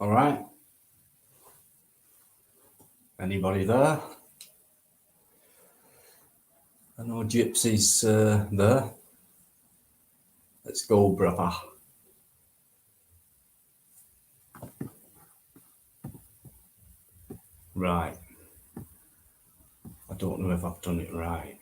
All right. Anybody there? I know Gypsy's there. Let's go, brother. Right. I don't know if I've done it right.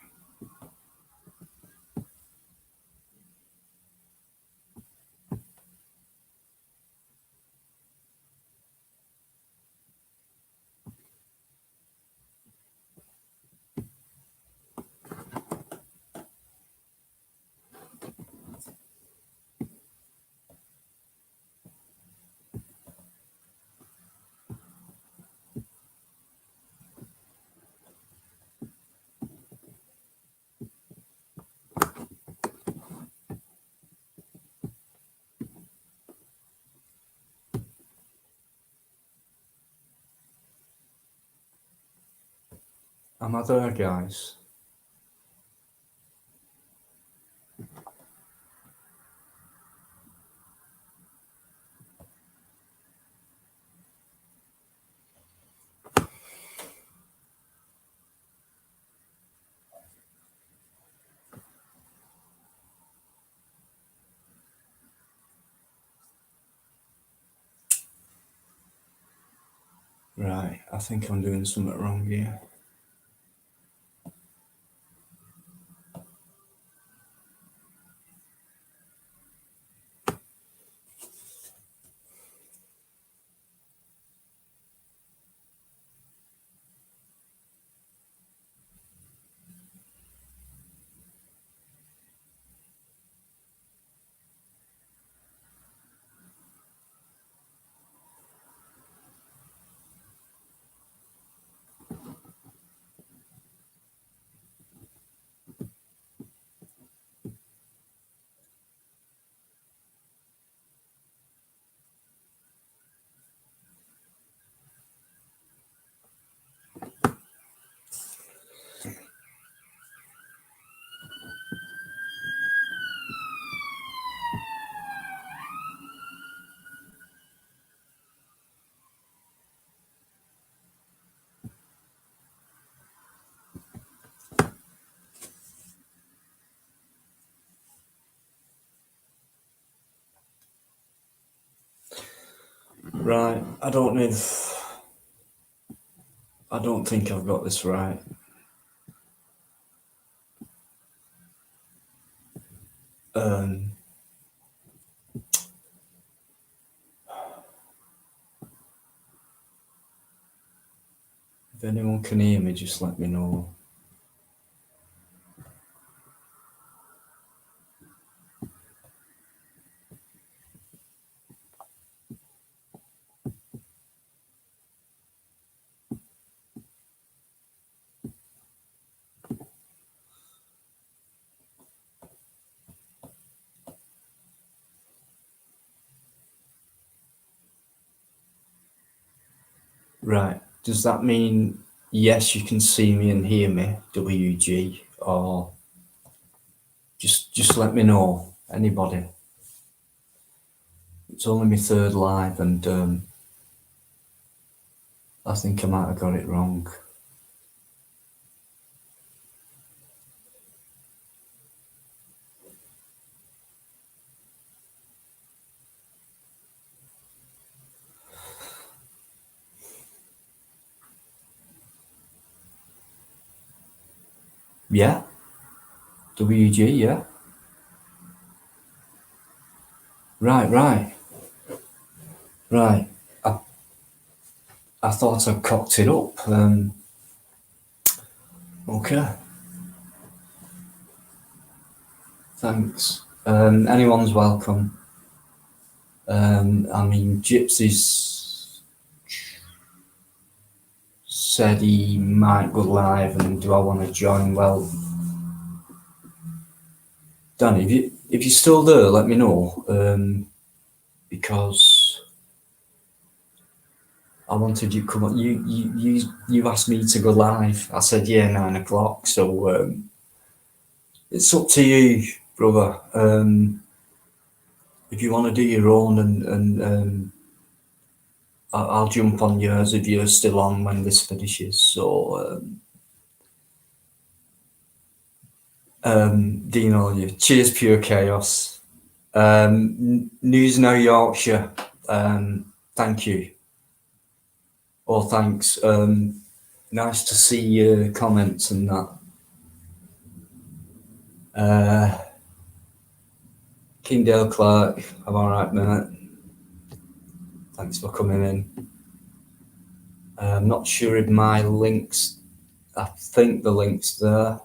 Am I there, guys? Right, I think I'm doing something wrong here. Right, I don't think I've got this right. If anyone can hear me, just let me know. Right, does that mean yes, you can see me and hear me, WG, or just let me know, anybody. It's only my third live, and I think I might have got it wrong. Yeah? WG, yeah? Right. I thought I cocked it up. Okay. Thanks. Anyone's welcome. I mean, Gypsy's said he might go live, and do I want to join? Well, Danny, if you're still there, let me know, because I wanted you to come on. You asked me to go live. I said yeah, 9 o'clock. So it's up to you, brother. If you want to do your own and I'll jump on yours if you're still on when this finishes. So, Dino, you cheers, pure chaos. News No Yorkshire. Thank you. Oh, thanks. Nice to see your comments and that. Kingdale Clark, I'm all right, mate. Thanks for coming in. I'm not sure if my links. I think the link's there.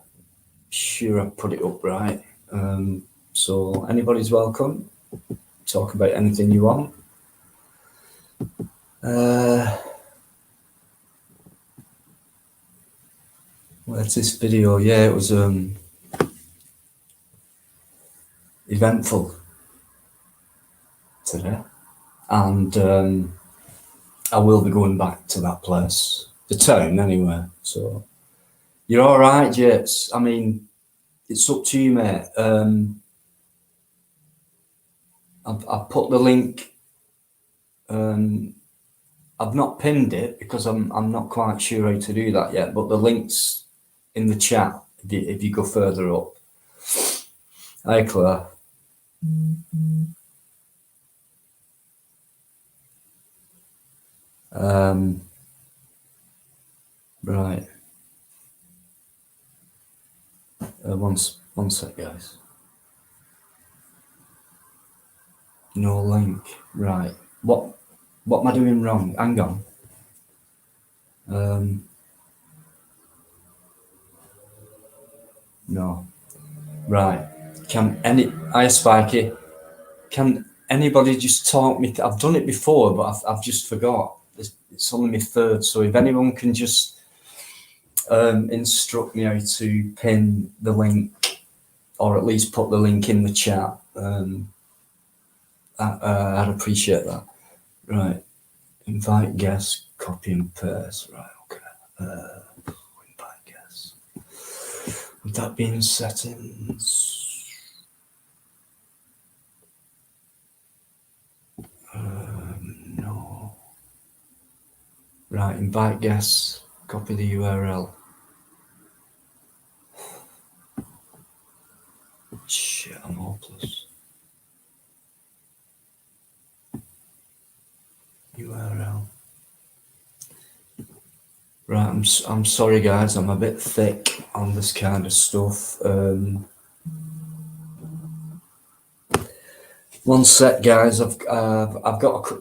Sure, I put it up right. So anybody's welcome. Talk about anything you want. Where's this video? Yeah, it was eventful today, and I will be going back to that place, the town anyway. So you're all right, Jets. I mean, it's up to you, mate. I've put the link. I've not pinned it because I'm not quite sure how to do that yet. But the link's in the chat if you go further up. Hi, Claire. Right. One sec, guys. No link. Right. What am I doing wrong? Hang on. No. Right. Hi, Spiky. Can anybody just talk me? I've done it before, but I've just forgot. It's only my third. So if anyone can just instruct me how to pin the link, or at least put the link in the chat, I'd appreciate that. Right. Invite guests, copy and paste. Right. Okay. Invite guests. Would that be in settings? No. Right, invite guests, copy the URL. Shit, I'm hopeless. URL. Right, I'm sorry guys, I'm a bit thick on this kind of stuff. One sec, guys. I've got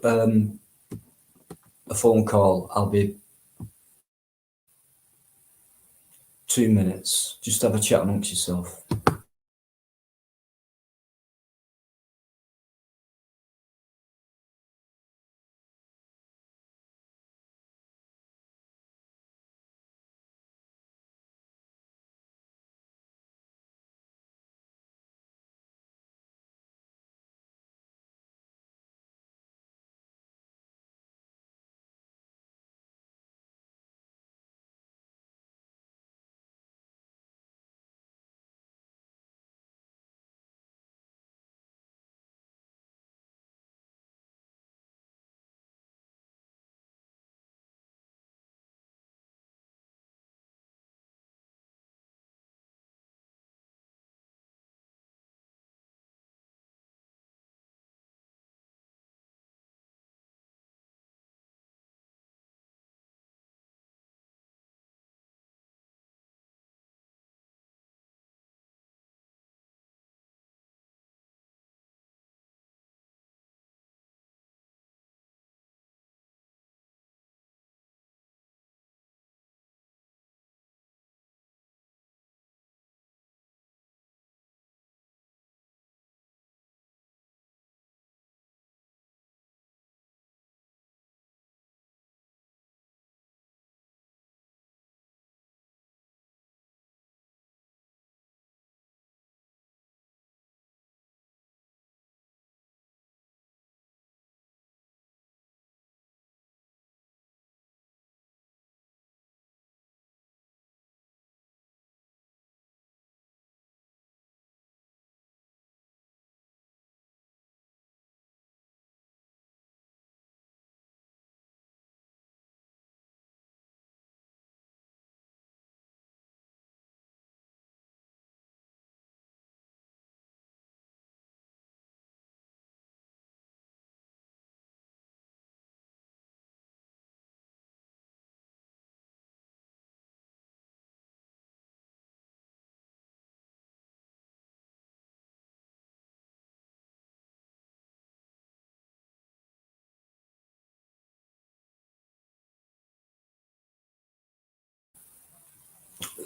a phone call. I'll be 2 minutes. Just have a chat amongst yourself.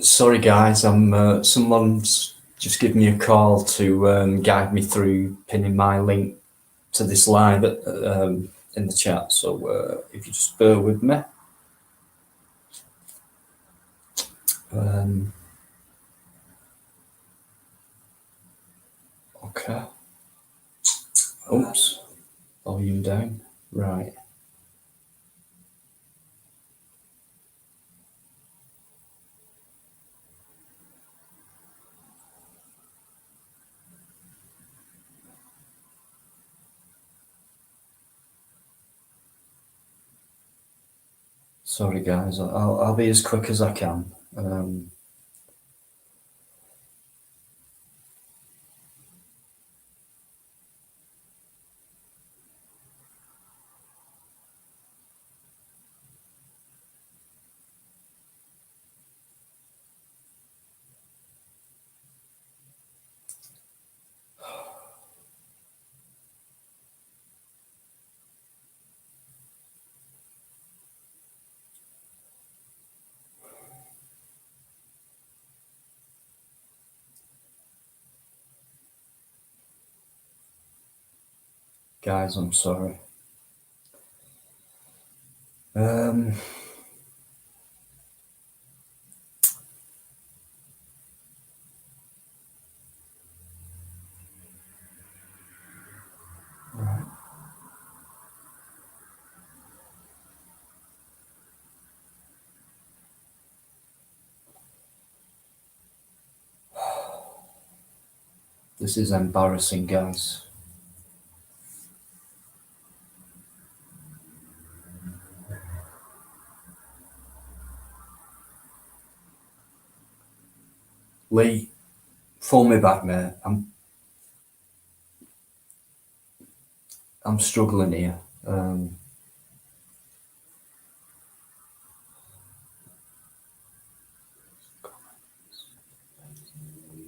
Sorry, guys. I'm someone's just given me a call to guide me through pinning my link to this live in the chat. So if you just bear with me. Okay. Oops. Volume down. Right. Sorry, guys. I'll be as quick as I can. Guys, I'm sorry. Right. This is embarrassing, guys. Lee, phone me back, mate. I'm struggling here.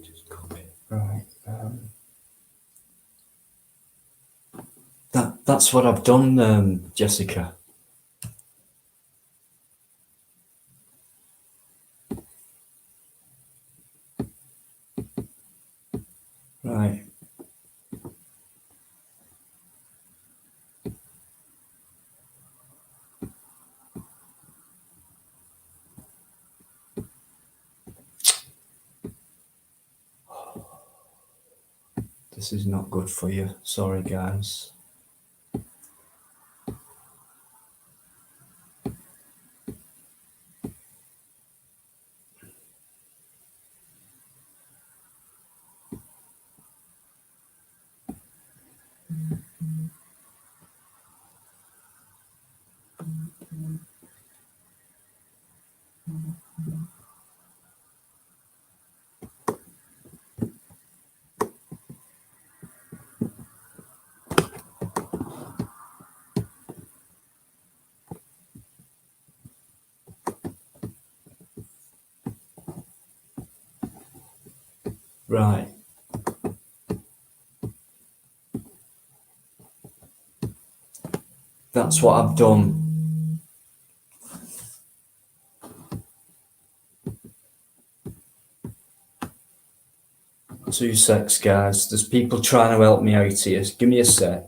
Just copy. Right. That's what I've done, Jessica. Right. This is not good for you. Sorry, guys. Right. That's what I've done. 2 secs, guys. There's people trying to help me out here. Give me a sec.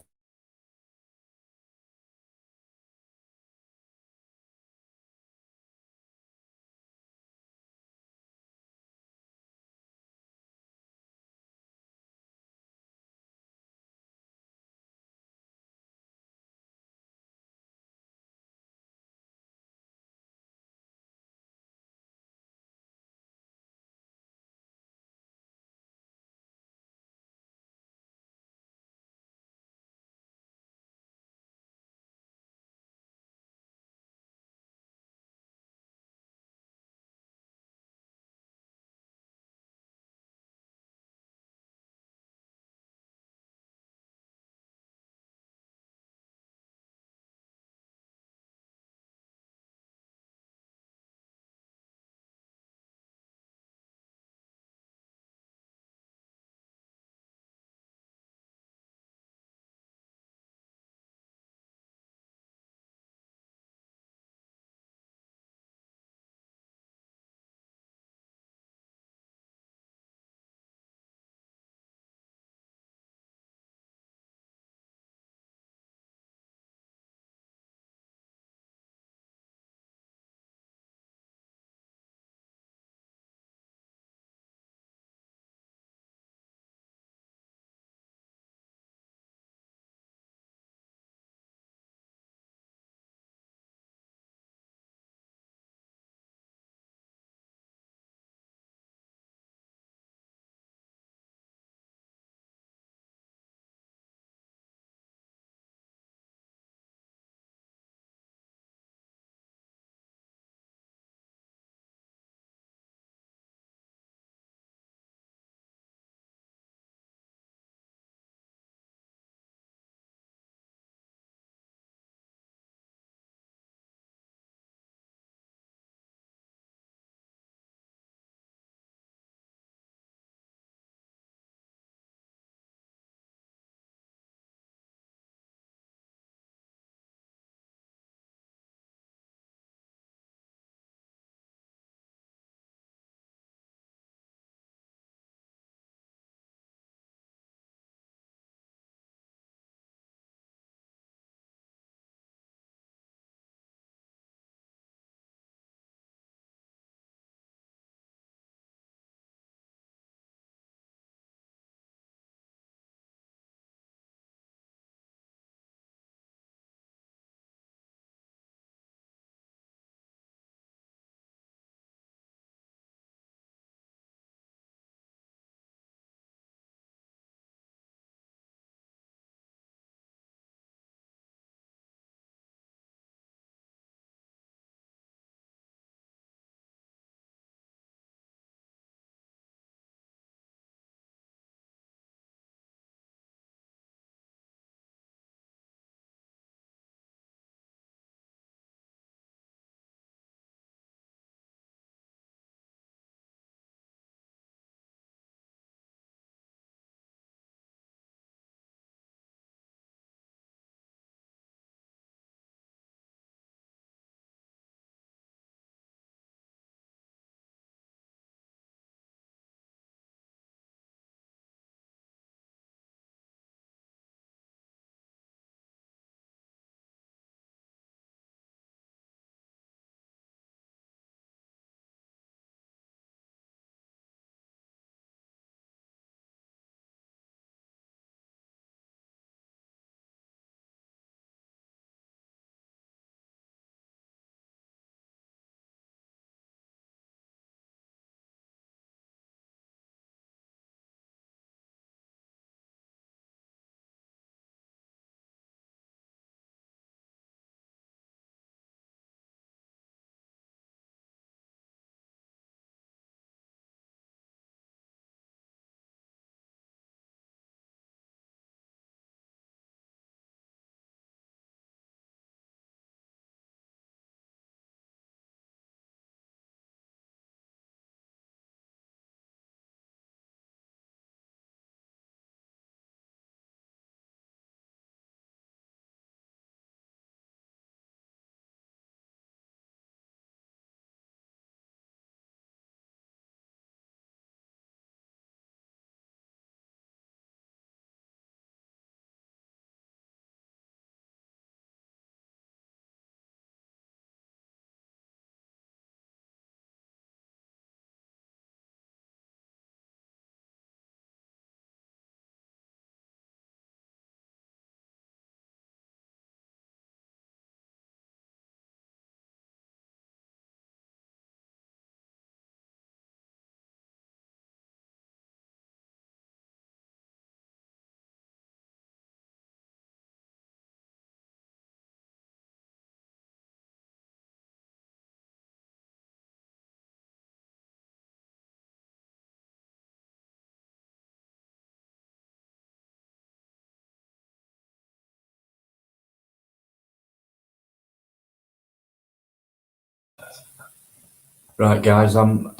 Right, guys, I'm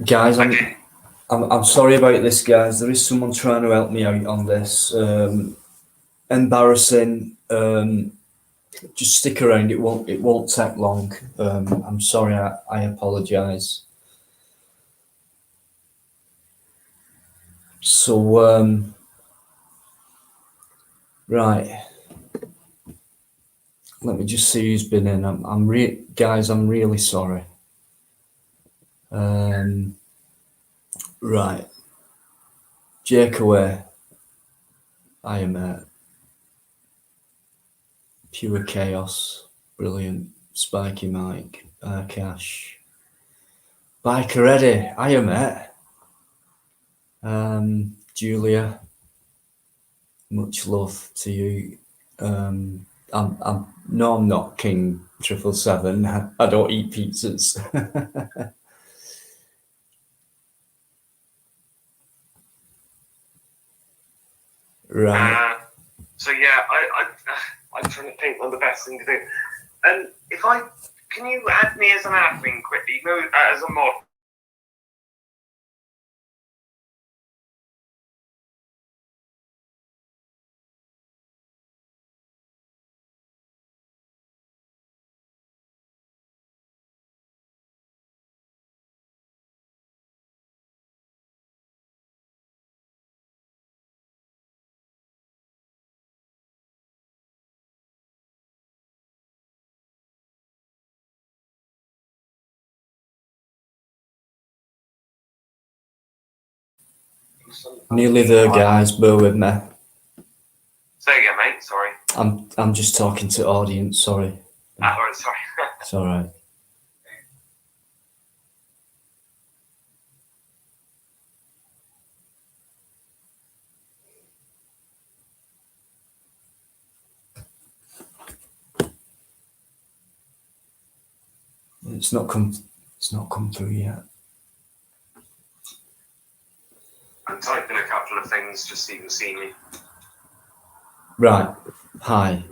Okay. I'm sorry about this, guys. There is someone trying to help me out on this. Embarrassing. Just stick around. It won't take long. I'm sorry. I apologise. So right. Let me just see who's been in. Guys. I'm really sorry. Right. Jake away. I am pure chaos. Brilliant. Spiky Mike. Cash. Biker Eddie. I am Julia. Much love to you. No, I'm not King 777. I don't eat pizzas. Right. So yeah, I'm trying to think on the best thing to do. And can you add me as an admin quickly? No, as a mod. Nearly there, guys. Bear with me. Say again, mate. Sorry. I'm just talking to audience. Sorry. Sorry. It's all right. It's not come. It's not come through yet. I'm typing a couple of things just so you can see me. Right. Hi.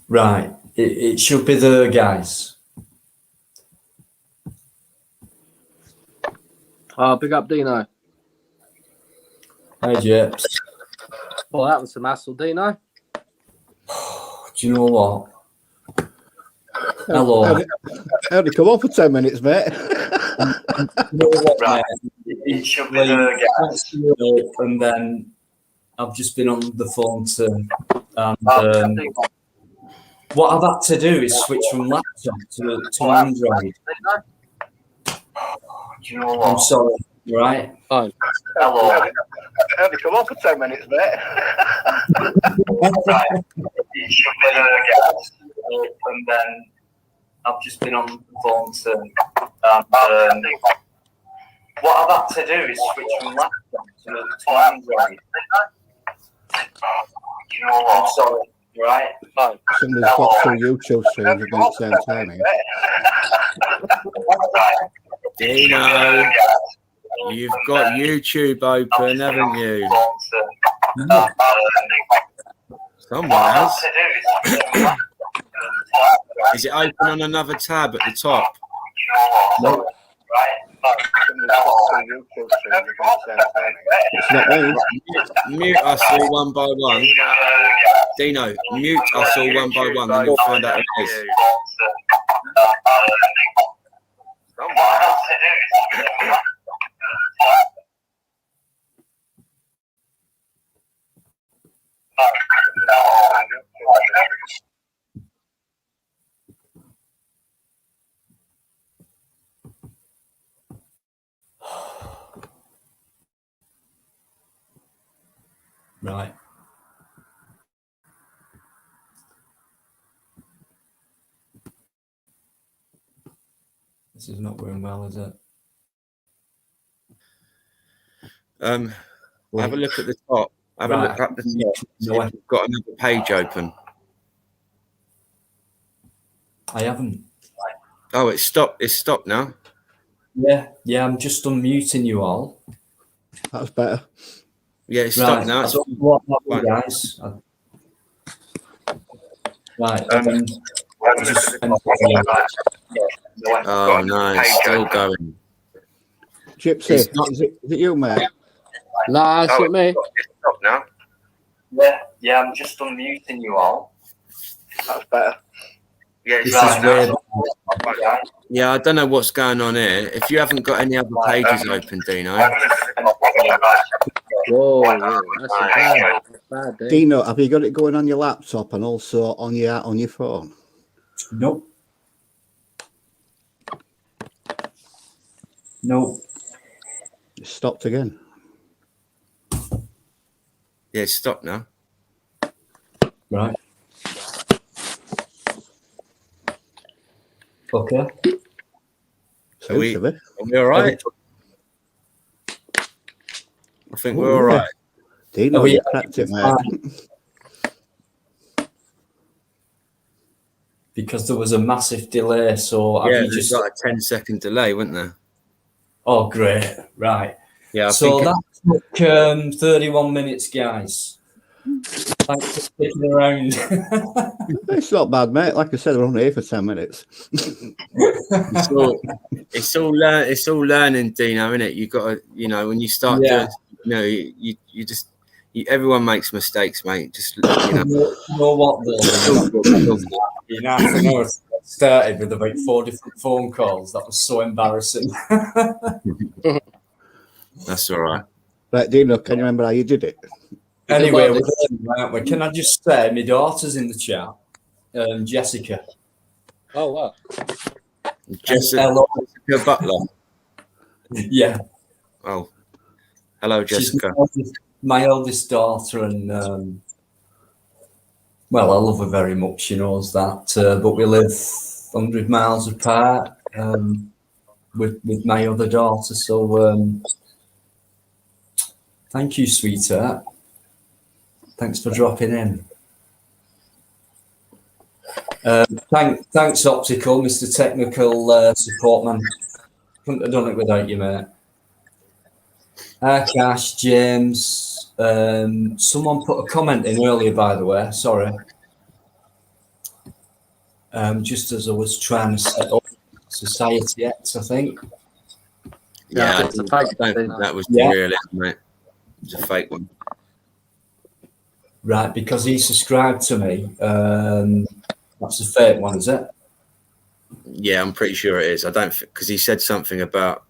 Right. It should be there, guys. Big up Dino. Hey, Jeps. Well, that was some hassle, Dino. Do you know what? Hello. How did it come on for 10 minutes, mate? You know what, mate? It should be there, guys. And then I've just been on the phone to... what I've had to do is switch from laptop to Android. Do you know what? I'm sorry, right? Fine. Hello. How did it come on for 10 minutes, mate? Right. It should be there, guys. And then I've just been on the phone to... what I've had to do is switch from laptop to Android. Do you know what? I'm sorry, right? Fine. Somebody's got 2 YouTube streams at the same time. Dino, you've got YouTube open, haven't you? Someone has. Is it open on another tab at the top? No. It's not me. Mute us all one by one. Dino, mute us all one by one, then you'll find out who it is. Right. This is not going well, is it? Have a look at the top. Have a look at the top. No, You've got another page open. I haven't. Oh, it's stopped. It's stopped now. Yeah, I'm just unmuting you all. That's better. Yeah, it's stopped now. I don't know what happened, guys. Right. Oh no, it's still going. Gypsy, is it you, mate? Nah, it's not me. It's stopped now. Yeah, I'm just unmuting you all. That's better. Yeah, This is weird. Yeah, I don't know what's going on here. If you haven't got any other pages open, Dino. Whoa, that's a bad day. Dino, have you got it going on your laptop and also on your phone? Nope. It stopped again. Yeah, it's stopped now. Right. Okay. Are we Seems to be. all right? I think we're all right. Dino, you cracked it, mate. Because there was a massive delay, so Yeah, have you there's just... like a 10-second delay, wasn't there? Oh, great. Right. Yeah, So that took 31 minutes, guys. Thanks for sticking around. It's not bad, mate. Like I said, we're only here for 10 minutes. it's all learning, Dino, isn't it? You got to, when you start doing, you just everyone makes mistakes, mate. Just You know what, though? I know I started with about 4 different phone calls. That was so embarrassing. That's all right. Right, Dino, can you remember how you did it? Anyway, aren't we? Can I just say, my daughter's in the chat, Jessica. Oh, wow. Jessica Butler. Yeah. Oh, hello, Jessica. She's my eldest daughter, and well, I love her very much. She knows that. But we live 100 miles apart with my other daughter. So thank you, sweetheart. Thanks for dropping in. Thanks, Optical, Mr. Technical Support Man. Couldn't have done it without you, mate. Akash, James. Someone put a comment in earlier, by the way. Sorry. just as I was trying to set up Society X, I think. Yeah, it's a I fake don't thing. think that was Yeah. the real, mate. It's a fake one. Right, because he subscribed to me. That's a fake one, is it? Yeah, I'm pretty sure it is. I don't, because he said something about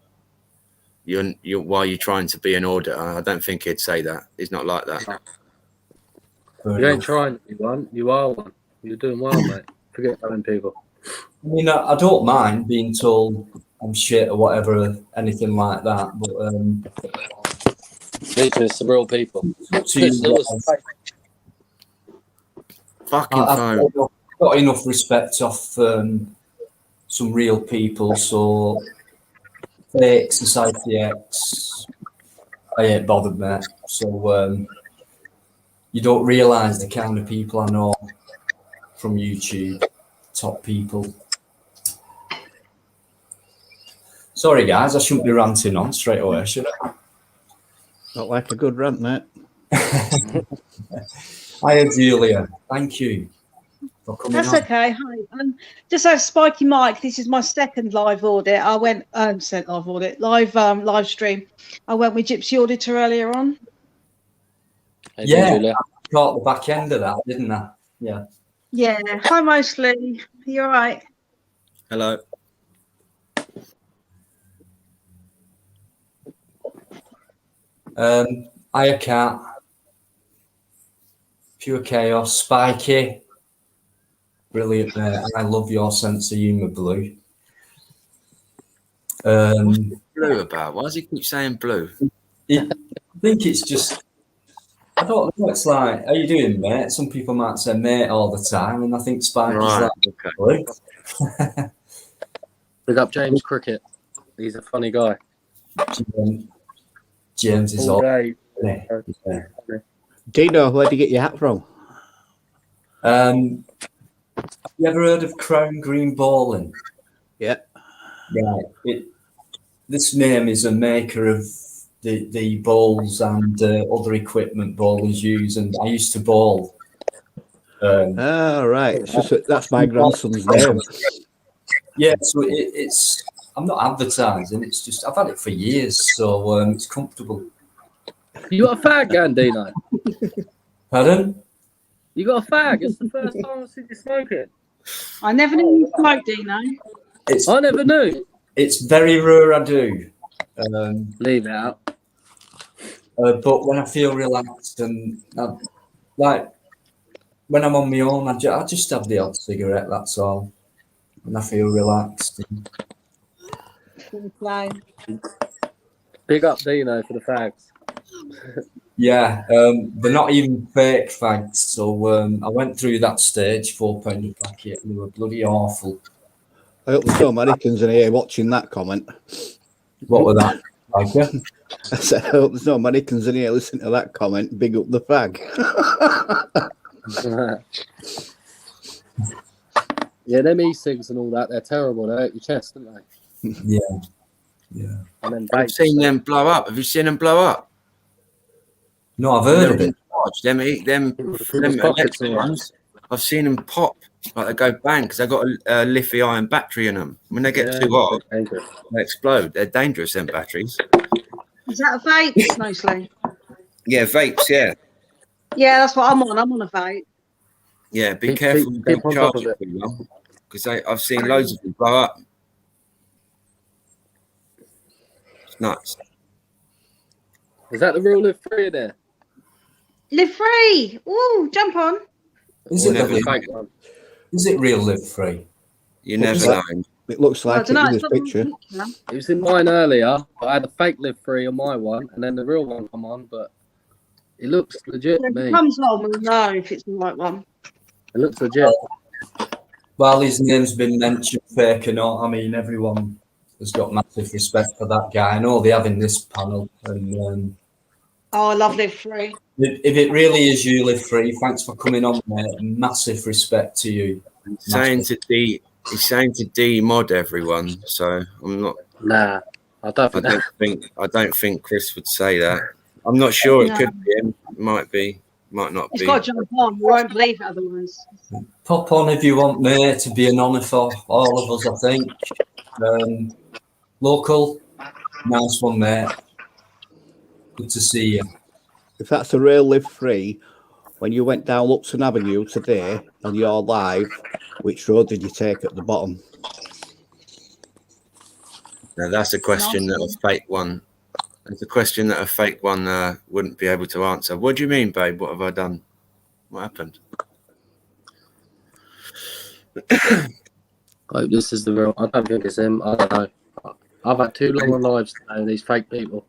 you while you're trying to be an auditor. I don't think he'd say that. He's not like that. Fair You ain't enough. trying to be one. You are one. You're doing well, mate. Forget telling people. I mean, I don't mind being told I'm shit or whatever, anything like that. But These are some real people. to you guys, Fucking I've phone. got enough respect off some real people. So fake Society X, I ain't bothered, mate. So you don't realise the kind of people I know from YouTube, top people. Sorry, guys, I shouldn't be ranting on straight away, should I? Not like a good rant, mate. Hi, Julia. Thank you for coming That's on. okay. Hi. Just as Spiky Mike, this is my second live audit. I went live stream. I went with Gypsy Auditor earlier on. Hey, Yeah, Julia. I caught the back end of that, didn't I? Yeah. Yeah. Hi, Mostly. You all right? Hello. Hiya, Cat. Pure Chaos. Spiky. Brilliant, mate. I love your sense of humour, Blue. Blue about? Why does he keep saying blue? I think it's just, I don't know, it's like, how you doing, mate? Some people might say mate all the time, and I think Spiky's Right, like, okay. Blue. Big up James Cricket. He's a funny guy. James is All all. day. Yeah. Dino, where'd you get your hat from? Have you ever heard of Crown Green Bowling? Yeah. Right. This name is a maker of the bowls and other equipment bowlers use, and I used to bowl. Right. It's just that's my grandson's name. Yeah, so it's. I'm not advertising. It's just I've had it for years, so it's comfortable. You got a fag, Gandino? Pardon? You got a fag? It's the first time I've seen you smoking. I never knew you smoked, Dino. I never knew. It's very rare I do. Leave it out. But when I feel relaxed and like when I'm on my own, I just have the odd cigarette. That's all. And I feel relaxed. Big up Dino for the fags. Yeah, they're not even fake fags. So I went through that stage, £4 a packet, and they were bloody awful. I hope there's no Americans in here watching that comment. What were that? Like, yeah? I said, I hope there's no Americans in here listening to that comment. Big up the fag. Yeah, them e-cigs and all that, they're terrible. They hurt your chest, don't they? Yeah. And then I've seen them blow up. Have you seen them blow up? No, I've heard of it. Them electric ones. I've seen them pop, like they go bang, because they've got a lithium battery in them. When they get too hot, they explode. They're dangerous, them batteries. Is that a vape, mostly? Yeah, vapes, yeah. Yeah, that's what I'm on. I'm on a vape. Yeah, be careful. You don't charge it too well, because I've seen loads of them blow up. It's nuts. Is that the real Live Free there? Live free. Ooh, jump on. Is Or it, never Fake one. is it real live free? You never that? know. It looks I like don't it know. in It's this not picture. It was in mine earlier, but I had a fake Live Free on my one, and then the real one come on, but it looks legit to When it me. comes on, we'll know if it's the right one. It looks legit. While his name's been mentioned, fake or not, I mean, everyone has got massive respect for that guy. I know they have in this panel. And Oh, I love Live Free. if it really is you, Live Free, thanks for coming on, mate. Massive respect to you. He's saying to de-mod everyone, so I'm not. Nah, I don't I think don't think Chris would say that. I'm not sure. It No. could be him. It might be. Might not It's be. got to jump on. You won't believe it otherwise. Pop on if you want, mate. To be an honour for all of us, I think. Local, nice one, mate. Good to see you. If that's a real live free, when you went down Luxon Avenue today and you're live, which road did you take at the bottom? Now that's a question that a fake one. It's a question that a fake one wouldn't be able to answer. What do you mean, babe? What have I done? What happened? I hope this is the real. I don't think it's him. I don't know. I've had too long lives today, these fake people.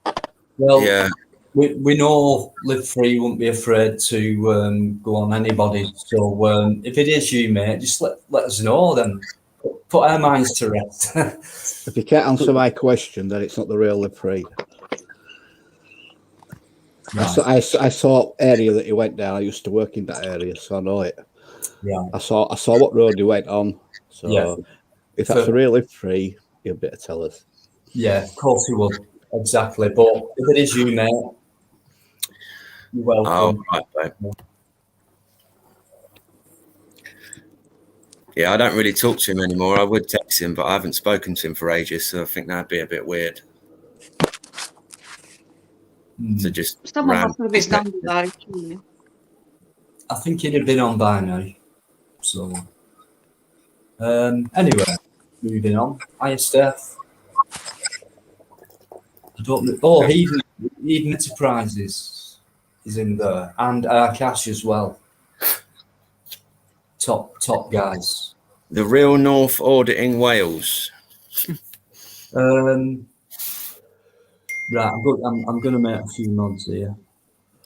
Well, Yeah. We know Live Free won't be afraid to go on anybody. So if it is you, mate, just let us know. Then put our minds to rest. If you can't answer my question, then it's not the real Live Free. Right. I saw area that he went down. I used to work in that area, so I know it. Yeah. I saw what road he went on. So Yeah. if that's a real Live Free, you'll better tell us. Yeah, of course you would. Exactly. But if it is you, mate, you're welcome. Oh, right, babe. Yeah, I don't really talk to him anymore. I would text him, but I haven't spoken to him for ages, so I think that'd be a bit weird. So just Someone must have his number though. Surely. I think he'd have been on by now. So anyway, moving on. Hiya, Steph. I don't know. Oh, Eden Enterprises is in there, and Arcash as well. Top guys. The Real North Auditing Wales. Right, I'm going to make a few mods here.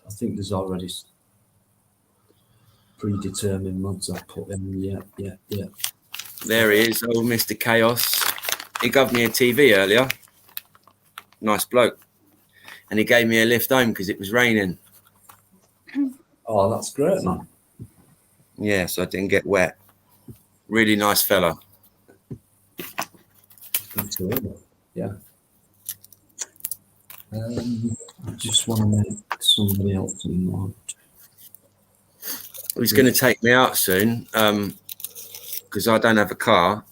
I think there's already predetermined mods I've put in. Yeah. There he is, old Mr. Chaos. He gave me a TV earlier. Nice bloke. And he gave me a lift home because it was raining. Oh, that's great, man. Yeah, so I didn't get wet. Really nice fella. Good to hear. Yeah. I just want to make somebody else a mod. He's going to take me out soon because I don't have a car.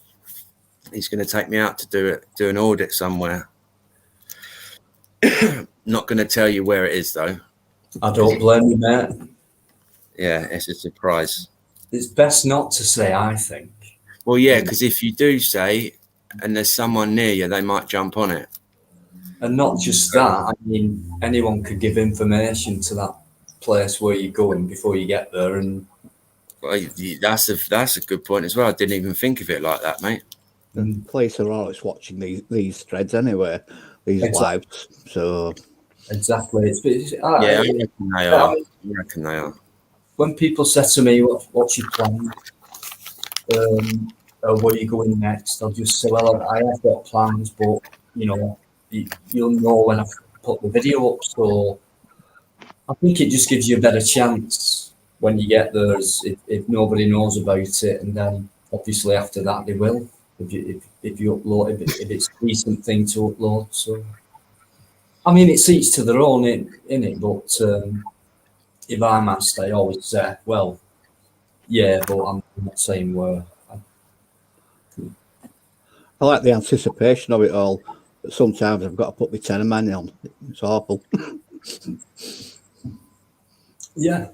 He's going to take me out to do an audit somewhere. Not going to tell you where it is, though. I don't blame you, mate. Yeah, it's a surprise. It's best not to say, I think. Well, yeah, because if you do say, and there's someone near you, they might jump on it. And not just that, I mean, anyone could give information to that place where you're going before you get there. And well, that's a good point as well. I didn't even think of it like that, mate. The police are always watching these threads anyway, these lives. So exactly. I reckon they are. When people say to me, "What's your plan? Or where are you going next?" I'll just say, "Well, I have got plans, but you'll know when I've put the video up." So I think it just gives you a better chance when you get there, if nobody knows about it, and then obviously after that they will. If you upload, if it's a decent thing to upload. So I mean, it's each to their own in it, but if I'm asked, I always say, well, yeah, but I'm not saying where. I like the anticipation of it all. But sometimes I've got to put my tenor man on. It's awful. Yeah.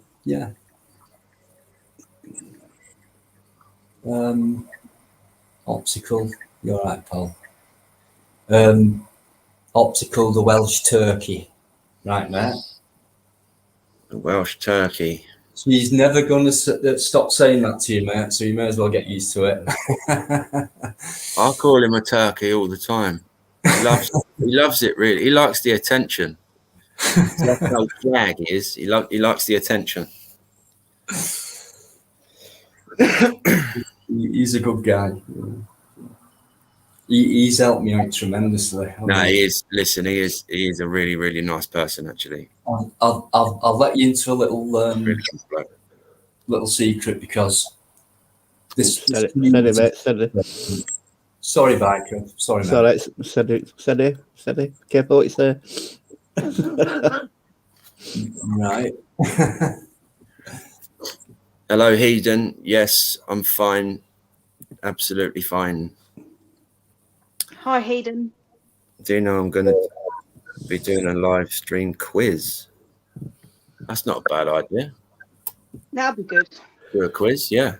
Optical, you're right, Paul. Optical, the Welsh turkey, right, mate? The Welsh turkey. He's never going to stop saying that to you, mate, so you may as well get used to it. I call him a turkey all the time. He loves it, really. He likes the attention. That's how Jag is. He likes the attention. He's a good guy. He's helped me out tremendously. No, he is. Listen, he is a really, really nice person, actually. I'll let you into a little Really nice bloke. little secret because this. Steady, mate, steady. Sorry, biker. Sorry, mate. Steady. Careful what you say. Right. Hello, Hedon. Yes, I'm fine. Absolutely fine. Hi, Hayden. Do you know I'm going to be doing a live stream quiz? That's not a bad idea. That'll be good. Do a quiz, yeah.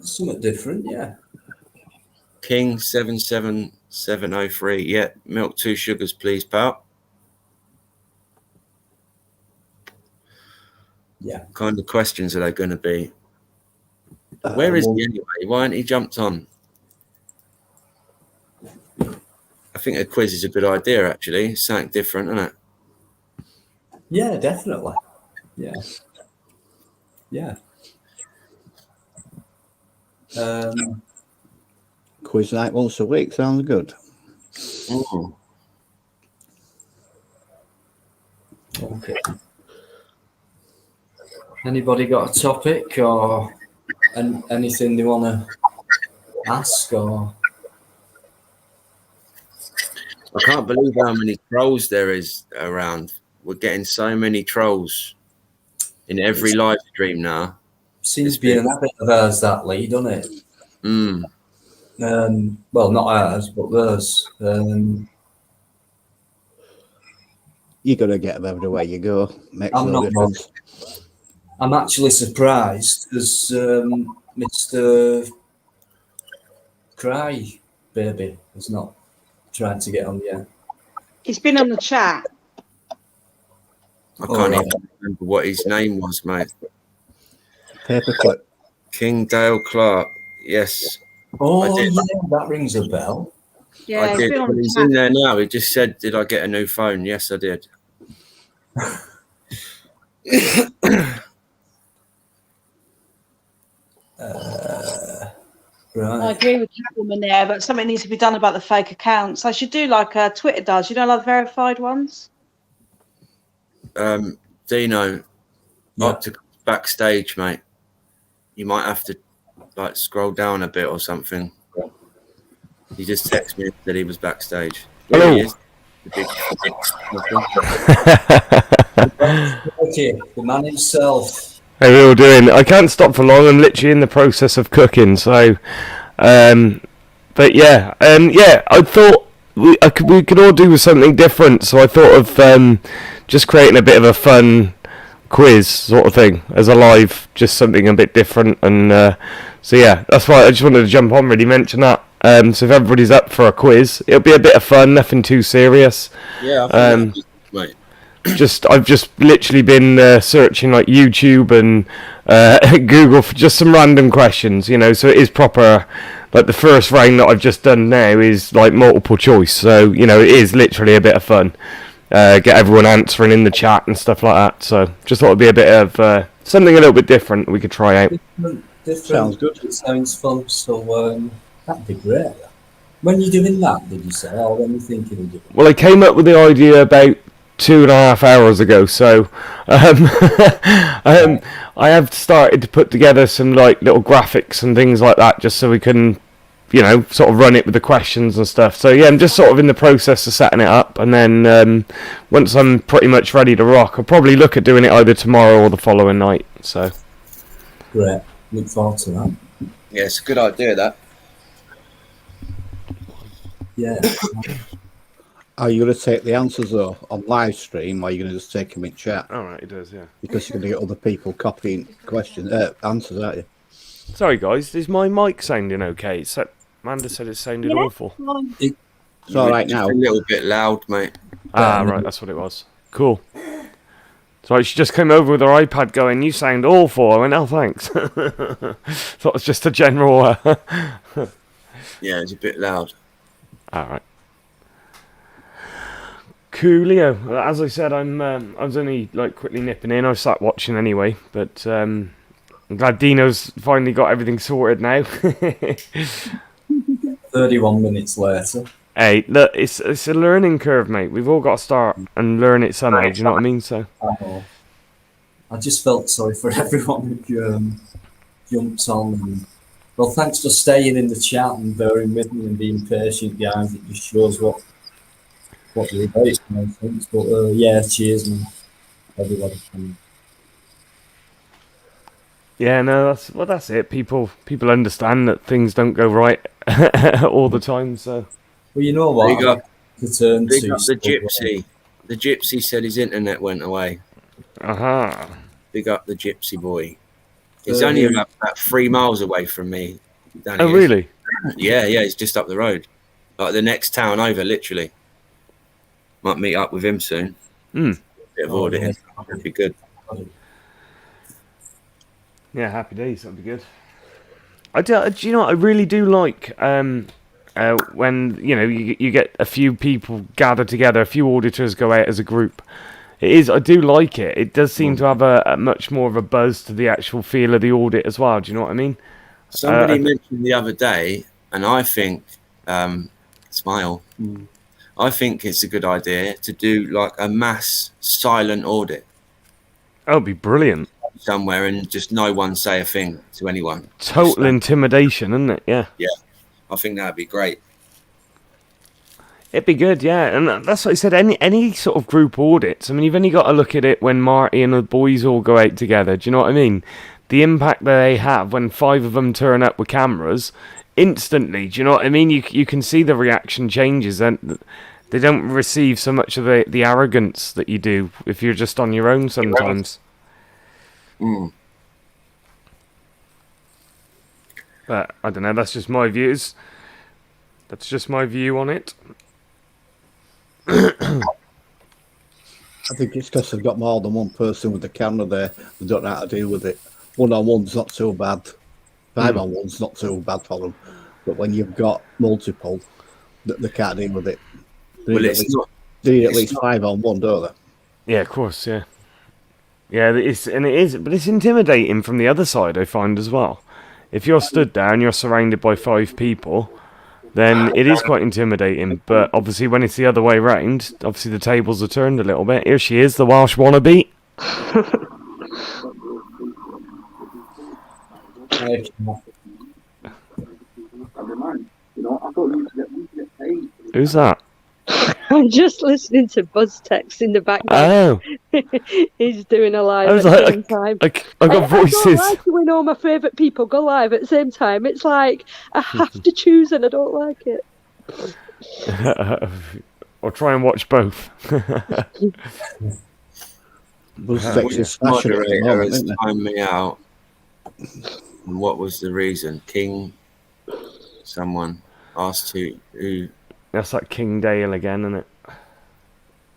Something different, yeah. King 77703. Yeah, milk 2 sugars, please, pal. Yeah. What kind of questions are they going to be? Where is he anyway? Why hasn't he jumped on? I think a quiz is a good idea, actually. It's something different, isn't it? Yeah, definitely. Yeah. Yeah. Quiz night once a week sounds good. Oh. Okay. Anybody got a topic or anything they want to ask or? I can't believe how many trolls there is around. We're getting so many trolls in every live stream now. Seems to be an habit of ours, that Lee, doesn't it? Mm. Well, not ours, but theirs. You're gonna get them everywhere you go. Makes I'm no not difference. I'm actually surprised because Mr. Cry Baby has not tried to get on yet. He's been on the chat. I can't even remember what his name was, mate. Paperclip. King Dale Clark. Yes. Oh, yeah, that rings a bell. Yeah, I he's did. been on Well, the he's chat. in there now. He just said, "Did I get a new phone?" Yes, I did. Right. I agree with Catwoman there, but something needs to be done about the fake accounts. I should do like Twitter does, you know, like verified ones. Dino, Yeah. up to backstage, mate. You might have to like scroll down a bit or something. He just texted me that he was backstage. Hello. There he is. Okay, the man himself. How are you all doing? I can't stop for long. I'm literally in the process of cooking. So, but yeah, I thought we could all do with something different. So I thought of just creating a bit of a fun quiz sort of thing as a live, just something a bit different. And so yeah, that's why I just wanted to jump on, really mention that. So if everybody's up for a quiz, it'll be a bit of fun, nothing too serious. Yeah, I think mate. I've just literally been searching like YouTube and Google for just some random questions, you know. So it is proper. Like the first round that I've just done now is like multiple choice, so you know it is literally a bit of fun. Get everyone answering in the chat and stuff like that. So just thought it'd be a bit of something a little bit different we could try out. Different. Sounds good. It sounds fun. So that'd be great. When you're doing that, did you say, or when you're thinking of doing it? Well, I came up with the idea about 2.5 hours ago, so I have started to put together some like little graphics and things like that, just so we can, you know, sort of run it with the questions and stuff. So yeah, I'm just sort of in the process of setting it up, and then once I'm pretty much ready to rock, I'll probably look at doing it either tomorrow or the following night. So Great. Look forward to that. Yeah, it's a good idea, that. Yeah. Are you going to take the answers though on live stream, or are you going to just take them in chat? all right, it does, yeah. Because you're going to get other people copying answers, aren't you? Sorry guys, is my mic sounding okay? So Amanda said it sounded awful. It's all right now. A little bit loud, mate. Right, that's what it was. Cool. So she just came over with her iPad going, "You sound awful." I went, "Oh, thanks." Thought it was just a general... Yeah, it's a bit loud. Alright. Coolio. As I said, I was only like quickly nipping in. I sat watching anyway, but I'm glad Dino's finally got everything sorted now. 31 minutes later. Hey, look, it's a learning curve, mate. We've all got to start and learn it somehow. Do you know what I mean? So I just felt sorry for everyone who jumped on. And, well, thanks for staying in the chat and bearing with me and being patient, guys. It just shows what you're about. I think. But yeah, cheers, man. Everybody. Yeah, no, that's it. People understand that things don't go right all the time. So, well, you know what? Big up, To turn big to up the gypsy. The gypsy said his internet went away. aha. Big up the gypsy boy. He's only about 3 miles away from me. Danny Oh, is. really? Yeah, he's just up the road, like the next town over, literally. Might meet up with him soon. Hmm. Bit of auditing. That'd be good. Yeah, happy days. That'd be good. Do you know what I really do like? When you get a few people gather together, a few auditors go out as a group. I do like it. It does seem to have a much more of a buzz to the actual feel of the audit as well. Do you know what I mean? Somebody mentioned the other day, and I think, smile. I think it's a good idea to do like a mass silent audit That would be brilliant. somewhere, and just no one say a thing to anyone. Total intimidation, isn't it? Yeah. Yeah, I think that'd be great. It'd be good, yeah, and that's what I said. Any sort of group audits. I mean, you've only got to look at it when Marty and the boys all go out together. Do you know what I mean? The impact that they have when 5 of them turn up with cameras instantly. Do you know what I mean? You can see the reaction changes, and they don't receive so much of the arrogance that you do if you're just on your own sometimes. But I don't know. That's just my views. That's just my view on it. I think it's because they've got more than one person with the camera there. They don't know how to deal with it. 1-on-1's not too bad. 5-on-1's not too bad for them. But when you've got multiple, they can't deal with it. They need at least 5-on-1, don't they? Yeah, of course, yeah. Yeah, but it's intimidating from the other side, I find, as well. If you're stood there and you're surrounded by 5 people, then it is quite intimidating. But obviously when it's the other way round, obviously the tables are turned a little bit. Here she is, the Welsh wannabe. Who's that? I'm just listening to Buzz text in the background. Oh. He's doing a live I was at the like, same time. I got voices. I don't like it when all my favourite people go live at the same time. It's like I have to choose and I don't like it. Or try and watch both. Moderator has timed me out. And what was the reason? Someone asked who. That's like King Dale again, isn't it?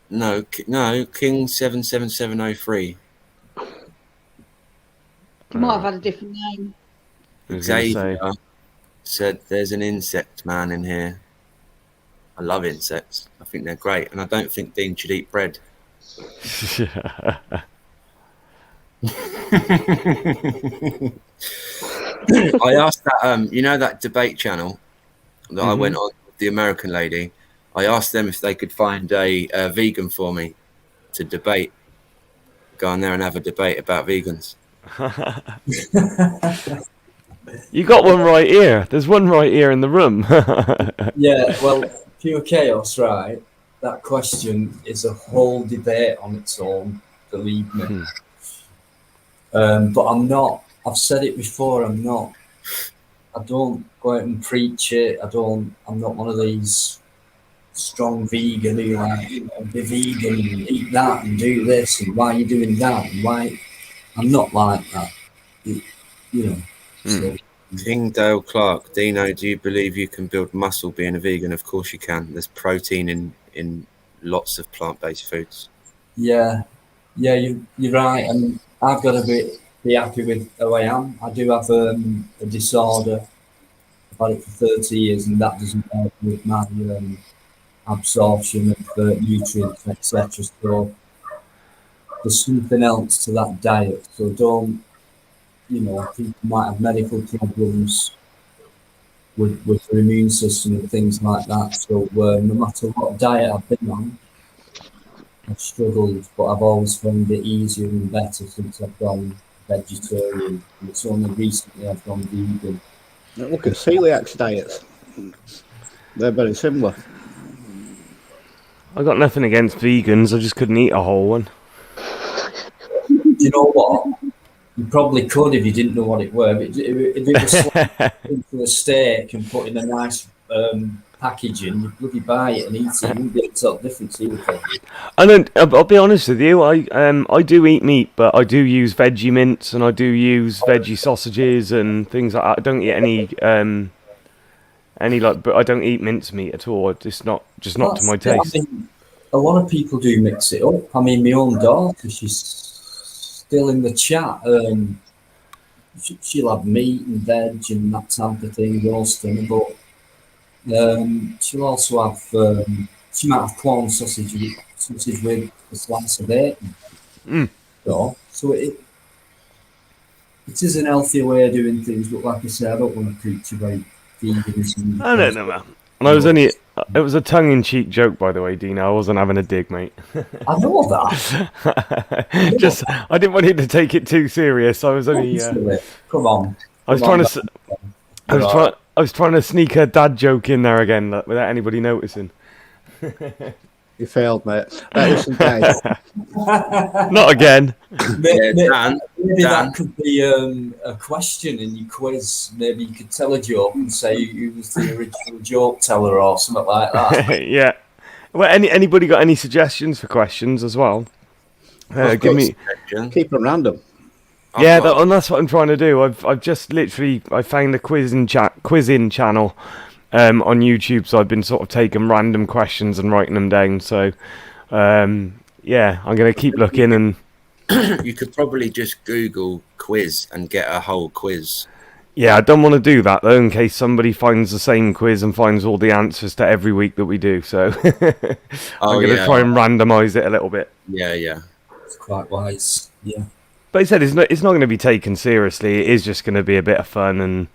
No, King 77703. You might have had a different name. Xavier said there's an insect man in here. I love insects. I think they're great, and I don't think Dean should eat bread. I asked that that debate channel that I went on with the American lady. I asked them if they could find a vegan for me to debate. Go on there and have a debate about vegans. You got one right here. There's one right here in the room. Yeah, well, pure chaos, right? That question is a whole debate on its own, believe me. But I'm not. I've said it before. I don't go out and preach it. I'm not one of these strong vegan who be vegan and eat that and do this and why are you doing that and why. I'm not like that. So. King Dale Clark, Dino, do you believe you can build muscle being a vegan? Of course you can. There's protein in lots of plant-based foods. Yeah, you're right, and I've got to be happy with who I am. I do have a disorder. I've had it for 30 years, and that doesn't help with my absorption of nutrients, etc. So there's something else to that diet. So don't, people might have medical problems with their immune system and things like that. So no matter what diet I've been on, I've struggled, but I've always found it easier and better since I've gone vegetarian. And it's only recently I've gone vegan. Look at celiac diets. They're very similar. I got nothing against vegans. I just couldn't eat a whole one. Do you know what? You probably could if you didn't know what it were. But if it was sliced into a steak and put in a nice packaging, you'd bloody buy it and eat it. You wouldn't be able to tell the difference either. Probably. I don't. I'll be honest with you. I do eat meat, but I do use veggie mince and I do use veggie sausages and things like that. I don't eat any like, but I don't eat mincemeat at all. It's not to my taste. I mean, a lot of people do mix it up. I mean, my own daughter, she's still in the chat. She'll have meat and veg and that type of thing, roasting, but she'll also have. She might have corn sausage with a slice of bacon. So it is an healthier way of doing things, but like I said, I don't want to preach about veganism. I don't know, man. And it was a tongue-in-cheek joke, by the way, Dino. I wasn't having a dig, mate. I know that. I didn't want you to take it too serious. I was only. Come on. I was trying to sneak a dad joke in there again without anybody noticing. You failed, mate. That isn't nice. Not again. Maybe that could be a question in your quiz. Maybe you could tell a joke and say who was the original joke teller or something like that. Yeah. Well, anybody got any suggestions for questions as well? Give me. Keep them random. Yeah, and that's what I'm trying to do. I've just literally I found a quizzing channel on YouTube, so I've been sort of taking random questions and writing them down. So yeah, I'm gonna keep looking. And you could probably just Google quiz and get a whole quiz. Yeah, I don't want to do that though, in case somebody finds the same quiz and finds all the answers to every week that we do. So I'm going to try and randomise it a little bit. Yeah. It's quite wise. Yeah. But he said it's not going to be taken seriously. It is just going to be a bit of fun, and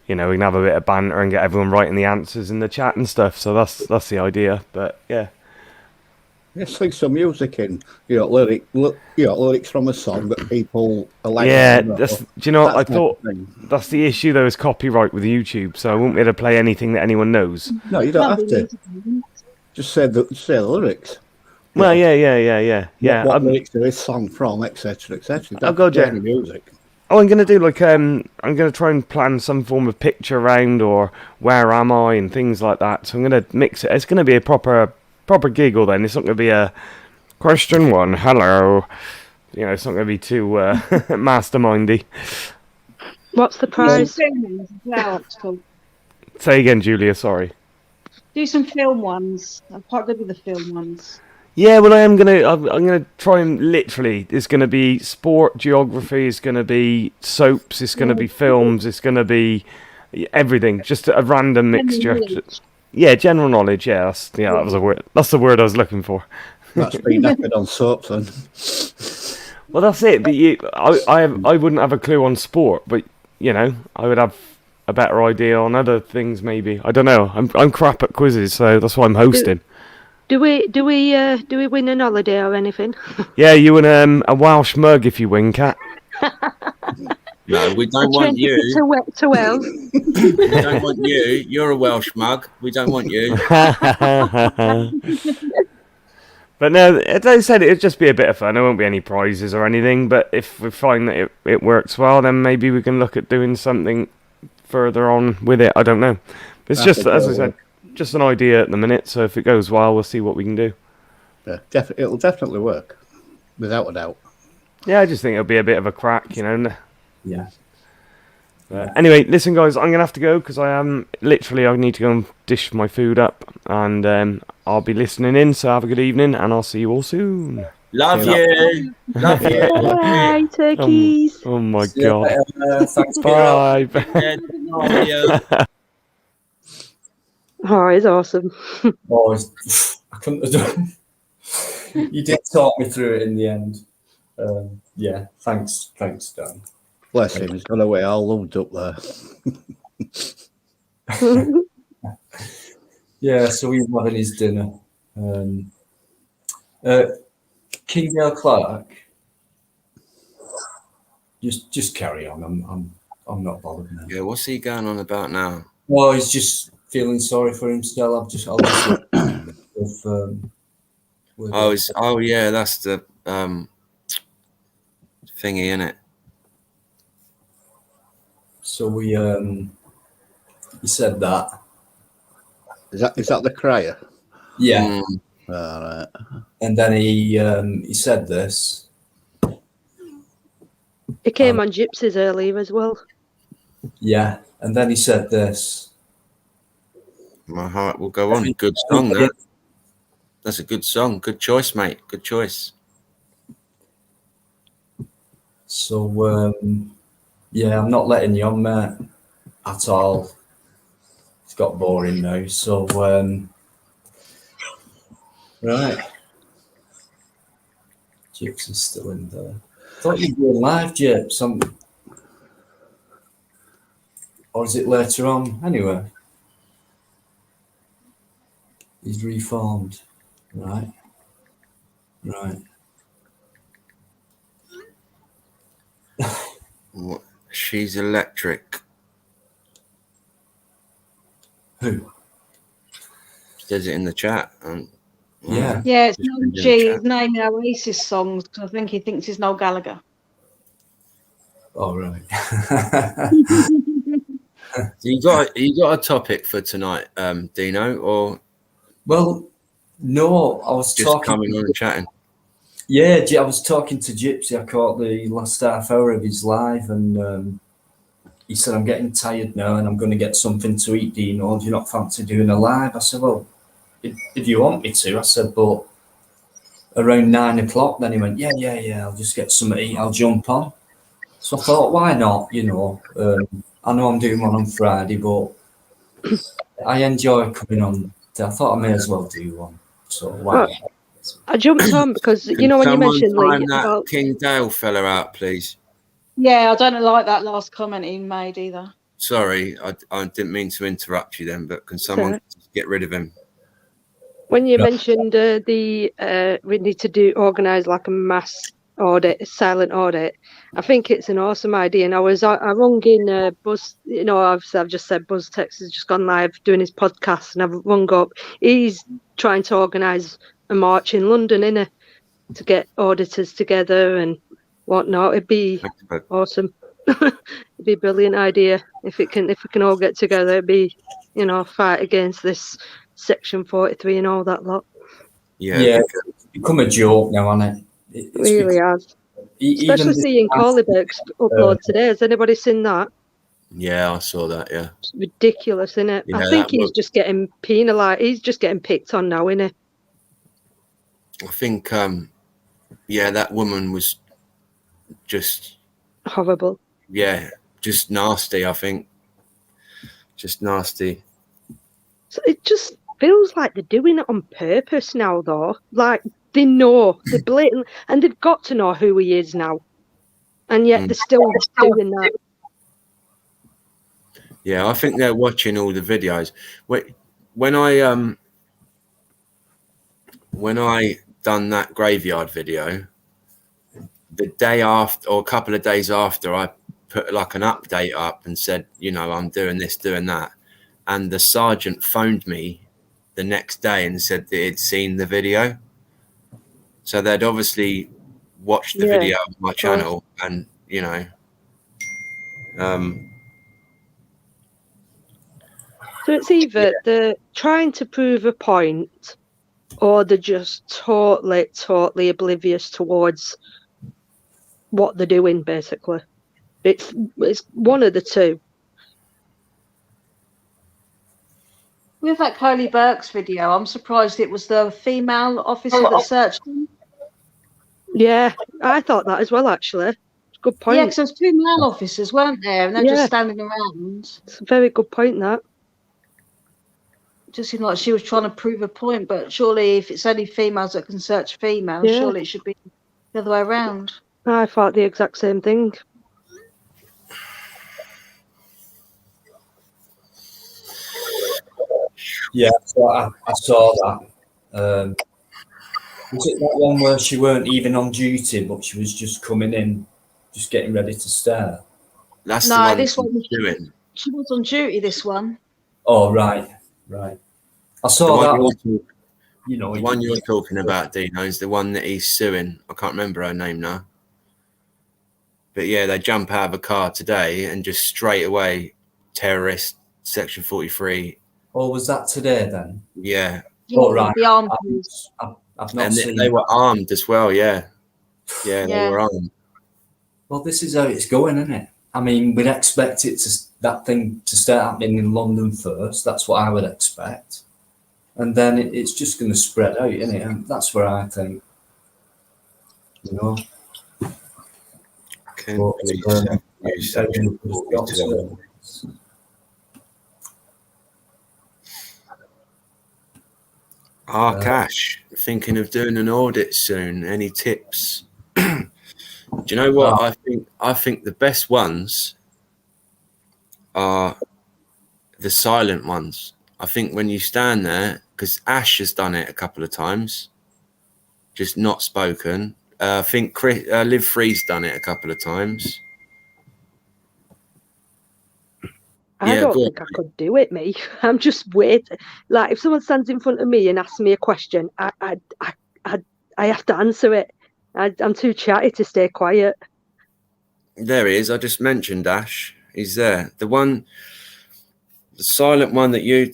we can have a bit of banter and get everyone writing the answers in the chat and stuff. So that's the idea. But yeah. Just like some music in, lyrics from a song that people are like. Yeah, do you know what? I thought that's the issue though, is copyright with YouTube, so I won't be able to play anything that anyone knows. No, you don't have to. Just say the lyrics. Well, yeah. What lyrics to this song from, etc., etc. Oh God, yeah. Music. Oh, I'm gonna do I'm gonna try and plan some form of picture round or where am I and things like that. So I'm gonna mix it. It's gonna be a proper giggle then. It's not going to be a question one, hello. It's not going to be too mastermindy. What's the prize? Say again, Julia, sorry. Do some film ones. I'm quite good with the film ones. Yeah, well, I'm gonna try and literally. It's going to be sport, geography. It's going to be soaps. It's going to be films. It's going to be everything. Just a random mixture. Yeah, general knowledge. Yeah, that was a word. That's the word I was looking for. That's been knackered on soaps then. Well, that's it. But I wouldn't have a clue on sport, but I would have a better idea on other things. Maybe I don't know. I'm crap at quizzes, so that's why I'm hosting. Do we win an holiday or anything? Yeah, you win a Welsh mug if you win, Kat. No, we don't want you. To Wales. We don't want you. You're a Welsh mug. We don't want you. But no, as I said, it'd just be a bit of fun. There won't be any prizes or anything. But if we find that it works well, then maybe we can look at doing something further on with it. I don't know. It's just, as I said, just an idea at the minute. So if it goes well, we'll see what we can do. Yeah, it'll definitely work, without a doubt. Yeah, I just think it'll be a bit of a crack, Yeah. Anyway, listen, guys, I'm gonna have to go because I need to go and dish my food up, and I'll be listening in. So have a good evening, and I'll see you all soon. Love you. Bye, turkeys. Oh my God. Thanks. Bye. Oh, it's awesome. I couldn't have done. You did talk me through it in the end. Yeah, thanks, Dan. Bless him, he's gone away all loved up there. Yeah, so he's having his dinner. Kingdale Clark, just carry on. I'm not bothered now. Yeah, what's he going on about now? Well, he's just feeling sorry for himself. I'll just yeah, that's the thingy, innit? So he said that. Is that the crier? Yeah. All right. And then he said this. It came on Gypsies earlier as well. Yeah. And then he said this. My heart will go on. Good song, that. That's a good song. Good choice, mate. Good choice. So, yeah, I'm not letting you on, mate, at all. It's got boring now. So, right. Jips is still in there. I thought you'd be live, Jips. Or is it later on? Anyway. He's reformed. Right. Right. She's electric. Who? Says it in the chat. Yeah. Yeah, it's no G. He's naming Oasis songs because I think he thinks he's Noel Gallagher. All right. So you got a topic for tonight, Dino, or Well, no, I was just talking. coming on and chatting? Yeah, I was talking to Gypsy. I caught the last half hour of his live, and he said, "I'm getting tired now, and I'm going to get something to eat. Dino, do you not fancy doing a live?" I said, "Well, if you want me to," I said, "but around 9 o'clock." Then he went, "Yeah. I'll just get something to eat. I'll jump on." So I thought, why not? I know I'm doing one on Friday, but I enjoy coming on. I thought I may as well do one. So why not? I jumped on because Can when you someone mentioned find Lee that about King Dale fella out, please? Yeah, I don't like that last comment he made either. Sorry, I didn't mean to interrupt you then, but can someone get rid of him? when you mentioned we need to organise like a mass audit, a silent audit. I think it's an awesome idea. And I rung in Buzz. I've just said Buzz Tex has just gone live doing his podcast, and I've rung up. He's trying to organise a march in London, to get auditors together and whatnot. It'd be awesome. It'd be a brilliant idea if we can all get together. It'd be fight against this Section 43 and all that lot. Yeah, it's become a joke now, hasn't it? It really has. Especially seeing Corleyberg's upload today. Has anybody seen that? Yeah, I saw that. Yeah, it's ridiculous, isn't it? Yeah, I think he's just getting penalised. He's just getting picked on now, isn't he? I think, that woman was just horrible. Yeah, just nasty. I think just nasty. So it just feels like they're doing it on purpose now, though. Like they know, they're blatant, and they've got to know who he is now, and yet they're still doing that. Yeah, I think they're watching all the videos. When I done that graveyard video, the day after or a couple of days after, I put like an update up and said, I'm doing this, doing that. And the sergeant phoned me the next day and said that he'd seen the video. So they'd obviously watched the video of my channel and, So it's either they're trying to prove a point or they're just totally oblivious towards what they're doing, basically. It's one of the two. With that Kylie Burke's video, I'm surprised it was the female officer that searched him. Yeah, I thought that as well, actually. Good point. Yeah, because there's two male officers, weren't there? And they're just standing around. It's a very good point, that. Just seemed like she was trying to prove a point, but surely if it's only females that can search females, surely it should be the other way around. I thought the exact same thing. Yeah, so I saw that. Was it that one where she weren't even on duty, but she was just coming in, just getting ready to stare? That's no, the one this one was doing. She was on duty, this one. Oh, right. I saw that one. The one you're talking about, Dino, is the one that he's suing. I can't remember her name now. But yeah, they jump out of a car today and just straight away, terrorist, Section 43. Or was that today then? Yeah. Oh, right. The armed I've not And seen they were armed as well, yeah. Yeah, they Yeah. were armed. Well, this is how it's going, isn't it? I mean, we'd expect that thing to start happening in London first. That's what I would expect. And then it's just going to spread out, isn't it? And that's where I think, you know. Can But, please use Section everybody's got 42. to. Cash, thinking of doing an audit soon. Any tips? Do you know what? I think the best ones are the silent ones. I think when you stand there, because Ash has done it a couple of times, just not spoken. I think Liv Free's done it a couple of times. I Yeah, don't go think I could do it, me. I'm just waiting. Like if someone stands in front of me and asks me a question, I have to answer it. I'm too chatty to stay quiet. There he is. I just mentioned Ash. He's there. The silent one that you.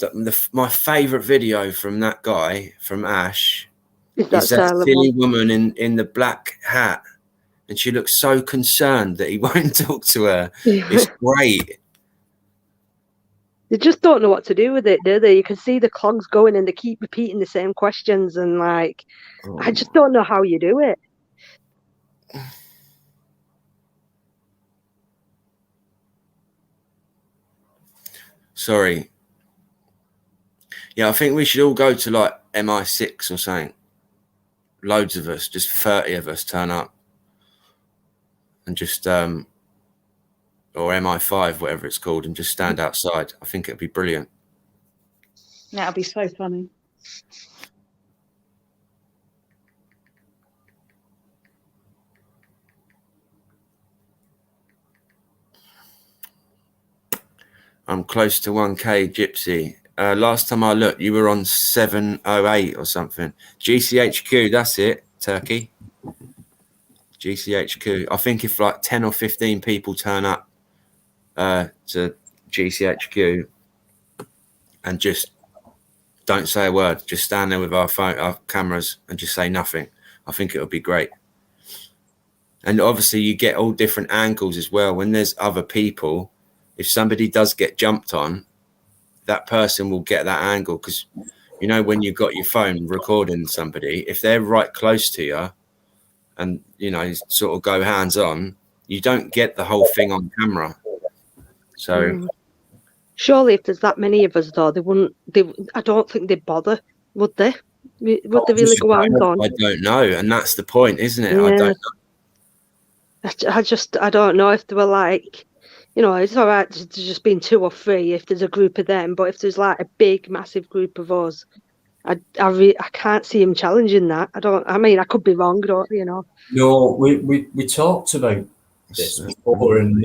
My favourite video from that guy, from Ash, Is that is that silent silly one? woman in the black hat, and she looks so concerned that he won't talk to her. It's great. They just don't know what to do with it, do they? You can see the clogs going and they keep repeating the same questions and like, I just don't know how you do it. Sorry. Yeah, I think we should all go to like MI6 or something. Loads of us, just 30 of us turn up. And just, or MI5, whatever it's called, and just stand outside. I think it'd be brilliant. That'd be so funny. I'm close to 1K, Gypsy. Last time I looked, you were on 708 or something. GCHQ, that's it, Turkey. GCHQ. I think if like 10 or 15 people turn up to GCHQ and just don't say a word, just stand there with our cameras and just say nothing, I think it would be great. And obviously you get all different angles as well. When there's other people, if somebody does get jumped on, that person will get that angle, because you know when you've got your phone recording somebody, if they're right close to you and you know sort of go hands on, you don't get the whole thing on camera. So surely if there's that many of us though, I don't think they'd bother, would they? Would they really go hands on? I don't know, and that's the point, isn't it? Yeah. I don't know. I don't know if they were like, you know, it's all right to just being 2 or 3 if there's a group of them, but if there's like a big, massive group of us, I can't see him challenging that. I mean, I could be wrong, you know. No, we talked about this before, and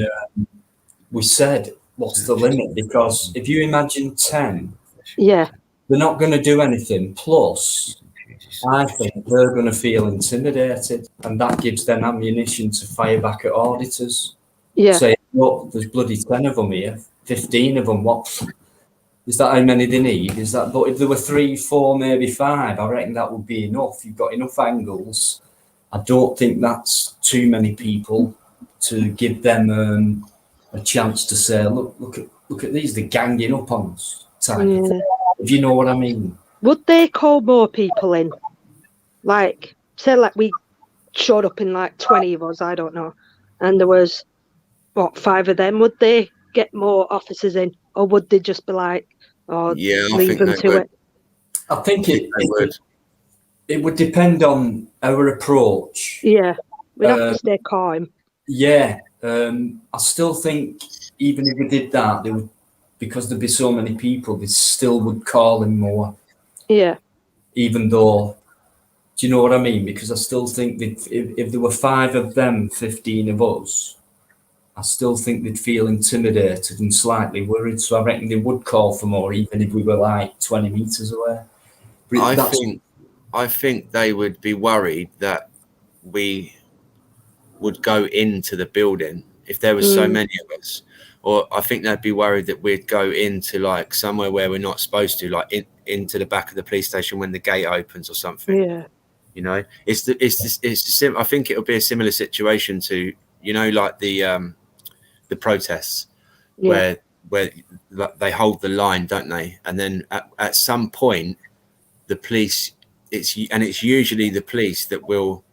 we said, what's the limit? Because if you imagine 10, yeah, they're not going to do anything. Plus, I think they're going to feel intimidated, and that gives them ammunition to fire back at auditors. Yeah. Say, look, there's bloody 10 of them here, 15 of them. What is that? How many they need? Is that? But if there were 3, 4, maybe 5, I reckon that would be enough. You've got enough angles. I don't think that's too many people to give them a chance to say, look at these, they're ganging up on us. Type of thing, if you know what I mean. Would they call more people in? Like, say, like we showed up in like 20 of us, I don't know, and there was, 5 of them. Would they get more officers in, or would they just be like, leave them to it? I think it would depend on our approach. Yeah, we'd have to stay calm. Yeah, I still think even if we did that, they would, because there'd be so many people, they still would call him more. Yeah. Even though, do you know what I mean? Because I still think that if there were 5 of them, 15 of us, I still think they'd feel intimidated and slightly worried. So I reckon they would call for more, even if we were like 20 meters away. I think they would be worried that we would go into the building if there was so many of us. Or I think they'd be worried that we'd go into like somewhere where we're not supposed to, like into the back of the police station when the gate opens or something. Yeah. You know, I think it'll be a similar situation to, you know, like the protests where they hold the line, don't they? And then at some point, the police, it's usually the police that will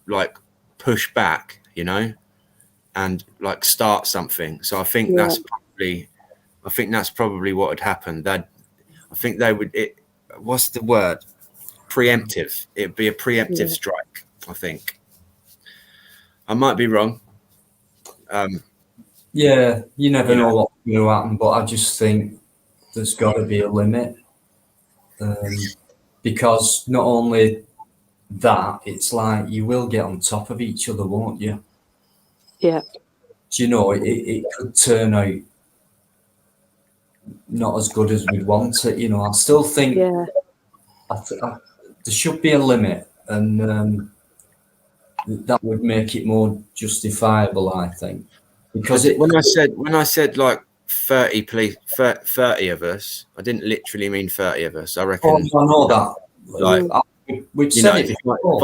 like push back, you know, and like start something. So I think that's probably what would happen. I think they would. What's the word? Preemptive. It'd be a preemptive strike. I think. I might be wrong. Yeah, you never know what's going to happen, but I just think there's got to be a limit, because not only that, it's like you will get on top of each other, won't you? Yeah. Do you know, it could turn out not as good as we'd want it. You know, I still think there should be a limit, and that would make it more justifiable, I think. Because when I said like 30 of us, I didn't literally mean 30 of us. I reckon. I know that. Like, we've said it before.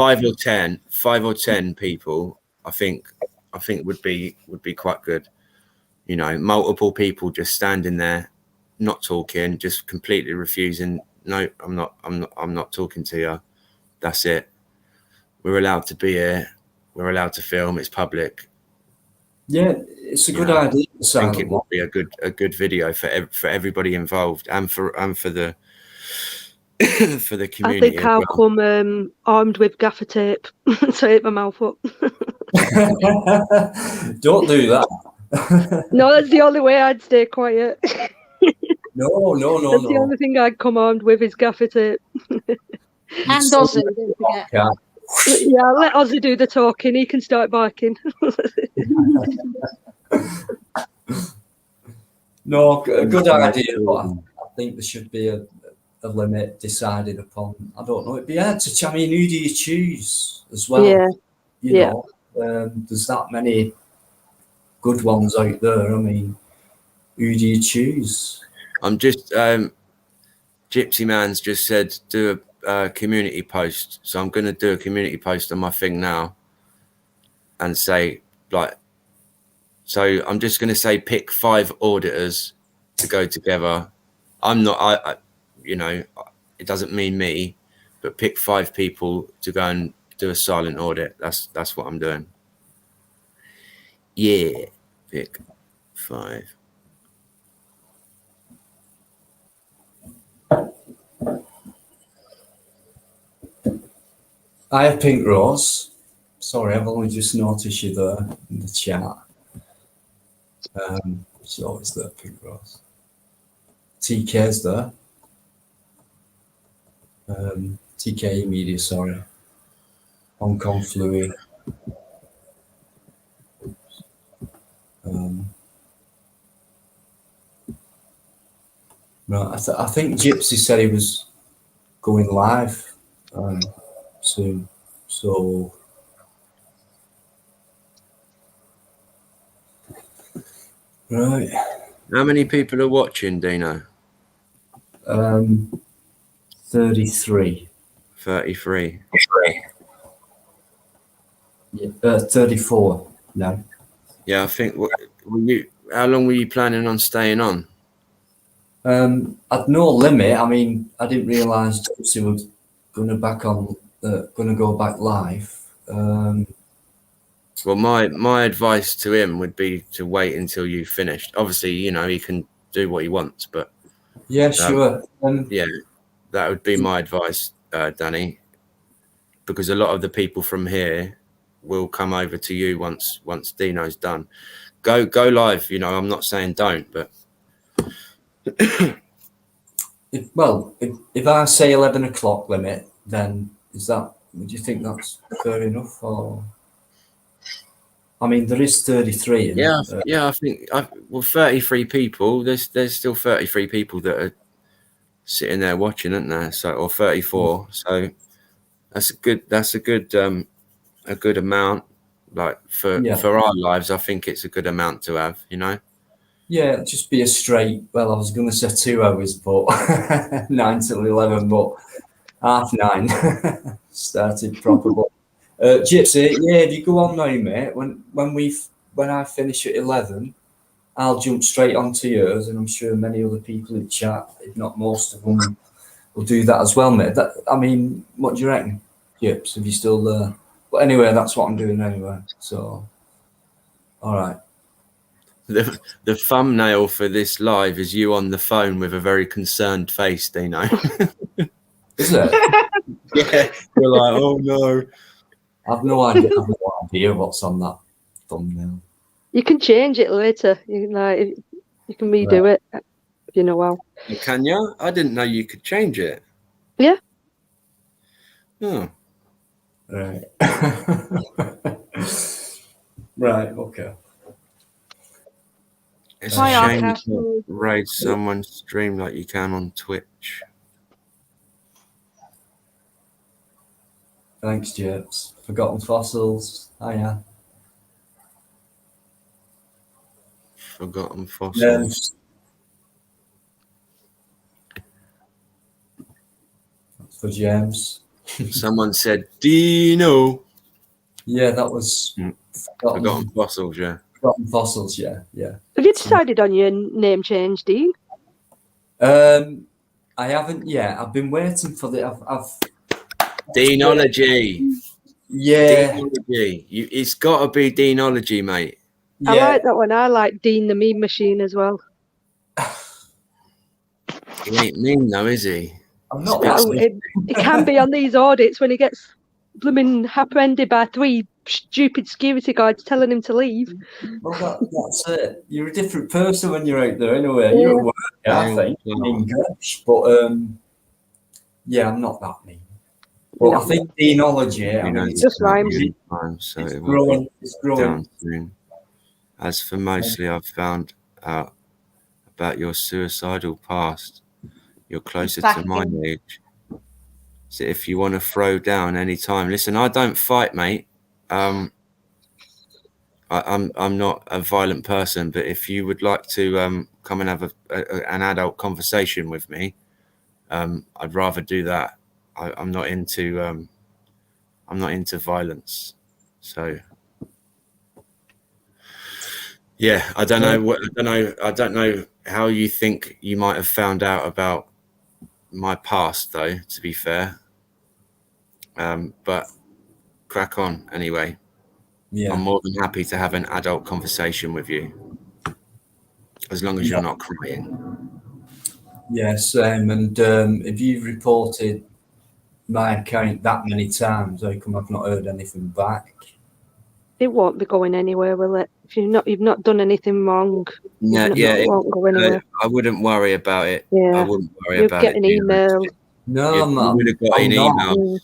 5 or 10 people, I think would be quite good. You know, multiple people just standing there, not talking, just completely refusing. No, I'm not talking to you. That's it. We're allowed to be here. We're allowed to film. It's public. Yeah, it's a good idea. I think it would be a good video for everybody involved and for the for the community. I think I'll come armed with gaffer tape, tape my mouth up. Don't do that. No, that's the only way I'd stay quiet. No. That's the only thing I'd come armed with is gaffer tape. And Ozzy, don't forget. Yeah, let Ozzy do the talking. He can start barking. No, a good idea, but I think there should be a limit decided upon. I don't know. It'd be hard to. I mean, who do you choose as well? Yeah. You know, there's that many good ones out there. I mean, who do you choose? I'm just Gypsy Man's just said do a community post, so I'm going to do a community post on my thing now and say like, so I'm just going to say pick 5 auditors to go together. I'm not, I you know, it doesn't mean me, but pick 5 people to go and do a silent audit. That's what I'm doing. Yeah, pick 5. I have Pink Rose. Sorry, I've only just noticed you there in the chat. She's always there, Pink Rose. TK's there. TK Media, sorry. Hong Kong Fluey. Right, I think Gypsy said he was going live soon. So right. How many people are watching, Dino? 33. 33. Yeah, 34 now. Yeah, I think. How long were you planning on staying on? I'd no limit. I mean, I didn't realise Gypsy was going to go back live. Well, my advice to him would be to wait until you finished. Obviously, you know, he can do what he wants, but yeah, sure. Yeah, that would be my advice, Danny, because a lot of the people from here will come over to you once Dino's done. Go live. You know, I'm not saying don't, but if I say 11 o'clock limit, then would you think that's fair enough? Or I mean, there is 33. Yeah, I think 33 people. There's still 33 people that are sitting there watching, aren't there? So, or 34. So that's a good amount. Like for our lives, I think it's a good amount to have, you know. Yeah, it'd just be a straight. Well, I was going to say 2 hours, but 9 till 11, but 9:30 started proper. But Gypsy, yeah, if you go on now, mate, when I finish at 11, I'll jump straight onto yours, and I'm sure many other people in chat, if not most of them, will do that as well, mate. I mean, what do you reckon, Gyps? If you still there? But anyway, that's what I'm doing anyway. So, all right. The thumbnail for this live is you on the phone with a very concerned face, Dino. Is it? Yeah, you're like, oh no. I've no idea what's on that thumbnail. You can change it later. You can redo it if you know how. Can you? I didn't know you could change it. Yeah. Oh. Right. Right. Okay. It's a shame you can't raid someone's stream like you can on Twitch. Thanks, James. Forgotten Fossils. Hiya. Forgotten Fossils. That's for James. Someone said Dino. Yeah, that was Forgotten Fossils, yeah. Forgotten Fossils, yeah. Have you decided on your name change, Dean? I haven't yet. I've been waiting for I've Deanology. Yeah. Deanology. It's got to be Deanology, mate. Yeah. I like that one. I like Dean the Meme Machine as well. He ain't mean though, is he? I'm not. It can be on these audits when he gets blooming apprehended by 3 stupid security guards telling him to leave. Well, that's it. You're a different person when you're out there anyway. You're at work, I think. I mean, gosh, but yeah, I'm not that mean. But I think Deanology, I mean, it's just rhymes. So it's growing. It's growing. Soon. As for mostly, I've found out about your suicidal past. You're closer to my age. So if you want to throw down any time, listen, I don't fight, mate. I'm not a violent person, but if you would like to come and have an adult conversation with me, I'd rather do that. I'm not into violence. So yeah, I don't know how you think you might have found out about my past, though, to be fair. But crack on anyway. Yeah. I'm more than happy to have an adult conversation with you, as long as you're not crying. Yes, and if you've reported my account that many times, how come I've not heard anything back? It won't be going anywhere, will it? If you've not done anything wrong. No, it won't go anywhere. I wouldn't worry about it. Yeah. I wouldn't worry about it. You'd get an email. No, you would have got an email.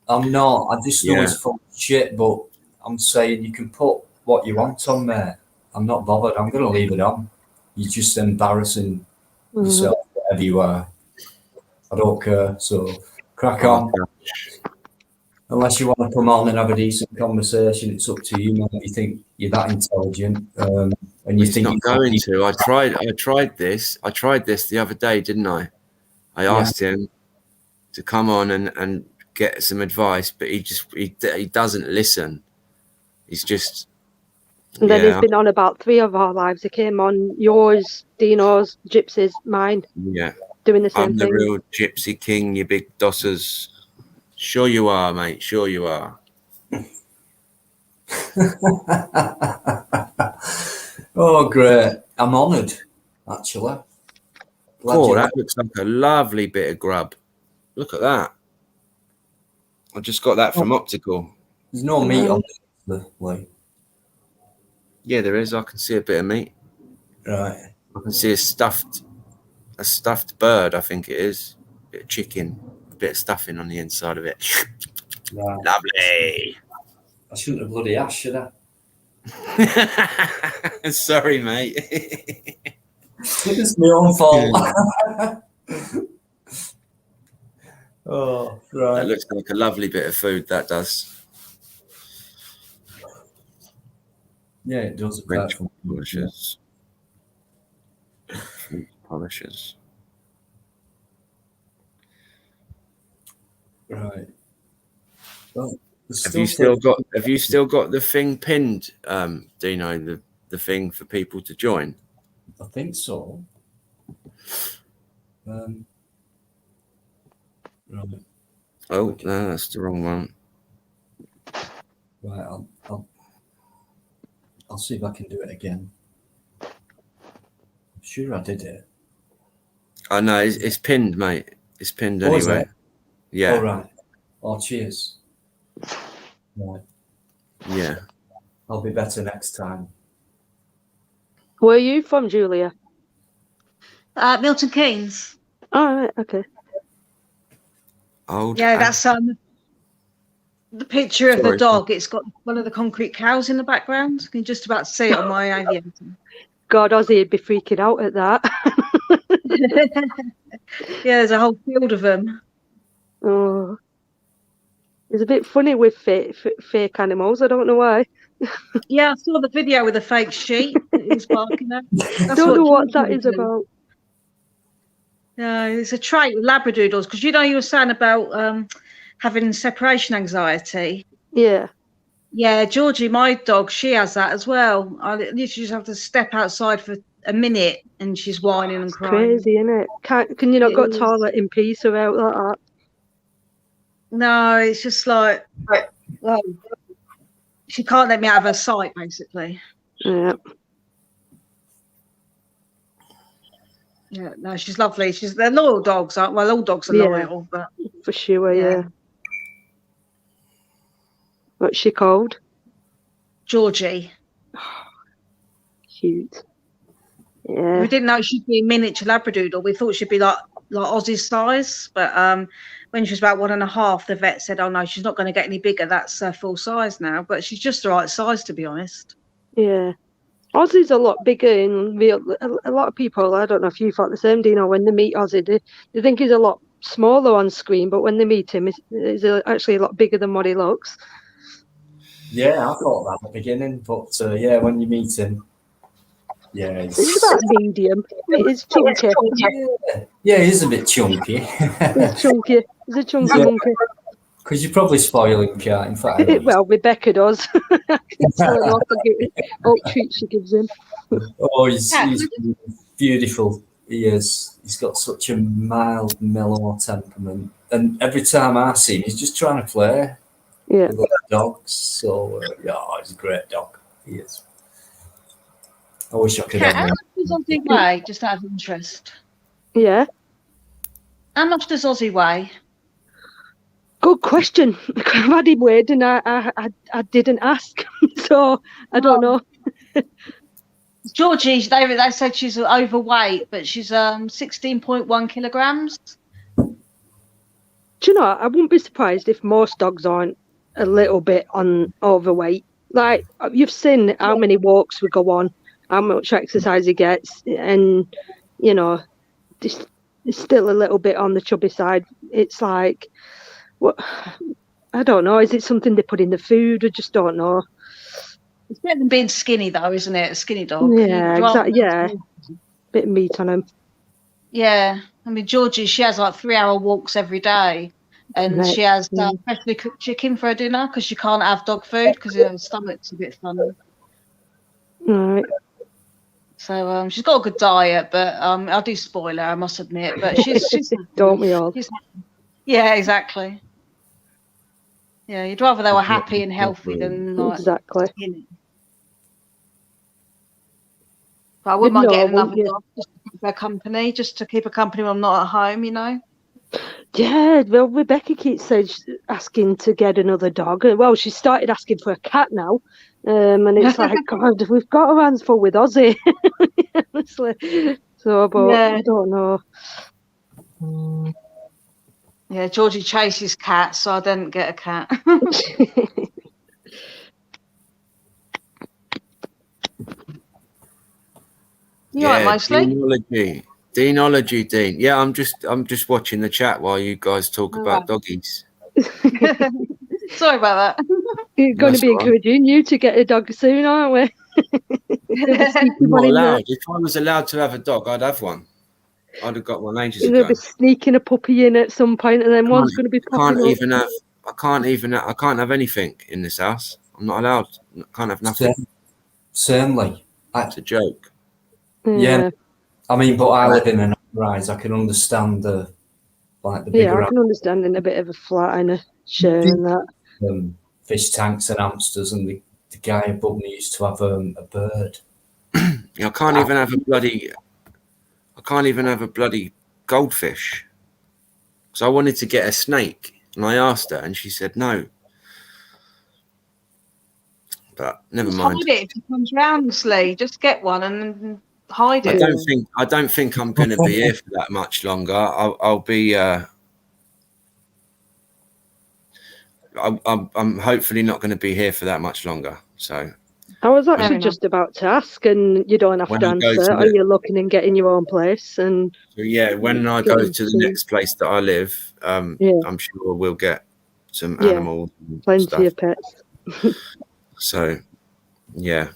I'm not. I just know it's full of shit, but I'm saying you can put what you want on there. I'm not bothered. I'm going to leave it on. You're just embarrassing yourself wherever you are. I don't care. So crack on. Unless you want to come on and have a decent conversation, it's up to you. If you think you're that intelligent, and you think not going to. I tried this the other day, didn't I? I asked him to come on and get some advice, but he doesn't listen. He's just. And then he's been on about 3 of our lives. He came on yours, Dino's, Gypsy's, mine. Yeah. Doing the same I'm thing. the real Gypsy King, you big dossers. Sure you are, mate. Sure you are. Oh, great. I'm honoured, actually. Oh, that looks like a lovely bit of grub. Look at that. I just got that from Optical. There's no meat on the way. Yeah, there is. I can see a bit of meat. Right. I can see a stuffed bird, I think it is. A bit of chicken. A bit of stuffing on the inside of it. Right. Lovely. I shouldn't have bloody asked, should I? Sorry, mate. It's my own fault. Oh, right. That looks like a lovely bit of food, that does. Yeah, it does. French Apart from polishers. French polishers. right. Well, there's Have you still got the thing pinned, Dino? The thing for people to join. I think so. Right. Oh no, that's the wrong one. Right. I'll see if I can do it again. I'm sure I did it. Oh no, it's pinned, mate. It's pinned Oh, is anyway. it? Yeah. Oh, right. Oh, cheers. Right. Yeah. I'll be better next time. Where are you from, Julia? Milton Keynes. Oh, right, okay. Old Yeah, that's the picture of the Sorry. dog. It's got one of the concrete cows in the background. You can just about see it on my aviator. God, Ozzy'd be freaking out at that. Yeah, there's a whole field of them. Oh, it's a bit funny with fake animals. I don't know why. Yeah, I saw the video with the fake sheep that he was barking at. That's Don't know what Georgie that is would do. about. Yeah, it's a trait with Labradoodles because you were saying about having separation anxiety. Yeah. Yeah, Georgie, my dog, she has that as well. I literally just have to step outside for a minute and she's whining and crying. Crazy, isn't it? Can you not It go is. toilet in peace without that? No, it's just like, well, she can't let me out of her sight, basically. Yeah. Yeah, no, she's lovely. They're loyal dogs, aren't? Well, all dogs are loyal, but For sure, yeah. What's she called? Georgie. Cute. Yeah. We didn't know she'd be a miniature Labradoodle. We thought she'd be like Ozzy's size, but when she was about 1.5, the vet said, "Oh no, she's not going to get any bigger. That's full size now." But she's just the right size, to be honest. Yeah. Ozzy's a lot bigger in real. A lot of people, I don't know if you thought the same, Dino, when they meet Ozzy, they think he's a lot smaller on screen, but when they meet him, he's actually a lot bigger than what he looks. Yeah, I thought that at the beginning, but yeah, when you meet him, yeah, He's about medium. He's chunky. Yeah, he is a bit chunky. He's chunky. He's a chunky monkey. Because you probably spoil him, can't you? In fact, I don't. Well, Rebecca does. I can tell him what treats she gives him. Oh, he's beautiful. He is. He's got such a mild, mellow temperament. And every time I see him, he's just trying to play with other dogs. So, yeah, he's a great dog. He is. I wish I could have How him. much does Ozzy weigh, just out of interest? Yeah. How much does Ozzy weigh? Good question. I've had him weighed and I didn't ask, so I don't know. Georgie, they said she's overweight, but she's 16.1 kilograms. Do you know, I wouldn't be surprised if most dogs aren't a little bit on overweight. Like, you've seen how many walks we go on, how much exercise he gets, and, you know, it's still a little bit on the chubby side. It's like, what? I don't know. Is it something they put in the food? I just don't know. It's better than being skinny, though, isn't it? A skinny dog. Yeah, exactly. Yeah, bit of meat on him. Yeah, I mean, Georgie, she has like 3-hour walks every day, and Right. she has freshly cooked chicken for her dinner because she can't have dog food because her stomach's a bit funny. Right. So she's got a good diet, but I do spoil her, I must admit. But she's Don't we all? yeah, exactly. Yeah, you'd rather they were happy and healthy than like Exactly. skinny. But I wouldn't mind getting another dog just to keep her company, just to keep her company when I'm not at home, you know. Yeah, well, Rebecca keeps asking to get another dog. Well, she started asking for a cat now, and it's like, God, we've got our hands full with Ozzy, honestly. So, but Yeah. I don't know. Yeah, Georgie chases cats, so I didn't get a cat. You right, mostly? Deanology, Dean. Yeah, I'm just watching the chat while you guys talk about doggies. Sorry about that. We're going to be encouraging you to get a dog soon, aren't we? They'll be sneaking I'm one not in there. allowed. If I was allowed to have a dog, I'd have one. I'd have got one ages They'll ago. be sneaking a puppy in at some point, and then one's going to be popping up. I can't have anything in this house. I'm not allowed. I can't have nothing. Certainly. It's a joke. Yeah. I mean, but I live in an rise. I can understand the bigger I can understand in a bit of a flat and a share and that. Fish tanks and hamsters, and the guy above me used to have a bird. I can't even have a bloody goldfish. So I wanted to get a snake, and I asked her, and she said no. But never mind. Hide it if he comes round, Slee. Just get one and hide it. I don't think I'm going to be here for that much longer. I'll be. I'm hopefully not going to be here for that much longer. So. I was actually just about to ask, and you don't have to answer. Are you looking and getting your own place? And when I go to the next place that I live, I'm sure we'll get some animals. And plenty stuff. of pets. So, yeah.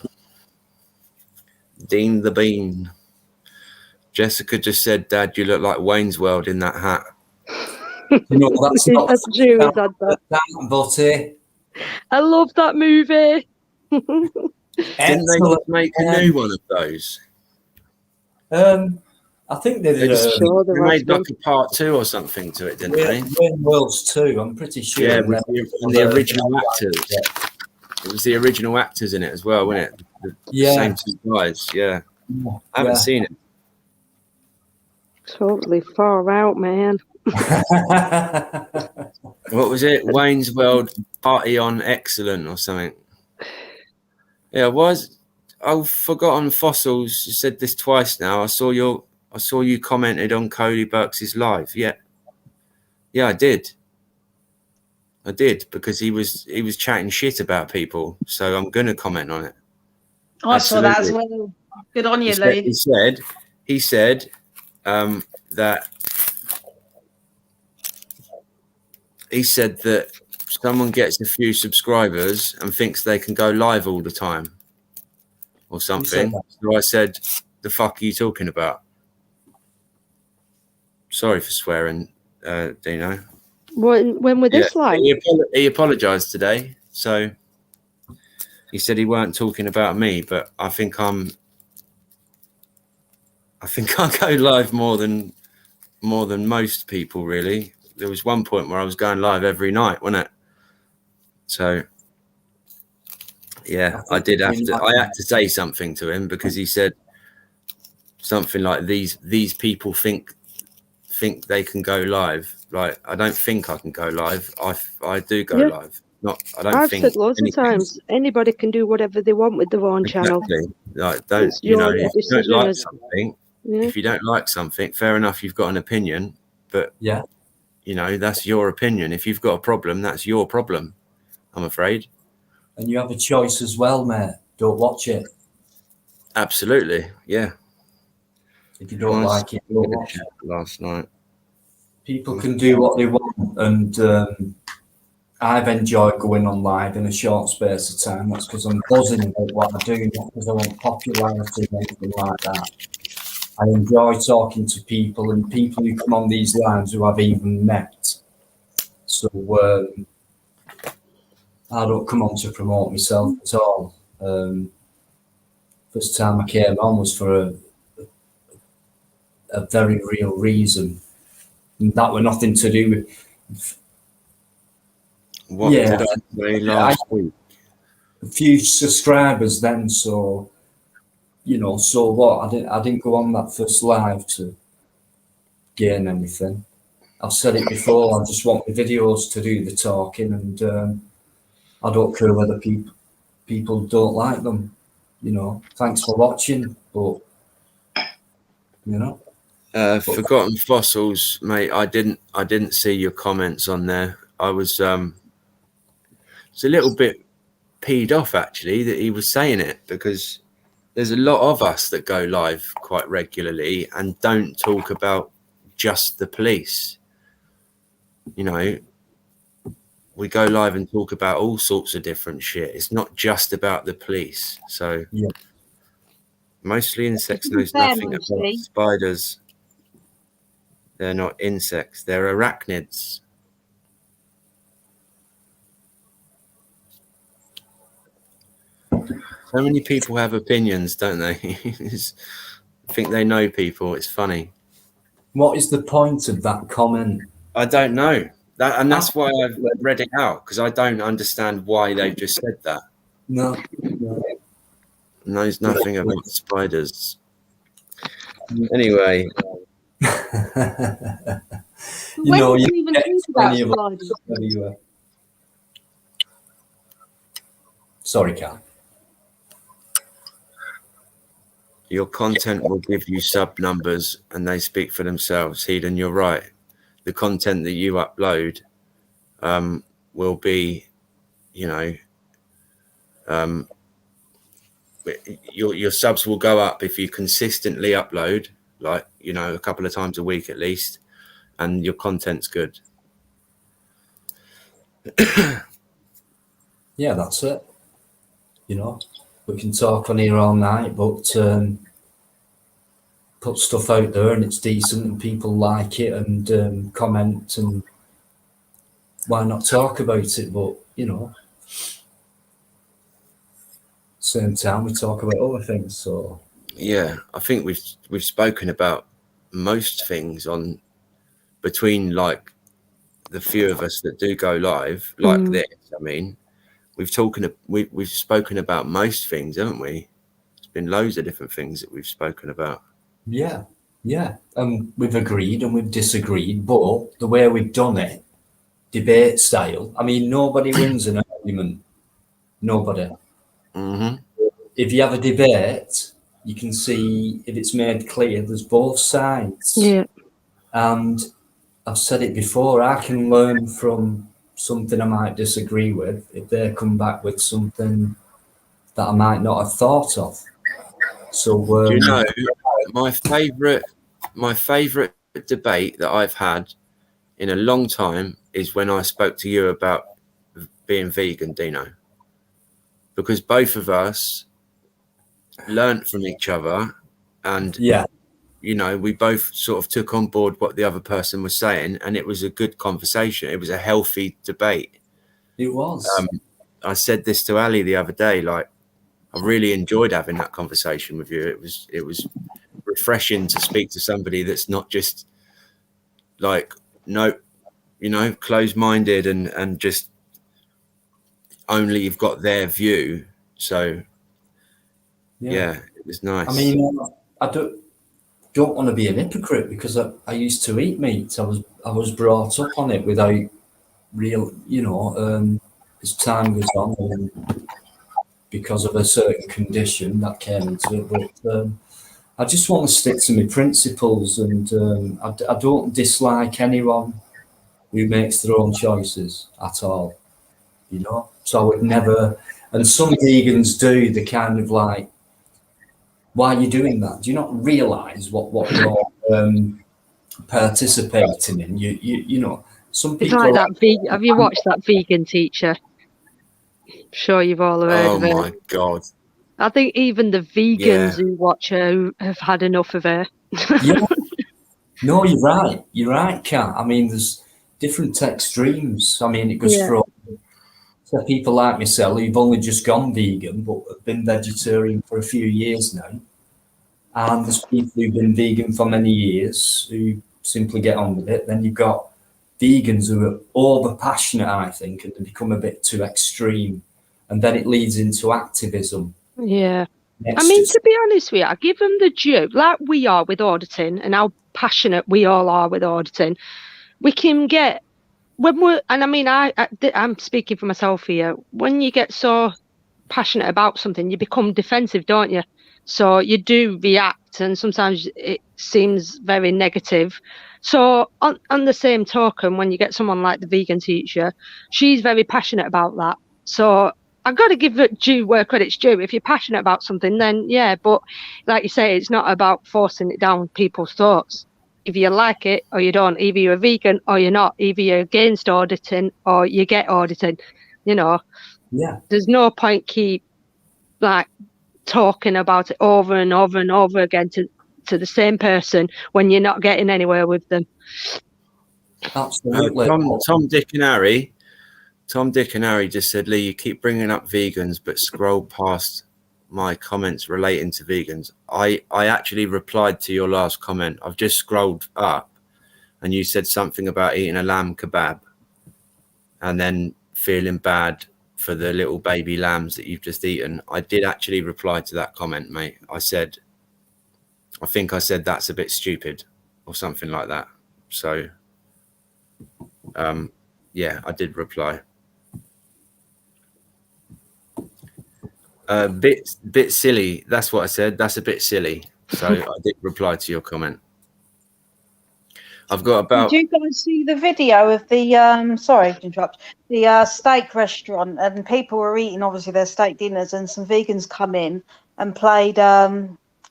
Dean the Bean. Jessica just said, "Dad, you look like Wayne's World in that hat." That's not true. That. I love that movie. Didn't they just make a new one of those? I think they did. They made like a part 2 or something to it, didn't they? Wayne Worlds 2, I'm pretty sure. Yeah, with the original actors. It was the original actors in it as well, wasn't it? The same 2 guys. Yeah, I haven't seen it. Totally far out, man. What was it? Wayne's World Party on Excellent or something. Yeah, I've forgotten Fossils. You said this twice now. I saw you commented on Cody Burks' live. Yeah, I did because he was chatting shit about people. So I'm gonna comment on it. I saw that as well. Good on you, Lee. He said that someone gets a few subscribers and thinks they can go live all the time or something. So I said, "The fuck are you talking about?" Sorry for swearing, Dino. When were this live? He apologised today. So he said he weren't talking about me, but I think I go live more than most people, really. There was one point where I was going live every night, wasn't it? So, yeah, I did have to. I had to say something to him because he said something like, "These people think they can go live." Like, I don't think I can go live. I do go live. I've said loads of times, anybody can do whatever they want with their own channel. Like, if you don't like something, if you don't like something, fair enough. You've got an opinion, but that's your opinion. If you've got a problem, that's your problem. I'm afraid. And you have a choice as well, mate. Don't watch it. Absolutely, yeah. If you don't like it, don't watch it. Last night. People can do what they want, and I've enjoyed going on live in a short space of time. That's because I'm buzzing about what I do, not because I want popularity or anything like that. I enjoy talking to people and people who come on these lines who I've even met. So I don't come on to promote myself at all. First time I came on was for a very real reason. And that were nothing to do with... What did I say last week? A few subscribers then, so... so what? I didn't go on that first live to gain anything. I've said it before. I just want the videos to do the talking, and I don't care whether people don't like them. Thanks for watching, but Forgotten Fossils, mate. I didn't see your comments on there. I was it's a little bit peed off actually that he was saying it, because there's a lot of us that go live quite regularly and don't talk about just the police. we go live and talk about all sorts of different shit. It's not just about the police. So Yeah. mostly insects To be knows fair, nothing about mostly. spiders. They're not insects. They're arachnids. So many people have opinions, don't they? Think they know people. It's funny. What is the point of that comment? I don't know. And that's why I've read it out, because I don't understand why they've just said that. No. Knows nothing about spiders. Anyway. You know, When you do you even get think about plenty of spiders? everywhere. Sorry, Cal. Your content will give you sub numbers and they speak for themselves. Heaton, you're right. The content that you upload will be, you know, your subs will go up if you consistently upload, like, you know, a couple of times a week at least, and your content's good. Yeah, that's it. You know, we can talk on here all night, but put stuff out there and it's decent and people like it and comment, and why not talk about it? But, you know, same time we talk about other things. So yeah, I think we've spoken about most things on between, like, the few of us that do go live like this. I mean, we've spoken about most things, haven't we? It's been loads of different things that we've spoken about. yeah, we've agreed and we've disagreed, but the way we've done it, debate style. I mean, nobody wins an argument. Nobody. Mm-hmm. If you have a debate, you can see if it's made clear there's both sides. Yeah. And I've said it before, I can learn from something I might disagree with if they come back with something that I might not have thought of. So Do you know, my favourite debate that I've had in a long time is when I spoke to you about being vegan, Dino, because both of us learnt from each other, and you know, we both sort of took on board what the other person was saying, and it was a good conversation. It was a healthy debate. It was. I said this to Ali the other day, like, I really enjoyed having that conversation with you. It was refreshing to speak to somebody that's not just like, no, you know, closed-minded and just only you've got their view. So yeah, it was nice. I mean, I don't want to be an hypocrite, because I used to eat meat. I was brought up on it without real, you know, as time goes on, and because of a certain condition that came into it. But I just want to stick to my principles, and I don't dislike anyone who makes their own choices at all, you know. So I would never, and some vegans do, the kind of like, why are you doing that? Do you not realise what you're participating in? You know, some people. It's like that. Have you watched that Vegan Teacher? I'm sure you've all heard of it. Oh my God! I think even the vegans who watch her have had enough of her. Yeah. No, you're right. You're right, Kat. I mean, there's different extremes. I mean, it goes from people like myself who've only just gone vegan but have been vegetarian for a few years now. And there's people who've been vegan for many years who simply get on with it. Then you've got vegans who are over passionate, I think, and they become a bit too extreme. And then it leads into activism. Yeah. I mean, to be honest with you, I give them the due, like we are with auditing and how passionate we all are with auditing. We can get, when we're, and I mean, I'm speaking for myself here, when you get so passionate about something, you become defensive, don't you? So you do react, and sometimes it seems very negative. So on the same token, when you get someone like the Vegan Teacher, she's very passionate about that. So I've got to give it due where credit's due. If you're passionate about something, then yeah, but like you say, it's not about forcing it down people's throats. If you like it or you don't, either you're a vegan or you're not, either you're against auditing or you get auditing. You know, there's no point keep like talking about it over and over and over again to the same person when you're not getting anywhere with them. Absolutely. Tom, Dick and Harry just said, Lee, you keep bringing up vegans, but scroll past my comments relating to vegans. I actually replied to your last comment. I've just scrolled up and you said something about eating a lamb kebab and then feeling bad for the little baby lambs that you've just eaten. I did actually reply to that comment, mate. I think I said that's a bit stupid or something like that. So, yeah, I did reply. Bit silly. That's what I said. That's a bit silly. So I did reply to your comment. I've got about. Did you guys see the video of the sorry to interrupt, the steak restaurant, and people were eating obviously their steak dinners, and some vegans come in and played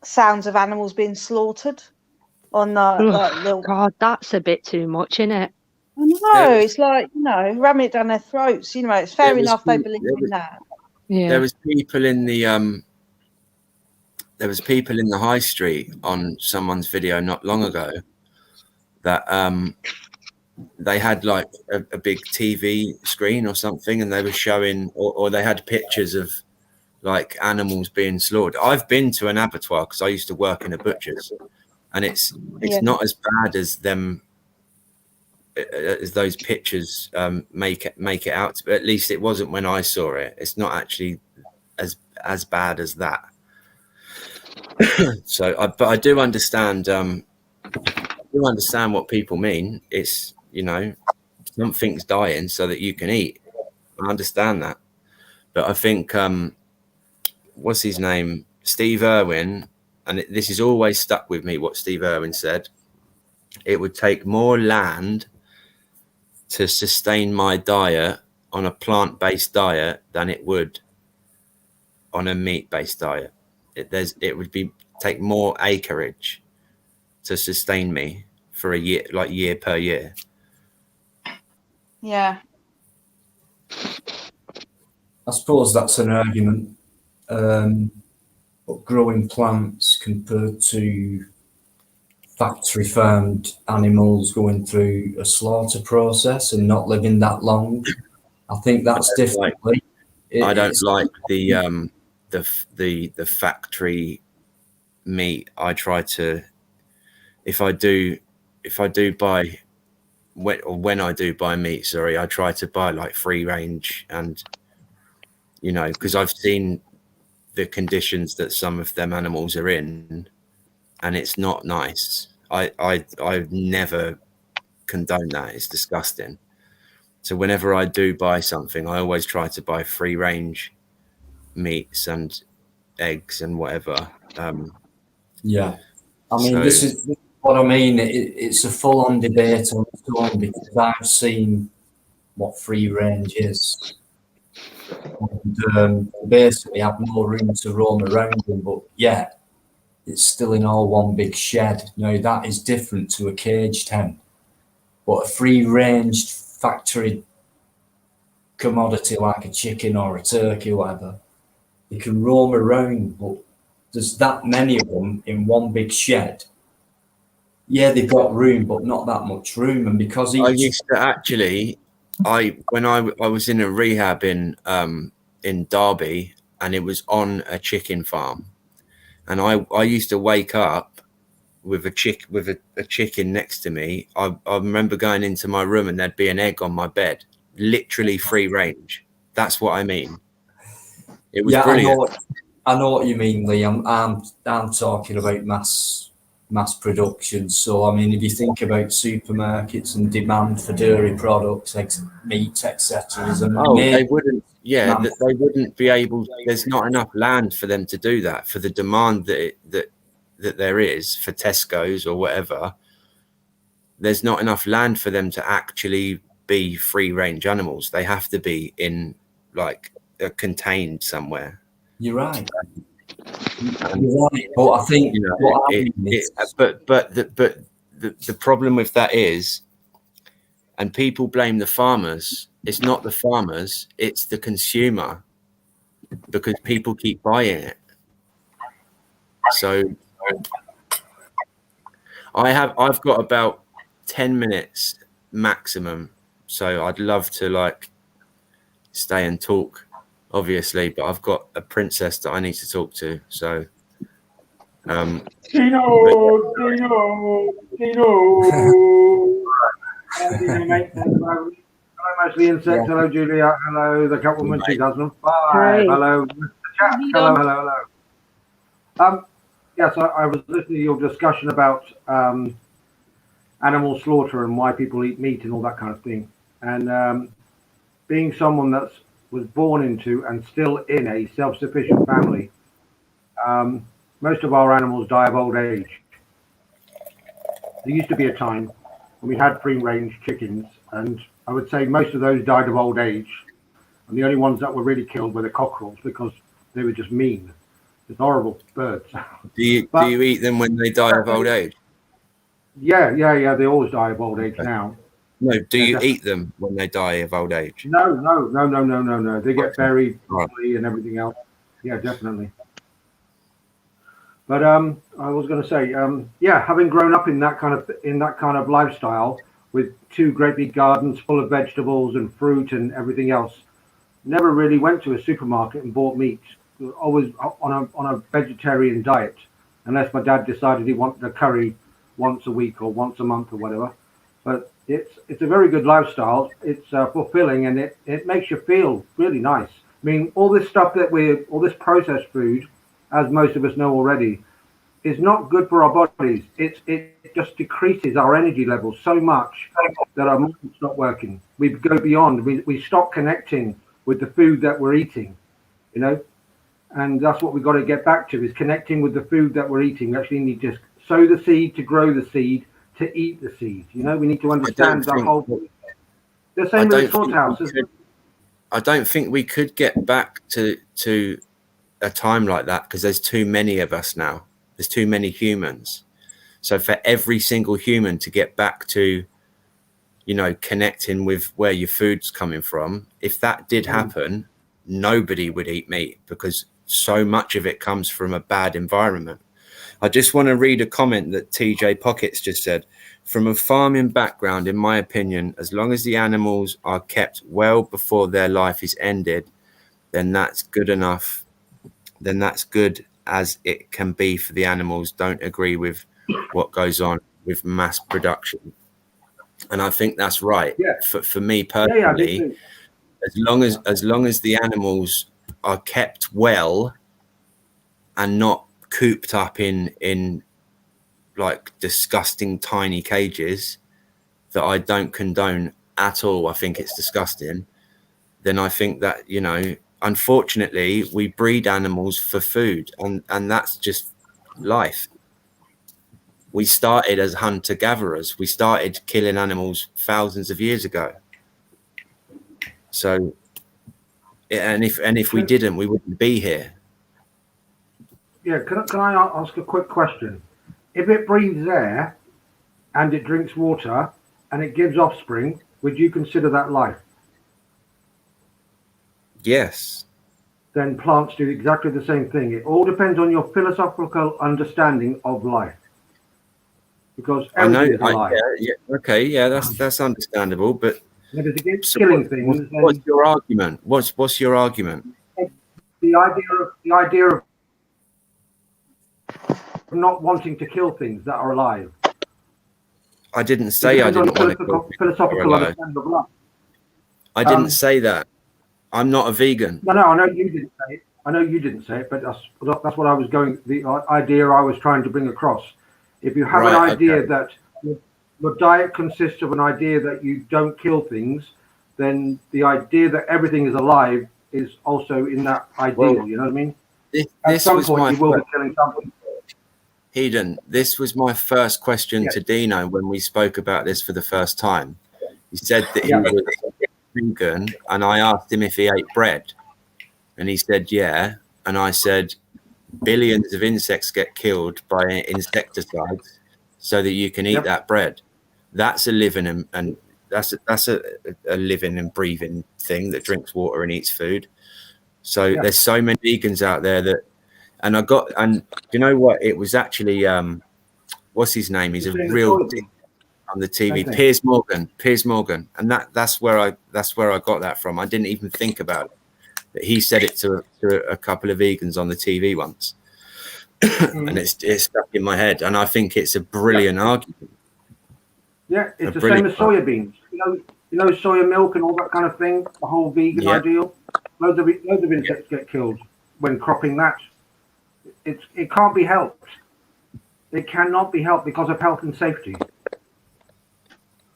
sounds of animals being slaughtered on the little. God, that's a bit too much, isn't it? I know, it's like, you know, ramming it down their throats. You know, it's fair enough they believe in that. Yeah. There was people in the high street on someone's video not long ago that they had like a big TV screen or something, and they were showing, or they had pictures of like animals being slaughtered. I've been to an abattoir because I used to work in a butcher's, and it's not as bad as them. As those pictures make it out, but at least it wasn't when I saw it. It's not actually as bad as that. So, but I do understand. I do understand what people mean. It's, you know, something's dying so that you can eat. I understand that, but I think what's his name, Steve Irwin, and this has always stuck with me. What Steve Irwin said: it would take more land to sustain my diet on a plant-based diet than it would on a meat-based diet. It would take more acreage to sustain me for a year, like year per year. Yeah. I suppose that's an argument. But growing plants compared to factory farmed animals going through a slaughter process and not living that long, I think that's different. I don't like the factory meat. I try to, if I do buy, when I do buy meat, sorry, I try to buy like free range, and you know, because I've seen the conditions that some of them animals are in, and it's not nice. I never condone that. It's disgusting. So whenever I do buy something, I always try to buy free range meats and eggs and whatever. Yeah, I mean, this is what I mean. It's a full-on debate on its own, because I've seen what free range is, and basically have no room to roam around in, but yeah, it's still in all one big shed. Now that is different to a caged hen, but a free-ranged factory commodity like a chicken or a turkey or whatever, you can roam around, but there's that many of them in one big shed. Yeah, they've got room, but not that much room. And because I used to actually, when I was in a rehab in Derby, and it was on a chicken farm, and I used to wake up with a chicken next to me. I remember going into my room and there'd be an egg on my bed, literally free range. That's what I mean. It was brilliant. I know what you mean, Lee. I'm talking about mass production. So I mean, if you think about supermarkets and demand for dairy products, meat, etc., they wouldn't. Yeah, they wouldn't be able. There's not enough land for them to do that. For the demand that there is for Tesco's or whatever, there's not enough land for them to actually be free range animals. They have to be in like contained somewhere. You're right. You're right. But I think, you know, but the problem with that is, and people blame the farmers. It's not the farmers, it's the consumer, because people keep buying it. So I've got about 10 minutes maximum. So I'd love to like stay and talk, obviously, but I've got a princess that I need to talk to. So Dino. Dino, mate. Hello, mostly insects. Hello, Julia. Hello, the Catwoman 2005. Hi. Hello, Mr. Chat. Hello. Yes, I was listening to your discussion about animal slaughter and why people eat meat and all that kind of thing. And being someone that was born into and still in a self-sufficient family, most of our animals die of old age. There used to be a time when we had free-range chickens, and I would say most of those died of old age. And the only ones that were really killed were the cockerels because they were just mean. Just horrible birds. do you eat them when they die of old age? Yeah. They always die of old age now. No, do you eat them when they die of old age? No. They get buried properly and everything else. Yeah, definitely. But I was going to say, having grown up in that kind of lifestyle with 2 great big gardens full of vegetables and fruit and everything else, never really went to a supermarket and bought meat. Always on a vegetarian diet, unless my dad decided he wanted a curry once a week or once a month or whatever. But it's a very good lifestyle. It's fulfilling, and it makes you feel really nice. I mean, all this stuff all this processed food, as most of us know already, is not good for our bodies. It just decreases our energy levels so much that our muscles stop working. We go beyond. We stop connecting with the food that we're eating, you know. And that's what we've got to get back to, is connecting with the food that we're eating. We actually need to sow the seed, to grow the seed, to eat the seed. You know, we need to understand the whole. The same with the slaughterhouse. I don't think we could get back to a time like that, because there's too many of us now. There's too many humans. So for every single human to get back to, you know, connecting with where your food's coming from, if that did happen, nobody would eat meat, because so much of it comes from a bad environment. I just want to read a comment that TJ Pockets just said. From a farming background, in my opinion, as long as the animals are kept well before their life is ended, then that's good enough. Then that's good as it can be for the animals. Don't agree with what goes on with mass production. And I think that's right. Yeah. For me personally, as long as the animals are kept well and not cooped up in like disgusting tiny cages that I don't condone at all, I think it's disgusting, then I think that, you know, unfortunately we breed animals for food, and that's just life. We started as hunter-gatherers. We started killing animals thousands of years ago. So, and if we didn't, we wouldn't be here. Yeah, can I ask a quick question? If it breathes air and it drinks water and it gives offspring, would you consider that life? Yes. Then plants do exactly the same thing. It all depends on your philosophical understanding of life. Because everything is alive. Okay, that's understandable, but if it's against killing things, what's your argument? What's your argument? The idea of not wanting to kill things that are alive. I didn't say I didn't want to kill philosophical understanding of life. I didn't say that. I'm not a vegan. No, I know you didn't say it. But that's what I was going. The idea I was trying to bring across. If you have an idea that your diet consists of an idea that you don't kill things, then the idea that everything is alive is also in that ideal. Well, you know what I mean? At some point, you will be killing something. Hedon, this was my first question to Dino when we spoke about this for the first time. He said that he was vegan, and I asked him if he ate bread, and he said yeah, and I said billions of insects get killed by insecticides, so that you can eat Yep. that bread. That's a living and that's a living and breathing thing that drinks water and eats food. So Yeah. there's so many vegans out there that, and you know what? It was actually what's his name? He's a You're saying the real soybean. dick on the TV. Same thing. Piers Morgan, and that's where I got that from. I didn't even think about it, but he said it to a couple of vegans on the TV once, and it's stuck in my head. And I think it's a brilliant argument. Yeah, it's A the brilliant same as soya beans. You know, soya milk and all that kind of thing. The whole vegan Yeah. ideal. Loads of insects get killed when cropping that. It can't be helped. It cannot be helped because of health and safety.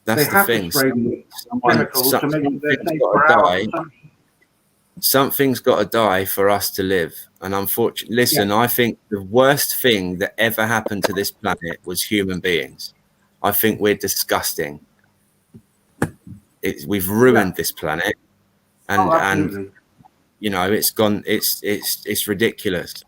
That's They the have thing. to spray them with chemicals to make sure they're safe Something's for got to our die. consumption. Something's got to die for us to live. And unfortunately, listen, I think the worst thing that ever happened to this planet was human beings. I think we're disgusting. We've ruined this planet, and absolutely. you know, it's gone. It's ridiculous.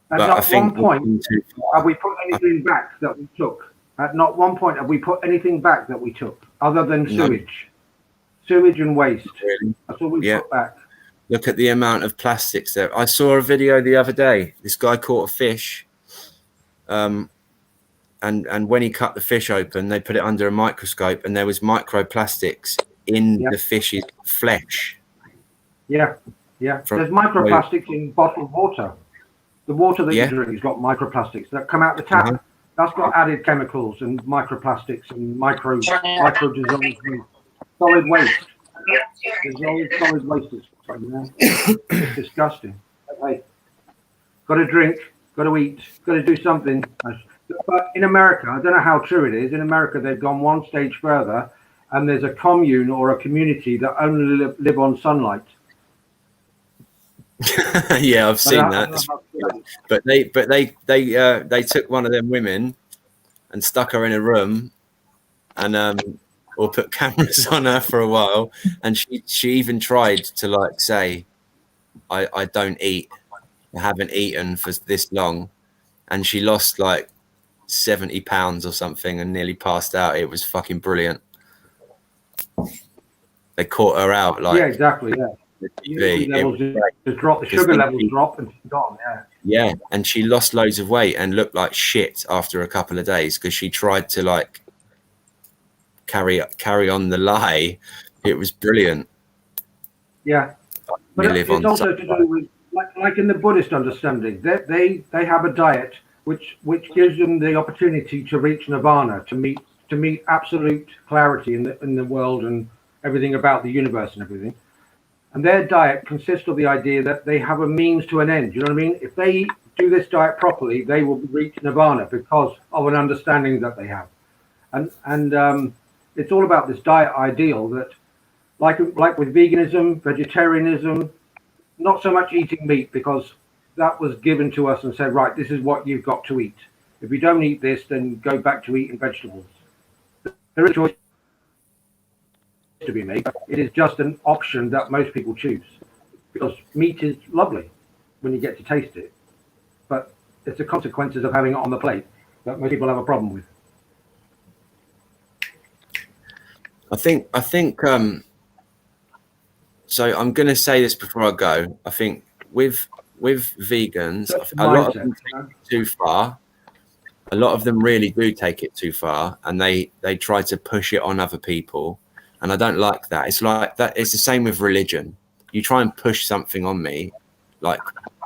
At But not I think one point have we put anything back that we took. At not one point have we put anything back that we took, other than sewage, sewage and waste. Really? That's all we put back. Look at the amount of plastics there. I saw a video the other day. This guy caught a fish, and when he cut the fish open, they put it under a microscope, and there was microplastics in the fish's flesh. Yeah. There's microplastics in bottled water. The water that you drink has got microplastics that come out the tap. That's got added chemicals and microplastics and micro dissolved solid waste. Solid waste is it's disgusting. Hey, got to drink, got to eat, got to do something. But in America, I don't know how true it is. In America, they've gone one stage further, and there's a commune or a community that only live on sunlight. Yeah, I've seen that. But they took one of them women and stuck her in a room, and or put cameras on her for a while, and she even tried to like say, I don't eat, I haven't eaten for this long, and she lost like 70 pounds or something and nearly passed out. It was fucking brilliant. They caught her out like exactly. Just drop, the sugar levels drop and she's gone. Yeah, and she lost loads of weight and looked like shit after a couple of days because she tried to like carry on the lie. It was brilliant. Yeah, but it's also to do with like in the Buddhist understanding, they have a diet which gives them the opportunity to reach nirvana, to meet absolute clarity in the world and everything about the universe and everything. And their diet consists of the idea that they have a means to an end. You know what I mean? If they do this diet properly, they will reach nirvana because of an understanding that they have. And it's all about this diet ideal that, like with veganism, vegetarianism, not so much eating meat because that was given to us and said, right, this is what you've got to eat. If you don't eat this, then go back to eating vegetables. There is a choice to be made. It is just an option that most people choose because meat is lovely when you get to taste it, but it's the consequences of having it on the plate that most people have a problem with. I think so I'm going to say this before I go. I think with vegans, a lot of them take it too far. A lot of them really do take it too far, and they try to push it on other people. And I don't like that. It's like that. It's the same with religion. You try and push something on me, like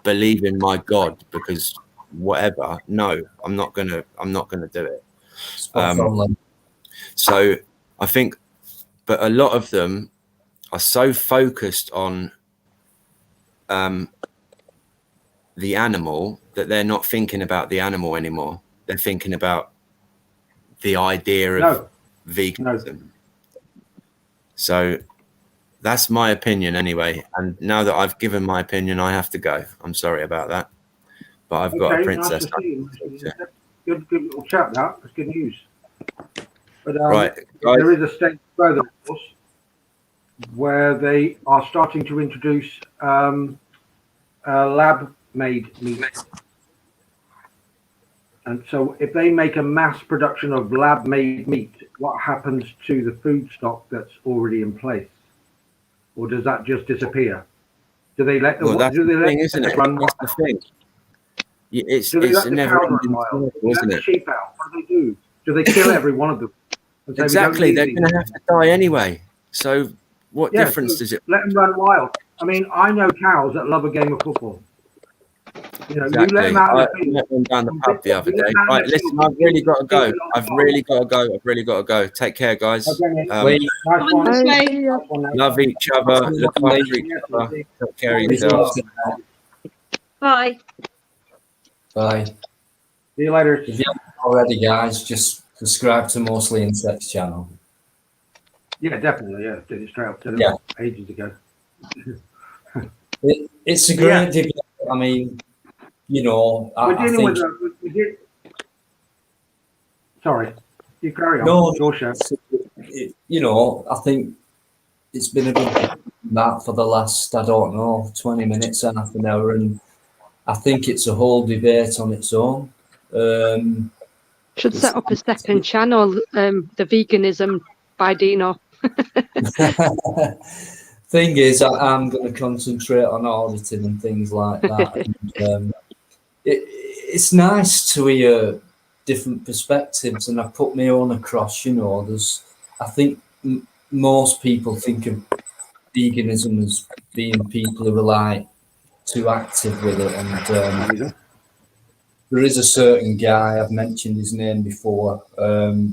believe in my God because whatever. No, I'm not gonna do it. So I think, but a lot of them are so focused on the animal that they're not thinking about the animal anymore. They're thinking about the idea of veganism. No. So that's my opinion anyway. And now that I've given my opinion, I have to go. I'm sorry about that. But I've got a princess. Nice to see you. Good little chat, that. That's good news. But right, there is a state further, of course, where they are starting to introduce lab-made meat. And so if they make a mass production of lab-made meat, what happens to the food stock that's already in place? Or does that just disappear? Do they let the Well, that's do they the let thing, isn't it? run? That's the thing. It's Do they let a the never cows run ending wild? cycle, Do they let isn't the it? sheep out? What do they do? Do they kill every one of them? And say, Exactly. we They're don't need going to these? have to die anyway. So what Yeah, difference so does it? let them run wild. I mean, I know cows that love a game of football. You know, you let them Exactly. out in I the field. met one down the You pub the other let day. them out in Right, the listen, field, I've really got to keep go. it on I've fire. really got to go. I've really got to go. Take care, guys. Okay, mate. Wait, Nice one. This way. Nice one, mate. Love each other. Look after each Yes, other. indeed. Take care of Always yourselves. love. Bye. bye. See you later. If you haven't already, guys, just subscribe to Mostly Insects channel. Yeah, definitely. Yeah, did it straight up. Did it Yeah. ages ago. It's a Yeah. great debate. I mean, you know, We're I dealing think with we did. Sorry, you carry on. no, Your show. you know, I think it's been a good that for the last, I don't know, 20 minutes, half an hour, and I think it's a whole debate on its own. Should set up a second channel, the veganism by Dino. Thing is, I'm going to concentrate on auditing and things like that. And, it's nice to hear different perspectives, and I put my own across. You know, I think most people think of veganism as being people who are like too active with it, and there is a certain guy, I've mentioned his name before.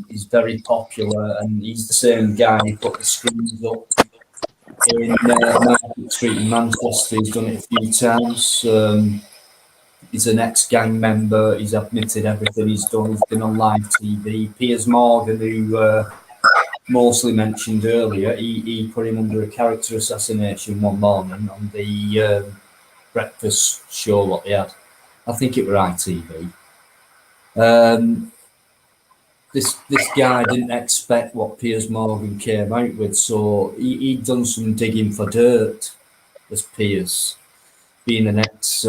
He's very popular, and he's the same guy who put the screens up in Market Street in Manchester. He's done it a few times. He's an ex-gang member. He's admitted everything he's done. He's been on live TV. Piers Morgan, who mostly mentioned earlier, he put him under a character assassination one morning on the breakfast show what they had. I think it were ITV. This guy didn't expect what Piers Morgan came out with, so he'd done some digging for dirt as Piers, being an ex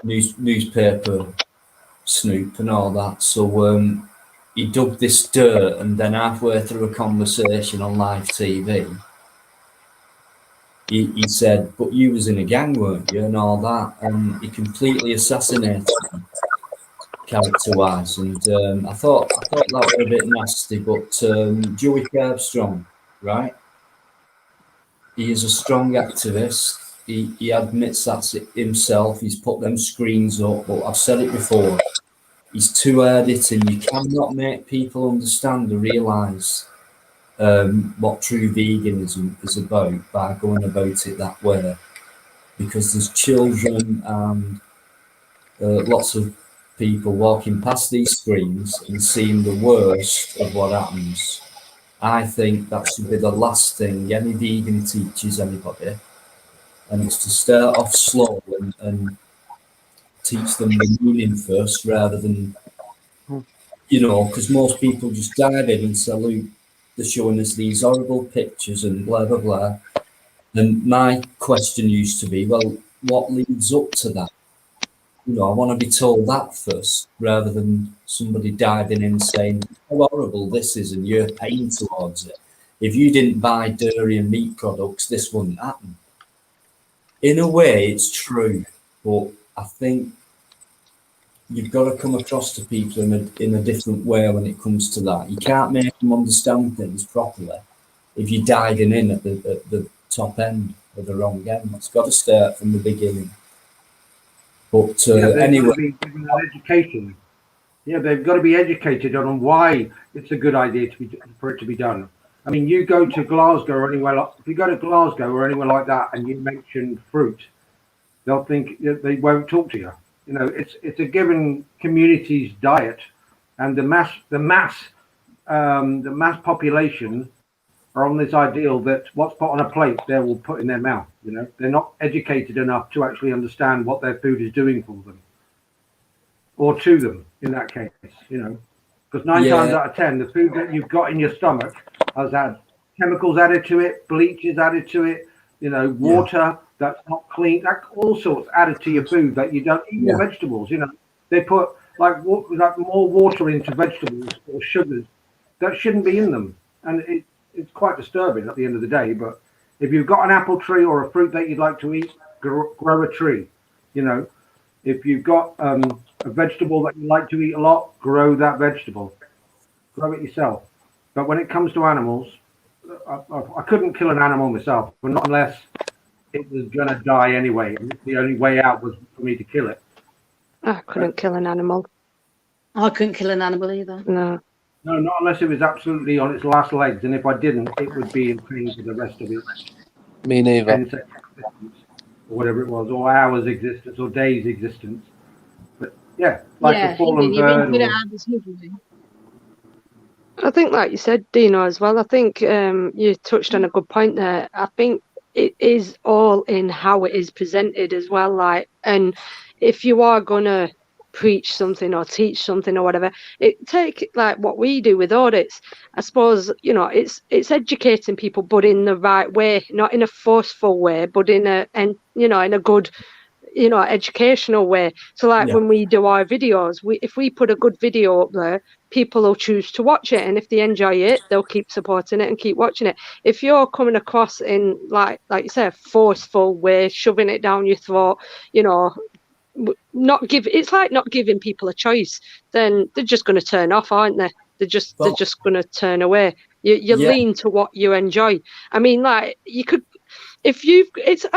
newspaper snoop and all that. So he dug this dirt, and then halfway through a conversation on live TV, he said, "But you was in a gang, weren't you?" and all that, and he completely assassinated him, character-wise. And I thought that was a bit nasty. But Joey Carbstrong, right? He is a strong activist. He admits that's it himself. He's put them screens up, but I've said it before. He's too editing. You cannot make people understand or realise what true veganism is about by going about it that way, because there's children and lots of people walking past these screens and seeing the worst of what happens. I think that should be the last thing any vegan teaches anybody, and it's to start off slow and teach them the meaning first, rather than, you know, because most people just dive in and say, "Look, they're showing us these horrible pictures and blah blah blah." And my question used to be, well, what leads up to that? You know, I want to be told that first, rather than somebody diving in saying how horrible this is and you're paying towards it. If you didn't buy dairy and meat products, this wouldn't happen. In a way, it's true, but I think you've got to come across to people in a different way when it comes to that. You can't make them understand things properly if you're diving in at the top end or the wrong end. It's got to start from the beginning. But anyway, be given an education. Yeah, they've got to be educated on why it's a good idea for it to be done. I mean, you go to Glasgow or anywhere like, if you go to Glasgow or anywhere like that and you mention fruit, they'll think they won't talk to you. You know, it's a given community's diet, and the mass population are on this ideal that what's put on a plate they will put in their mouth. You know, they're not educated enough to actually understand what their food is doing for them, or to them in that case. You know, because 9 times out of 10, the food that you've got in your stomach has had chemicals added to it, bleaches added to it. You know, water that's not clean, that all sorts added to your food that you don't eat. Your vegetables, you know, They put like more water into vegetables or sugars that shouldn't be in them, and it's quite disturbing at the end of the day. But if you've got an apple tree or a fruit that you'd like to eat, grow a tree. You know, if you've got a vegetable that you like to eat a lot, grow that vegetable. Grow it yourself. But when it comes to animals, I couldn't kill an animal myself, but not unless it was going to die anyway. And the only way out was for me to kill it. I couldn't kill an animal. I couldn't kill an animal either. No. No, not unless it was absolutely on its last legs. And if I didn't, it would be in pain for the rest of its Me neither. 10 seconds existence, or whatever it was, or hours existence, or days existence. But yeah, like a fallen bird. I think, like you said, Dino, as well, I think you touched on a good point there. I think it is all in how it is presented as well. Like, and if you are going to preach something or teach something or whatever, take like what we do with audits. I suppose, you know, it's educating people, but in the right way, not in a forceful way, but in a good, you know, educational way. So like when we do our videos, if we put a good video up there, people will choose to watch it, and if they enjoy it, they'll keep supporting it and keep watching it. If you're coming across in like you say, a forceful way, shoving it down your throat, you know, it's like not giving people a choice, then they're just going to turn off, aren't they? They're just going to turn away. You lean to what you enjoy. I mean, like you could. I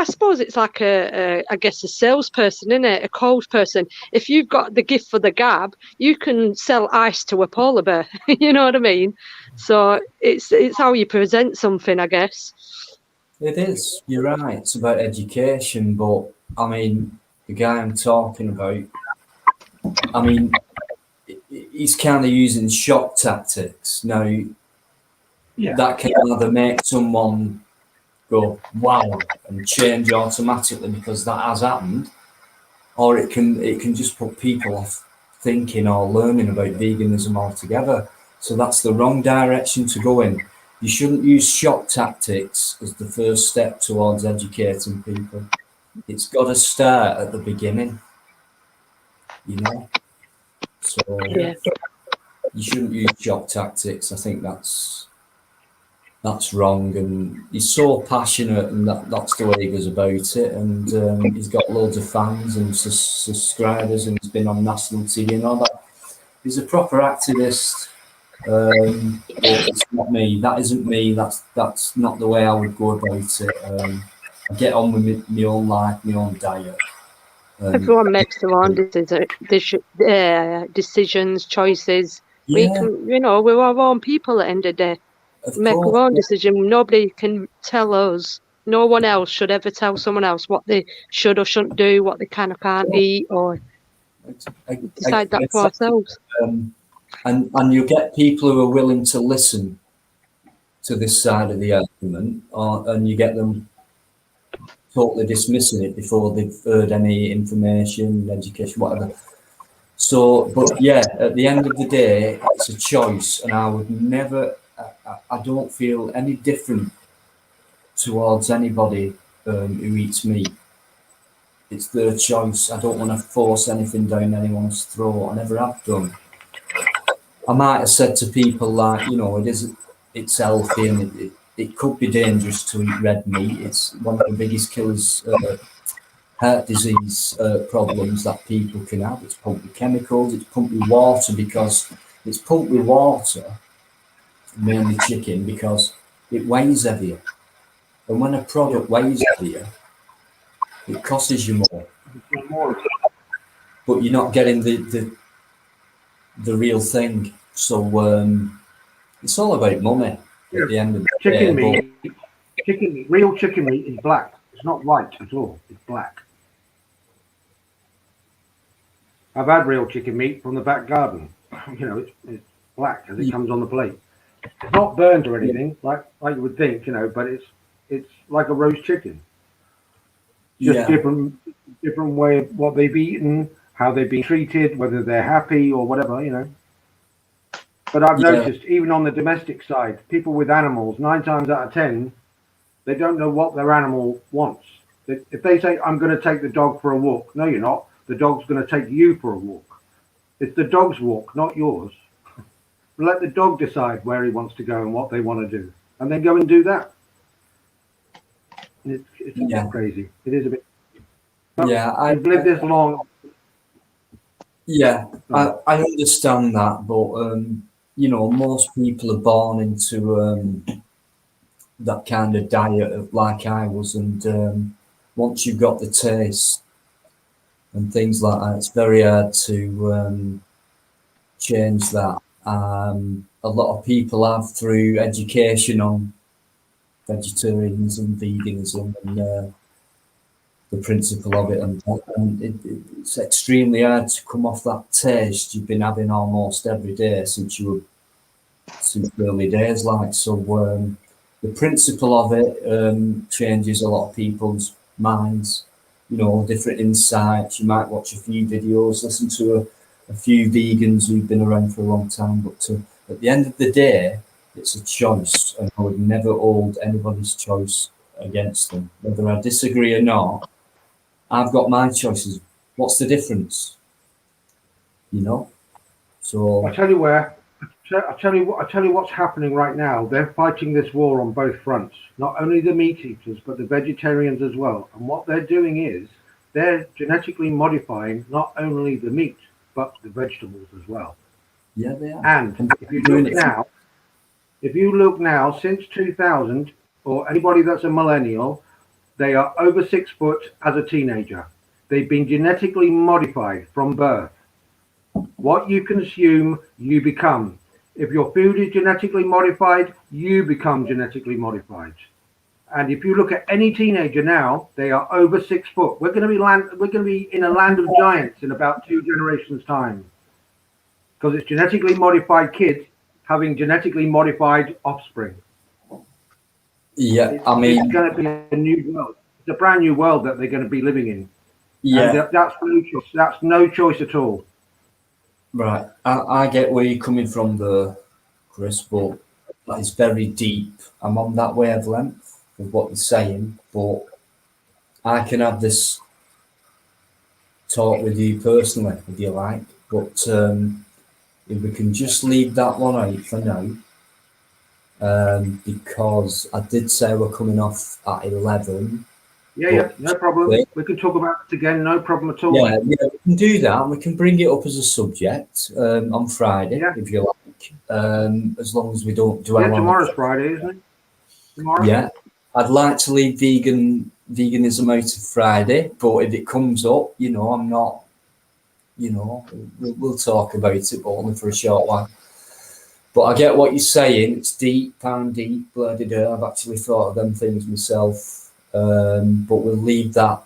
suppose it's like I guess a salesperson, isn't it? A cold person. If you've got the gift for the gab, you can sell ice to a polar bear. You know what I mean? So it's how you present something, I guess. It is. You're right. It's about education, but I mean, the guy I'm talking about, I mean, he's kind of using shock tactics. Now, that can either make someone go wow and change automatically because that has happened, or it can just put people off thinking or learning about veganism altogether. So that's the wrong direction to go in. You shouldn't use shock tactics as the first step towards educating people. It's got to start at the beginning, you know. So you shouldn't use shock tactics. I think that's wrong, and he's so passionate, and that's the way he goes about it, and he's got loads of fans and subscribers, and he's been on national TV and all that. He's a proper activist. It's not me. That isn't me. That's not the way I would go about it. I get on with my own life, my own diet. Everyone makes their own decisions, choices. We can, you know, we're our own people at the end of the day. Make our own decision. Nobody can tell us. No one else should ever tell someone else what they should or shouldn't do, what they can or can't eat, or decide that for ourselves. And you get people who are willing to listen to this side of the argument, and you get them totally dismissing it before they've heard any information, education, whatever. So, but yeah, at the end of the day, it's a choice, and I would never. I don't feel any different towards anybody who eats meat. It's their choice. I don't want to force anything down anyone's throat. I never have done. I might have said to people like, you know, it's healthy and it could be dangerous to eat red meat. It's one of the biggest killers, heart disease problems that people can have. It's pumped with chemicals. It's pumped with water because it's pumped with water. Mainly chicken, because it weighs heavier, and when a product weighs heavier, it costs you more. But you're not getting the real thing. So it's all about money at the end of the day. Chicken meat, real chicken meat is black. It's not white at all. It's black. I've had real chicken meat from the back garden. You know, it's black as it comes on the plate. It's not burnt or anything, like you would think, you know, but it's like a roast chicken. Just different way of what they've eaten, how they've been treated, whether they're happy or whatever, you know. But I've noticed, even on the domestic side, people with animals, 9 times out of 10, they don't know what their animal wants. If they say, I'm going to take the dog for a walk, no, you're not. The dog's going to take you for a walk. It's the dog's walk, not yours. Let the dog decide where he wants to go and what they want to do, and then go and do that. It's a bit crazy. It is a bit. Yeah, You've lived this long. Yeah, I understand that, but you know, most people are born into that kind of diet like I was, and once you've got the taste and things like that, it's very hard to change that. A lot of people have through education on vegetarianism, veganism, and the principle of it, and it's extremely hard to come off that taste you've been having almost every day since early days. Like so, the principle of it changes a lot of people's minds. You know, different insights. You might watch a few videos, listen to a few vegans who've been around for a long time, but at the end of the day, it's a choice, and I would never hold anybody's choice against them, whether I disagree or not. I've got my choices. What's the difference? You know. So I tell you where. I tell you what's happening right now. They're fighting this war on both fronts. Not only the meat eaters, but the vegetarians as well. And what they're doing is they're genetically modifying not only the meat but the vegetables as well. Yeah, they are. And if you look now, since 2000, or anybody that's a millennial, they are over 6 foot as a teenager. They've been genetically modified from birth. What you consume, you become. If your food is genetically modified, you become genetically modified. And if you look at any teenager now, they are over 6 foot. We're going to be in a land of giants in about 2 generations' time, because it's genetically modified kids having genetically modified offspring. Yeah, it's going to be a new world. It's a brand new world that they're going to be living in. Yeah, and that's no choice. That's no choice at all. Right, I get where you're coming from, there, Chris, but that is very deep. I'm on that wavelength of what you're saying, but I can have this talk with you personally, if you like. But if we can just leave that one out for now, because I did say we're coming off at 11. Yeah, no problem. We can talk about it again, no problem at all. Yeah, we can do that, and we can bring it up as a subject on Friday, if you like, as long as we don't dwell on it. Tomorrow's Friday, isn't it? Tomorrow? Yeah, I'd like to leave veganism out of Friday, but if it comes up, you know, I'm not, you know, we'll talk about it, but only for a short while. But I get what you're saying. It's deep, pound deep, bloody dirt. I've actually thought of them things myself. But we'll leave that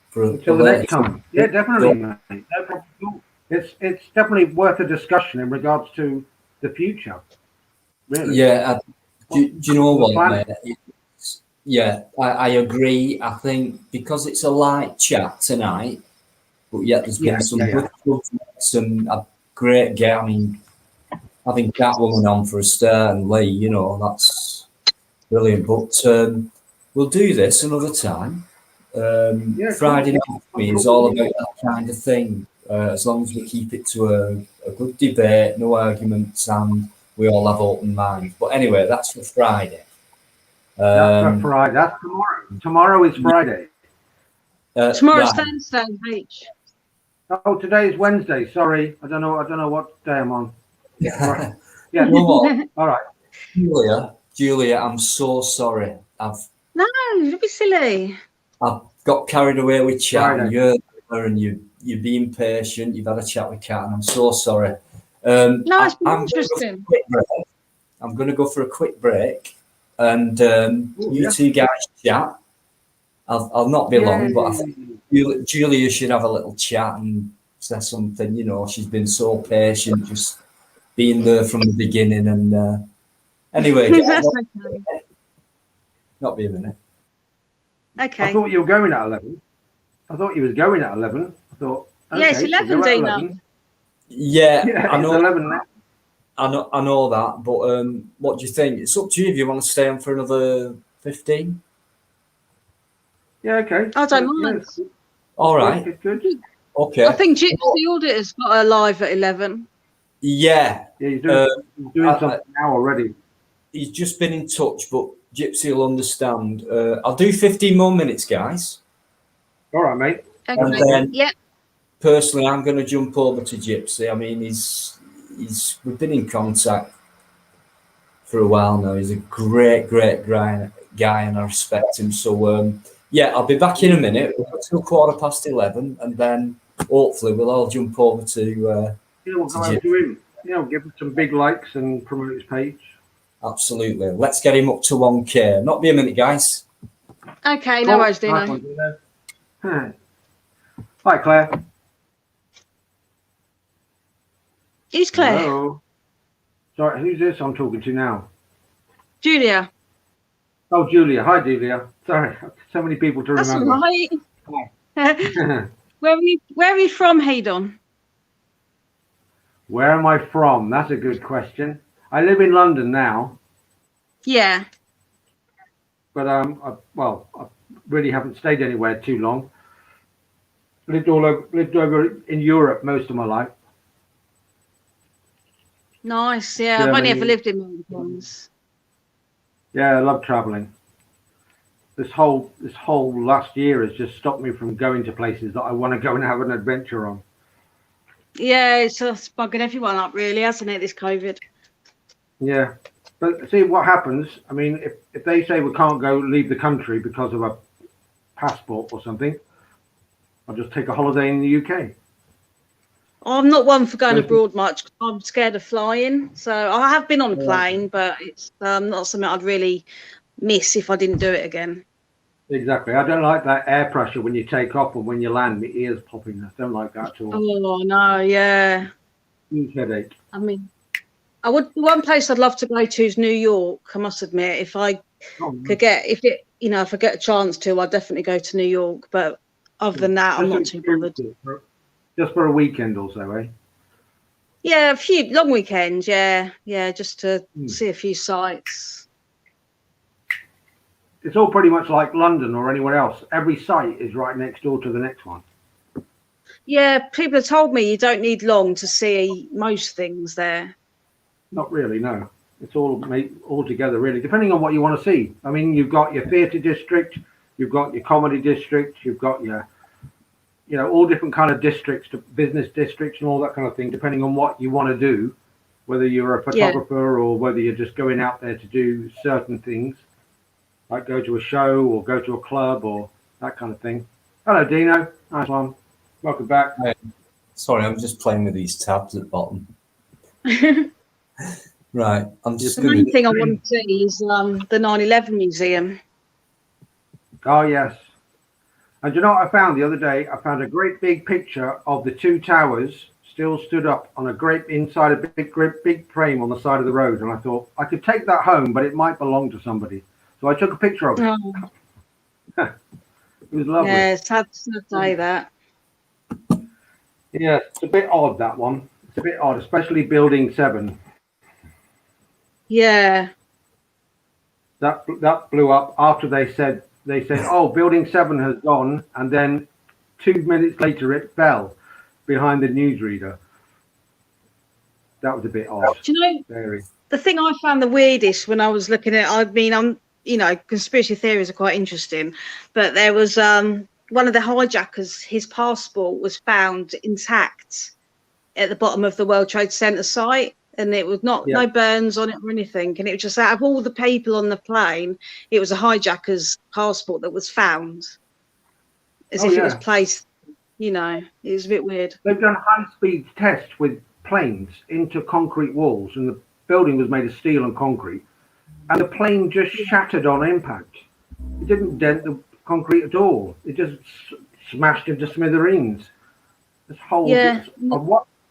for until the next time. Yeah, definitely, mate. No problem. It's definitely worth a discussion in regards to the future. Really. Yeah. Do you know what, mate? I agree. I think because it's a light chat tonight, but yet there's been some good subjects and a great game. I mean, having Catwoman on for a start and Lee, you know, that's brilliant. But we'll do this another time. Friday night for me is all about that kind of thing. As long as we keep it to a good debate, no arguments, and we all have open minds. But anyway, that's for Friday. That's for Friday. That's tomorrow. Tomorrow is Friday. Tomorrow's Thursday, H. Oh, today is Wednesday. Sorry, I don't know what day I'm on. Yeah. You know what? All right. Julia, I'm so sorry. No, don't be silly. I've got carried away with chat, and you're being patient. You've had a chat with Kat, and I'm so sorry. No, it's been interesting. I'm going to go for a quick break, and you two guys chat. I'll not be long, but I think Julia should have a little chat and say something. You know, she's been so patient, just being there from the beginning. And anyway, not be a minute. Okay. I thought you were going at 11. I thought you was going at 11. I thought. Yeah, it's 11, Dina. Yeah, I know. It's 11 now. I know that, but what do you think? It's up to you if you want to stay on for another 15. Yeah, okay. I don't mind. All right. Good. Okay. I think Gypsy Auditor's got her live at 11. Yeah. Yeah, he's doing something now already. He's just been in touch, but Gypsy will understand. I'll do 15 more minutes, guys. All right, mate. Okay. And then, Yep. personally, I'm going to jump over to Gypsy. I mean, we've been in contact for a while now. He's a great guy, and I respect him. So, yeah, I'll be back in a minute. We'll go till 11:15, and then hopefully we'll all jump over to. Yeah, we'll go over to him. Yeah, we'll give him some big likes and promote his page. Absolutely. Let's get him up to 1K. Not be a minute, guys. Okay, no worries, Dino. Nice one, Dino. Hi, Claire. Who's Claire? Hello. Sorry, who's this I'm talking to now? Julia. Oh, Julia. Hi, Julia. Sorry, so many people to That's remember. all right. Where are you from, Haydon? Where am I from? That's a good question. I live in London now, Yeah. but I really haven't stayed anywhere too long. Lived over in Europe most of my life. Nice. Yeah, I've only ever lived in Americans. Yeah, I love traveling. This whole last year has just stopped me from going to places that I want to go and have an adventure on. Yeah, it's just bugging everyone up, really, hasn't it? This COVID. Yeah, but see what happens. I mean, if they say we can't leave the country because of a passport or something, I'll just take a holiday in the UK. I'm not one for going abroad much. I'm scared of flying. So I have been on a plane, but it's not something I'd really miss if I didn't do it again. Exactly. I don't like that air pressure when you take off and when you land, the ears popping. I don't like that at all. Oh, no, yeah. Huge headache. I mean, one place I'd love to go to is New York, I must admit. If I could if I get a chance to, I'd definitely go to New York. But other than that, I'm not too bothered. Just for a weekend or so, eh? Yeah, a few long weekends, yeah, just to see a few sites. It's all pretty much like London or anywhere else. Every site is right next door to the next one. Yeah, people have told me you don't need long to see most things there. Not really, no. It's all together, really, depending on what you want to see. I mean, you've got your theatre district, you've got your comedy district, you've got your, all different kind of districts, business districts and all that kind of thing, depending on what you want to do, whether you're a photographer or whether you're just going out there to do certain things, like go to a show or go to a club or that kind of thing. Hello, Dino. Nice one. Welcome back. Sorry, I'm just playing with these tabs at the bottom. Right, I'm just the main thing I want to see is the 9/11 museum. Oh, yes. And you know what I found the other day? I found a great big picture of the two towers still stood up on inside a big frame on the side of the road. And I thought I could take that home, but it might belong to somebody. So I took a picture of it. Oh. It was lovely. Yeah, it's sad to say that. Yeah, it's a bit odd, that one. It's a bit odd, especially Building 7. Yeah. That blew up after they said, oh, Building 7 has gone, and then 2 minutes later it fell behind the newsreader. That was a bit odd. Do you know, the thing I found the weirdest when I was looking at, conspiracy theories are quite interesting, but there was one of the hijackers, his passport was found intact at the bottom of the World Trade Center site. And it was no burns on it or anything. And it was just out of all the people on the plane, it was a hijacker's passport that was found. As if it was placed, it was a bit weird. They've done high-speed tests with planes into concrete walls, and the building was made of steel and concrete. And the plane just shattered on impact. It didn't dent the concrete at all. It just smashed into smithereens. This whole...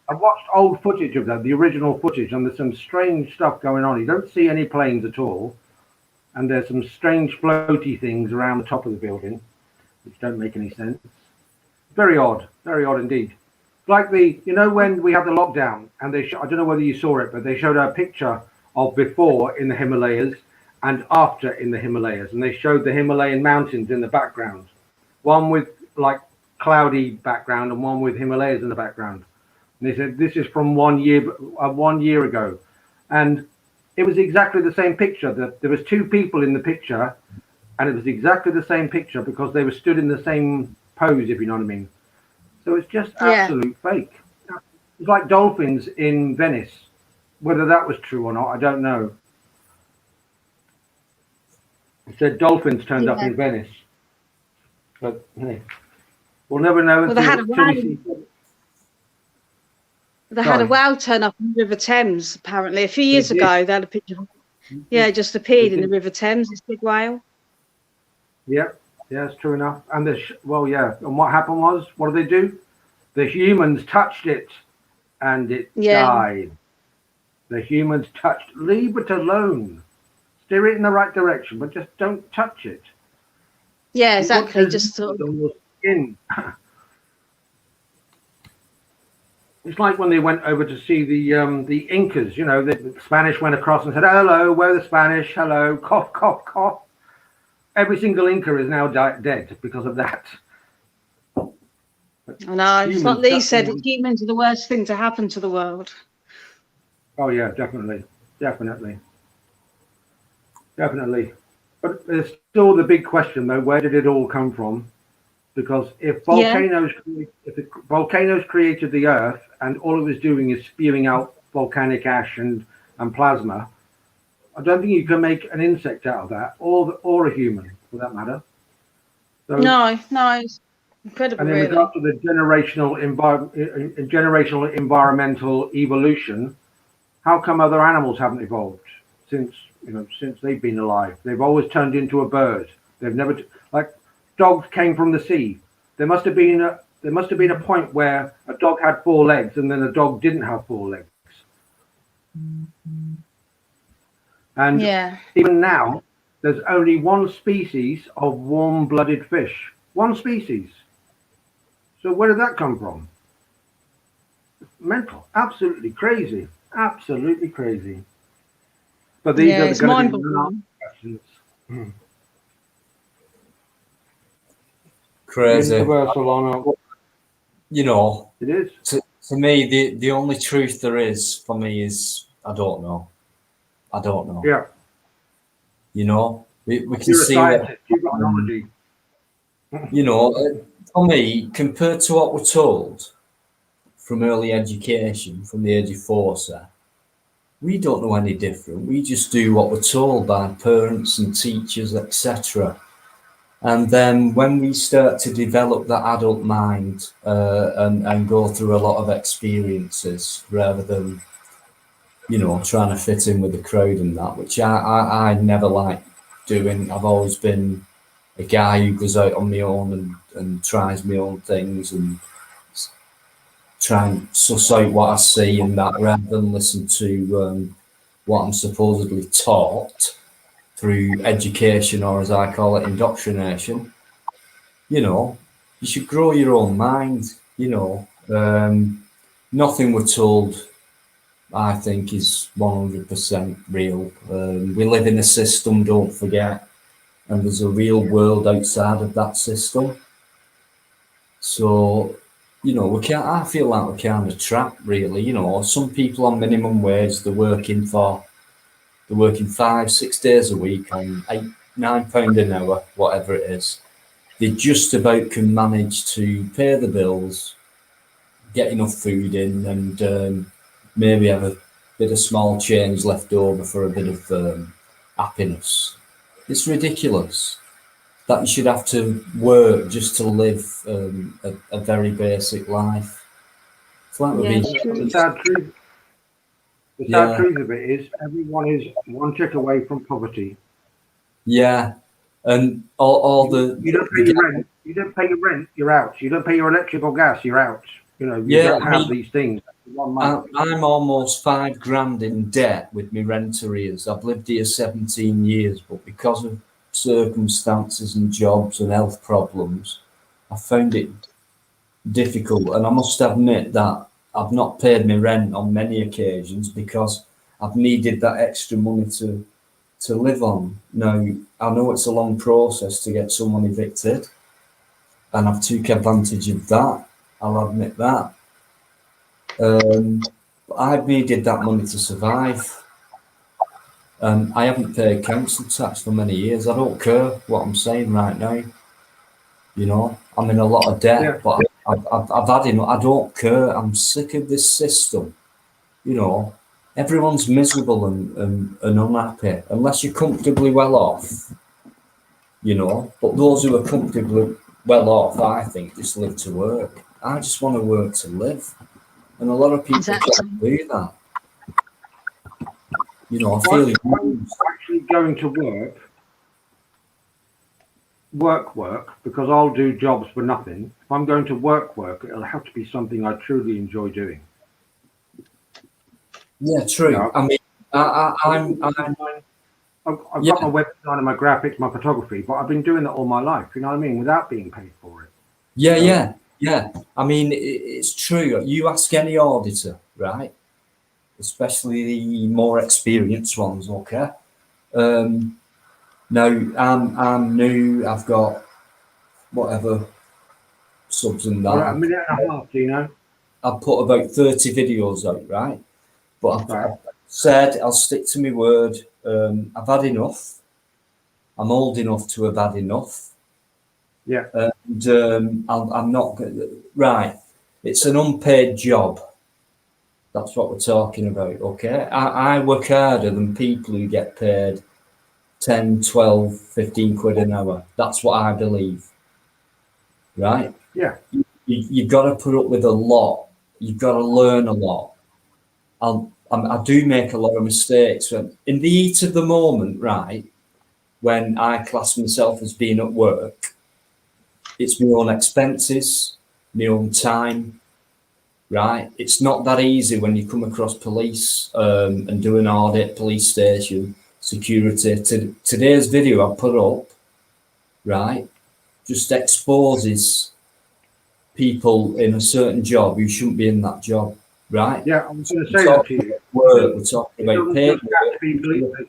I've watched old footage of that, the original footage, and there's some strange stuff going on. You don't see any planes at all, and there's some strange floaty things around the top of the building, which don't make any sense. Very odd indeed. Like when we had the lockdown, and I don't know whether you saw it, but they showed a picture of before in the Himalayas and after in the Himalayas, and they showed the Himalayan mountains in the background. One with like cloudy background and one with Himalayas in the background. And they said this is from 1 year ago, and it was exactly the same picture. There was two people in the picture, and it was exactly the same picture because they were stood in the same pose, if you know what I mean. So it's just absolute fake. It's like dolphins in Venice. Whether that was true or not, I don't know. It said dolphins turned up in Venice, but hey, we'll never know until we see. They had a whale turn up in the River Thames, apparently. A few years ago, they had a picture of it just appeared in the River Thames, this big whale. Yeah, it's true enough. And and what happened was, what did they do? The humans touched it, and it died. The humans touched, leave it alone. Steer it in the right direction, but just don't touch it. Yeah, exactly. Just sort of... on your skin. It's like when they went over to see the Incas, you know, the Spanish went across and said, hello, we're the Spanish, hello, cough, cough, cough. Every single Inca is now dead because of that. I know, it's like Lee said, humans are the worst thing to happen to the world. Oh yeah, definitely. But there's still the big question though, where did it all come from? Because if volcanoes created the Earth and all it was doing is spewing out volcanic ash and plasma, I don't think you can make an insect out of that, or a human for that matter. So, no, it's incredible. And in regard to the generational environmental evolution, how come other animals haven't evolved since they've been alive? They've always turned into a bird. They've never like dogs came from the sea. There must have been a point where a dog had 4 legs and then a dog didn't have 4 legs. And even now, there's only one species of warm-blooded fish. One species. So where did that come from? Mental. Absolutely crazy. Absolutely crazy. But these are going to be questions. Crazy. Universal you know, it is. To me, the only truth there is for me is I don't know. Yeah. You know, we can You're a see scientist. You've got knowledge. You know, for me, compared to what we're told from early education, from the age of 4, say, we don't know any different. We just do what we're told by parents and teachers, etc. And then when we start to develop that adult mind and go through a lot of experiences rather than, you know, trying to fit in with the crowd and that, which I never liked doing. I've always been a guy who goes out on my own and tries my own things and try and suss out what I see and that rather than listen to what I'm supposedly taught through education, or as I call it, indoctrination. You know, you should grow your own mind. You know, nothing we're told, I think, is 100% real. We live in a system, don't forget, and there's a real world outside of that system. So, you know, I feel like we're kind of trapped, really. You know, some people on minimum wage, they're working 5-6 days a week on £8-9 an hour, whatever it is. They just about can manage to pay the bills, get enough food in, and maybe have a bit of small change left over for a bit of happiness. It's ridiculous that you should have to work just to live a very basic life. It's like The sad truth. The sad truth of it is everyone is one check away from poverty. Yeah, and all the you don't pay your rent. You don't pay your rent. You're out. You don't pay your electric or gas. You're out. You know. You don't have these things. I'm almost £5,000 in debt with my rent arrears. I've lived here 17 years, but because of circumstances and jobs and health problems, I found it difficult. And I must admit that I've not paid my rent on many occasions because I've needed that extra money to live on. Now, I know it's a long process to get someone evicted, and I've took advantage of that. I'll admit that. I needed that money to survive. I haven't paid council tax for many years. I don't care what I'm saying right now. You know, I'm in a lot of debt, but I've had enough. I don't care. I'm sick of this system. You know, everyone's miserable and unhappy unless you're comfortably well off. You know, but those who are comfortably well off, I think, just live to work. I just want to work to live, and a lot of people can't do that. You know, I feel I'm actually going to work because I'll do jobs for nothing. If I'm going to work, it'll have to be something I truly enjoy doing. Yeah, true. You know, I mean, I've got my web design and my graphics, my photography, but I've been doing that all my life. You know what I mean? Without being paid for it. Yeah. I mean, it's true. You ask any auditor, right? Especially the more experienced ones, okay? Now, I'm new. I've got whatever subs and that. Well, a minute and a half, do you know? I've put about 30 videos out, right? But I've said I'll stick to my word. I've had enough. I'm old enough to have had enough. Yeah. And I'm not right. It's an unpaid job. That's what we're talking about, okay? I work harder than people who get paid 10, 12, 15 quid an hour. That's what I believe, right? Yeah. You've got to put up with a lot. You've got to learn a lot. I do make a lot of mistakes. In the heat of the moment, right, when I class myself as being at work, it's my own expenses, my own time, right? It's not that easy when you come across police and do an audit, police station, security. Today's video I put up, right, just exposes people in a certain job who shouldn't be in that job, right? Yeah, I was going to say that to you. We're talking about paid work.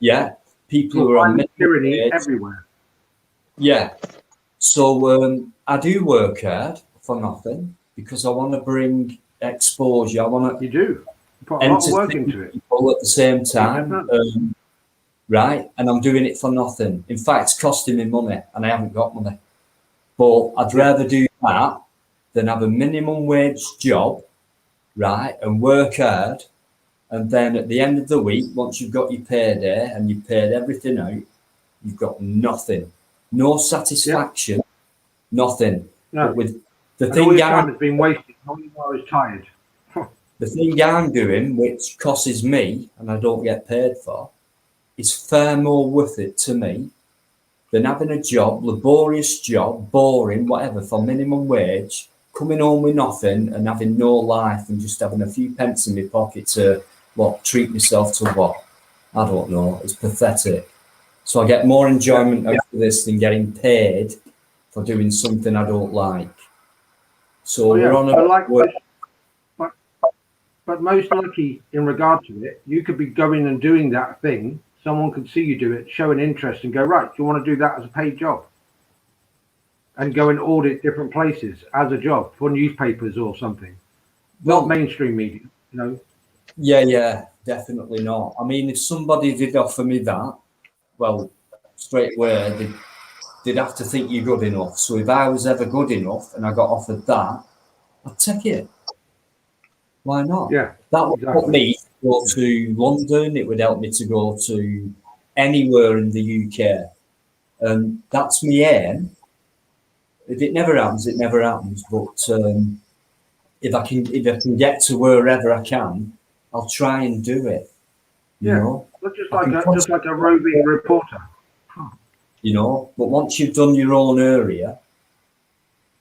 Yeah, people who are on tyranny everywhere. Yeah. So I do work hard for nothing because I want to bring exposure. I want to. You do. You put a lot of work into it. People at the same time, right? And I'm doing it for nothing. In fact, it's costing me money, and I haven't got money. But I'd rather do that than have a minimum wage job, right, and work hard. And then at the end of the week, once you've got your payday and you've paid everything out, you've got nothing. No satisfaction, nothing. No. But with the and thing all your time has been wasted. All you are is tired. The thing I'm doing, which costs me and I don't get paid for, is far more worth it to me than having a job, laborious job, boring, whatever, for minimum wage, coming home with nothing and having no life and just having a few pence in my pocket to, treat myself to what? I don't know. It's pathetic. So I get more enjoyment out of this than getting paid for doing something I don't like. So we're on a... But most likely, in regard to it, you could be going and doing that thing. Someone could see you do it, show an interest, and go, right, do you want to do that as a paid job? And go and audit different places as a job for newspapers or something. Not mainstream media, you know. Yeah, definitely not. I mean, if somebody did offer me that, well, straight away, they'd have to think you're good enough. So if I was ever good enough and I got offered that, I'd take it. Why not? Yeah, that would help me to go to London. It would help me to go to anywhere in the UK. And that's my aim. If it never happens, it never happens. But if I can get to wherever I can, I'll try and do it. You know? Just like a roving reporter. You know, but once you've done your own area,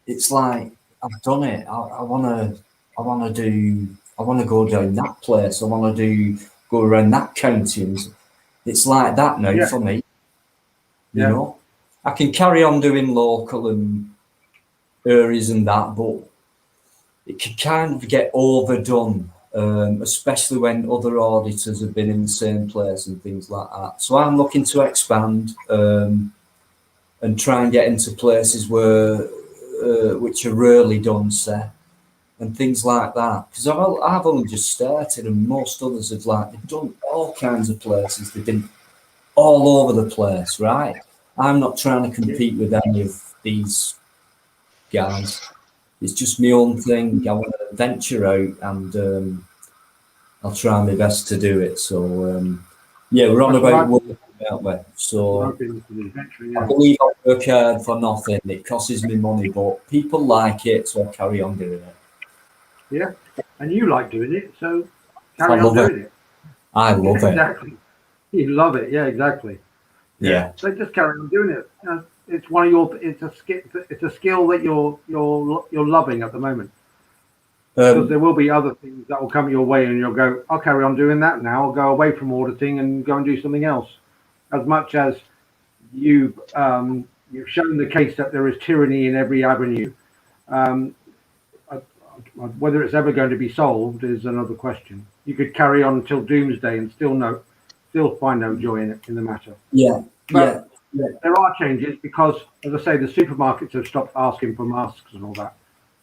it's like, I've done it. I want to go down that place. I want to go around that county. And it's like that now for me. You know, I can carry on doing local and areas and that, but it can kind of get overdone, especially when other auditors have been in the same place and things like that. So I'm looking to expand and try and get into places where which are rarely done, say, and things like that. Because I've only just started, and most others have they've done all kinds of places. They've been all over the place, right? I'm not trying to compete with any of these guys. It's just my own thing. I want to venture out, and I'll try my best to do it. So yeah, we're on about work, aren't we? So I believe I work hard for nothing. It costs me money, but people like it, so I carry on doing it. Yeah, and you like doing it, so carry on doing it. I love it. Exactly. You love it. Yeah, exactly. Yeah. So just carry on doing it. You know, it's one of your. It's a skill that you're loving at the moment. Because there will be other things that will come your way, and you'll go, I'll carry on doing that now. I'll go away from auditing and go and do something else. As much as you've shown the case that there is tyranny in every avenue. Whether it's ever going to be solved is another question. You could carry on until doomsday and still find no joy in the matter. Yeah. But there are changes because, as I say, the supermarkets have stopped asking for masks and all that.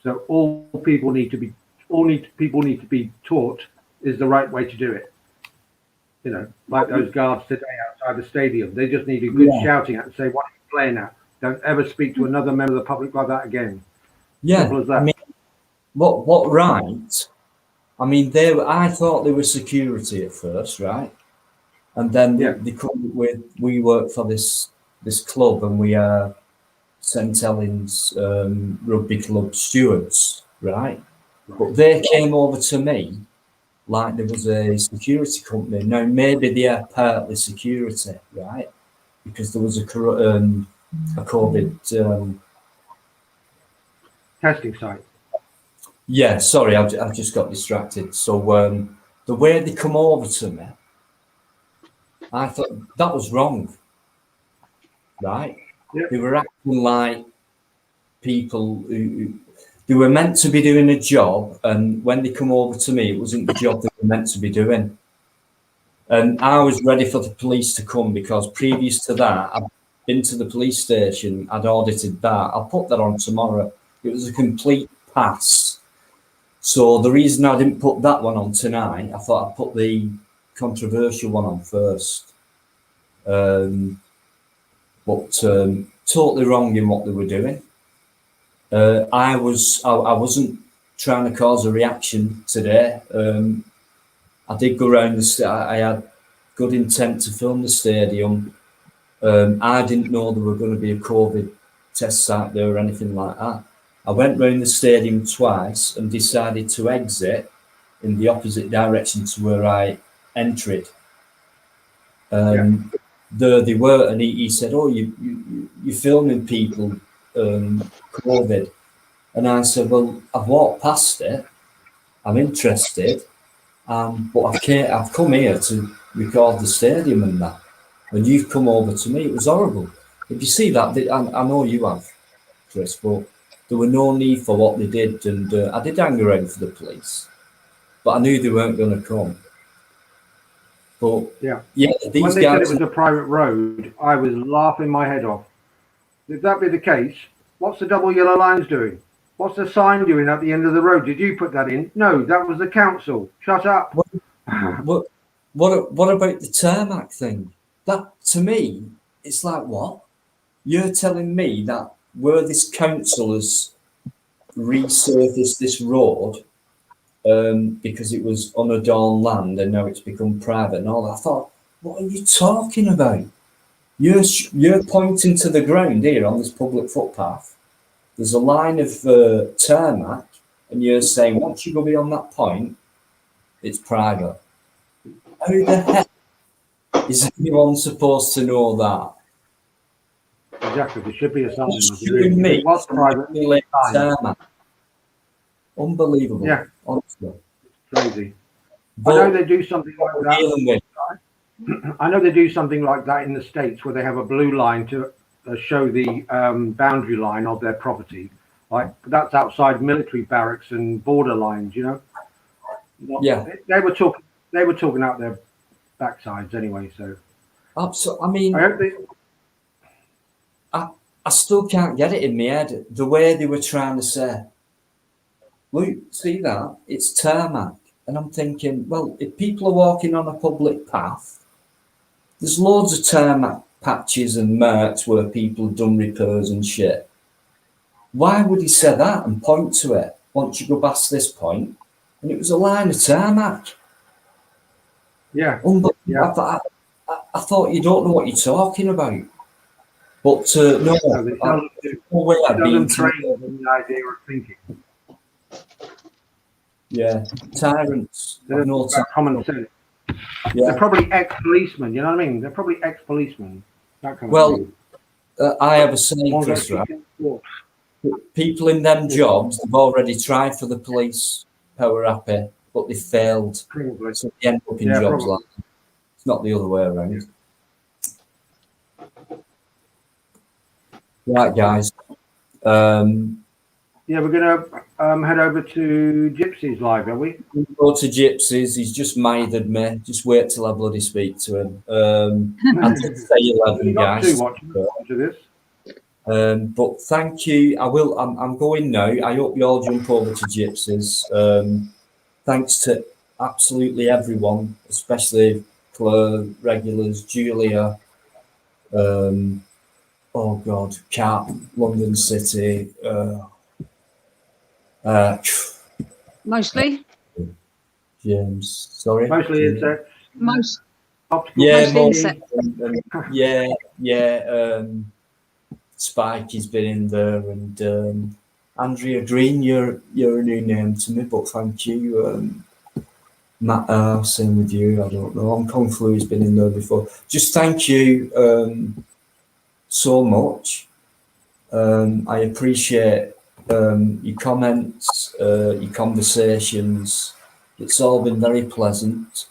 So all people need to be taught is the right way to do it. You know, like those guards today outside the stadium. They just need a good shouting at and say, "What are you playing at? Don't ever speak to another member of the public like that again." Yeah. Simple as that. I mean, what right? I mean, I thought they were security at first, right? And then they come with, we work for this club, and we are St Helens Rugby Club stewards, right? But they came over to me like there was a security company. Now, maybe they are partly security, right? Because there was a COVID testing site. Yeah, sorry, I just got distracted. So the way they come over to me, I thought that was wrong, right? They were acting like people who they were meant to be doing a job, and when they come over to me, it wasn't the job they were meant to be doing. And I was ready for the police to come because previous to that, I'd been to the police station, I'd audited that. I'll put that on tomorrow. It was a complete pass. So the reason I didn't put that one on tonight, I thought I'd put the controversial one on first. But totally wrong in what they were doing. I wasn't trying to cause a reaction today. I did go around I had good intent to film the stadium. I didn't know there were going to be a COVID test site there or anything like that. I went round the stadium twice and decided to exit in the opposite direction to where I entered. There they were, and he said, "Oh, you're filming people, COVID." And I said, "Well, I've walked past it. I'm interested, but I've come here to record the stadium and that. And you've come over to me. It was horrible. If you see that, I know you have, Chris, but there were no need for what they did, and I did hang around for the police, but I knew they weren't going to come." But yeah, these when they guys said it was a private road, I was laughing my head off. If that be the case, what's the double yellow lines doing? What's the sign doing at the end of the road? Did you put that in? No, that was the council. Shut up. What about the tarmac thing? That, to me, it's like, what? You're telling me that where this council has resurfaced this road because it was unadorned land and now it's become private and all that. I thought, what are you talking about? You're pointing to the ground here on this public footpath. There's a line of tarmac, and you're saying once you go beyond that point, it's private. How the heck is anyone supposed to know that? Exactly, there should be a sign. Me, what's private? Tarmac. Unbelievable. Yeah, honestly, crazy. But I know they do something like that. I know they do something like that in the States where they have a blue line to show the boundary line of their property. Like that's outside military barracks and border lines, you know. Yeah, they were talking out their backsides anyway. So absolutely. I mean, I hope they. I still can't get it in my head. The way they were trying to say, look, see that? It's tarmac. And I'm thinking, well, if people are walking on a public path, there's loads of tarmac patches and marks where people have done repairs and shit. Why would he say that and point to it once you go past this point? And it was a line of tarmac. Yeah. I thought you don't know what you're talking about. But no, It doesn't train in the idea of thinking. Yeah, tyrants. They're No time. common sense. Yeah. They're probably ex-policemen. You know what I mean? They're probably ex-policemen. That kind Well, of thing. I have a saying, Chris, right? People in them jobs, they've already tried for the police, power happy, but they failed. Probably. So they end up in jobs like that. It's not the other way around. Right, guys. Yeah, we're going to head over to Gypsy's live, are we? We'll go to Gypsy's. He's just mithered me. Just wait till I bloody speak to him. I did say 11, guys. Watching this. But thank you. I'm going now. I hope you all jump over to Gypsy's. Thanks to absolutely everyone, especially Claire, regulars, Julia. Oh God, Cat, London City. Mostly. James, sorry. Mostly insects. Yeah, insects. Spike has been in there, and Andrea Green, you're a new name to me, but thank you. Matt, same with you. I don't know. Hong Kong Flu has been in there before. Just thank you so much. I appreciate your comments, your conversations. It's all been very pleasant.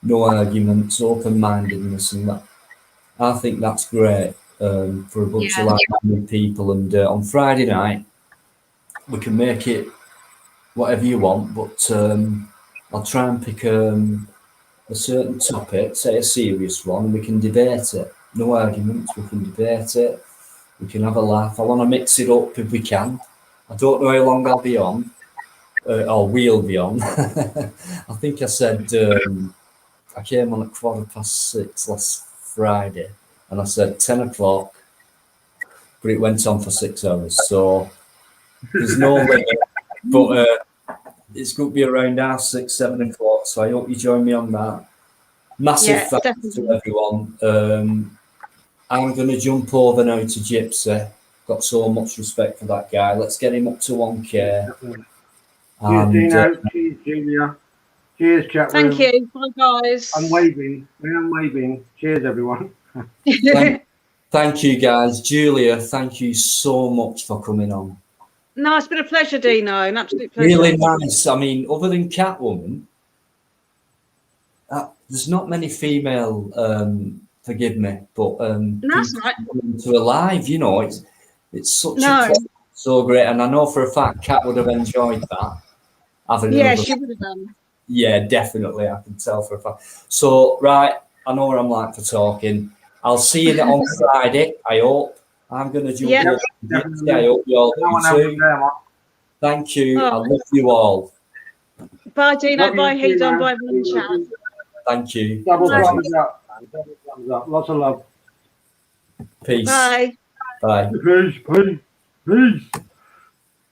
No arguments, open-mindedness, and that. I think that's great for a bunch of like-minded people. And on Friday night, we can make it whatever you want, but I'll try and pick a certain topic, say a serious one, and we can debate it. No arguments, we can debate it. We can have a laugh. I want to mix it up if we can. I don't know how long I'll be on, or we'll be on. I think I said I came on at 6:15 last Friday, and I said 10 o'clock, but it went on for 6 hours. So there's no limit, but it's going to be around 6:30, 7 o'clock. So I hope you join me on that. Massive thanks to everyone. I'm going to jump over now to Gypsy. Got so much respect for that guy. Let's get him up to 1K. Cheers, Dino. Cheers, Julia. Cheers, chat room. Thank you. Bye, guys. I'm waving. I'm waving. Cheers, everyone. Thank you, guys. Julia, thank you so much for coming on. No, it's been a pleasure, Dino. An absolute pleasure. Really nice. I mean, other than Catwoman, there's not many female. Forgive me, but that's right. To a live, you know, it's such a so great, and I know for a fact Kat would have enjoyed that. She would have done. Yeah, definitely, I can tell for a fact. So, right, I know what I'm like for talking. I'll see you on Friday. I hope. I'm going to jump up. I hope you all do too. Thank you. I love you all. Bye, Dino. Bye, Hedon. Bye, everyone in chat. Thank you. Double thumbs up. Double thumbs up. Lots of love. Peace. Bye. Bye. Peace. Peace. Peace.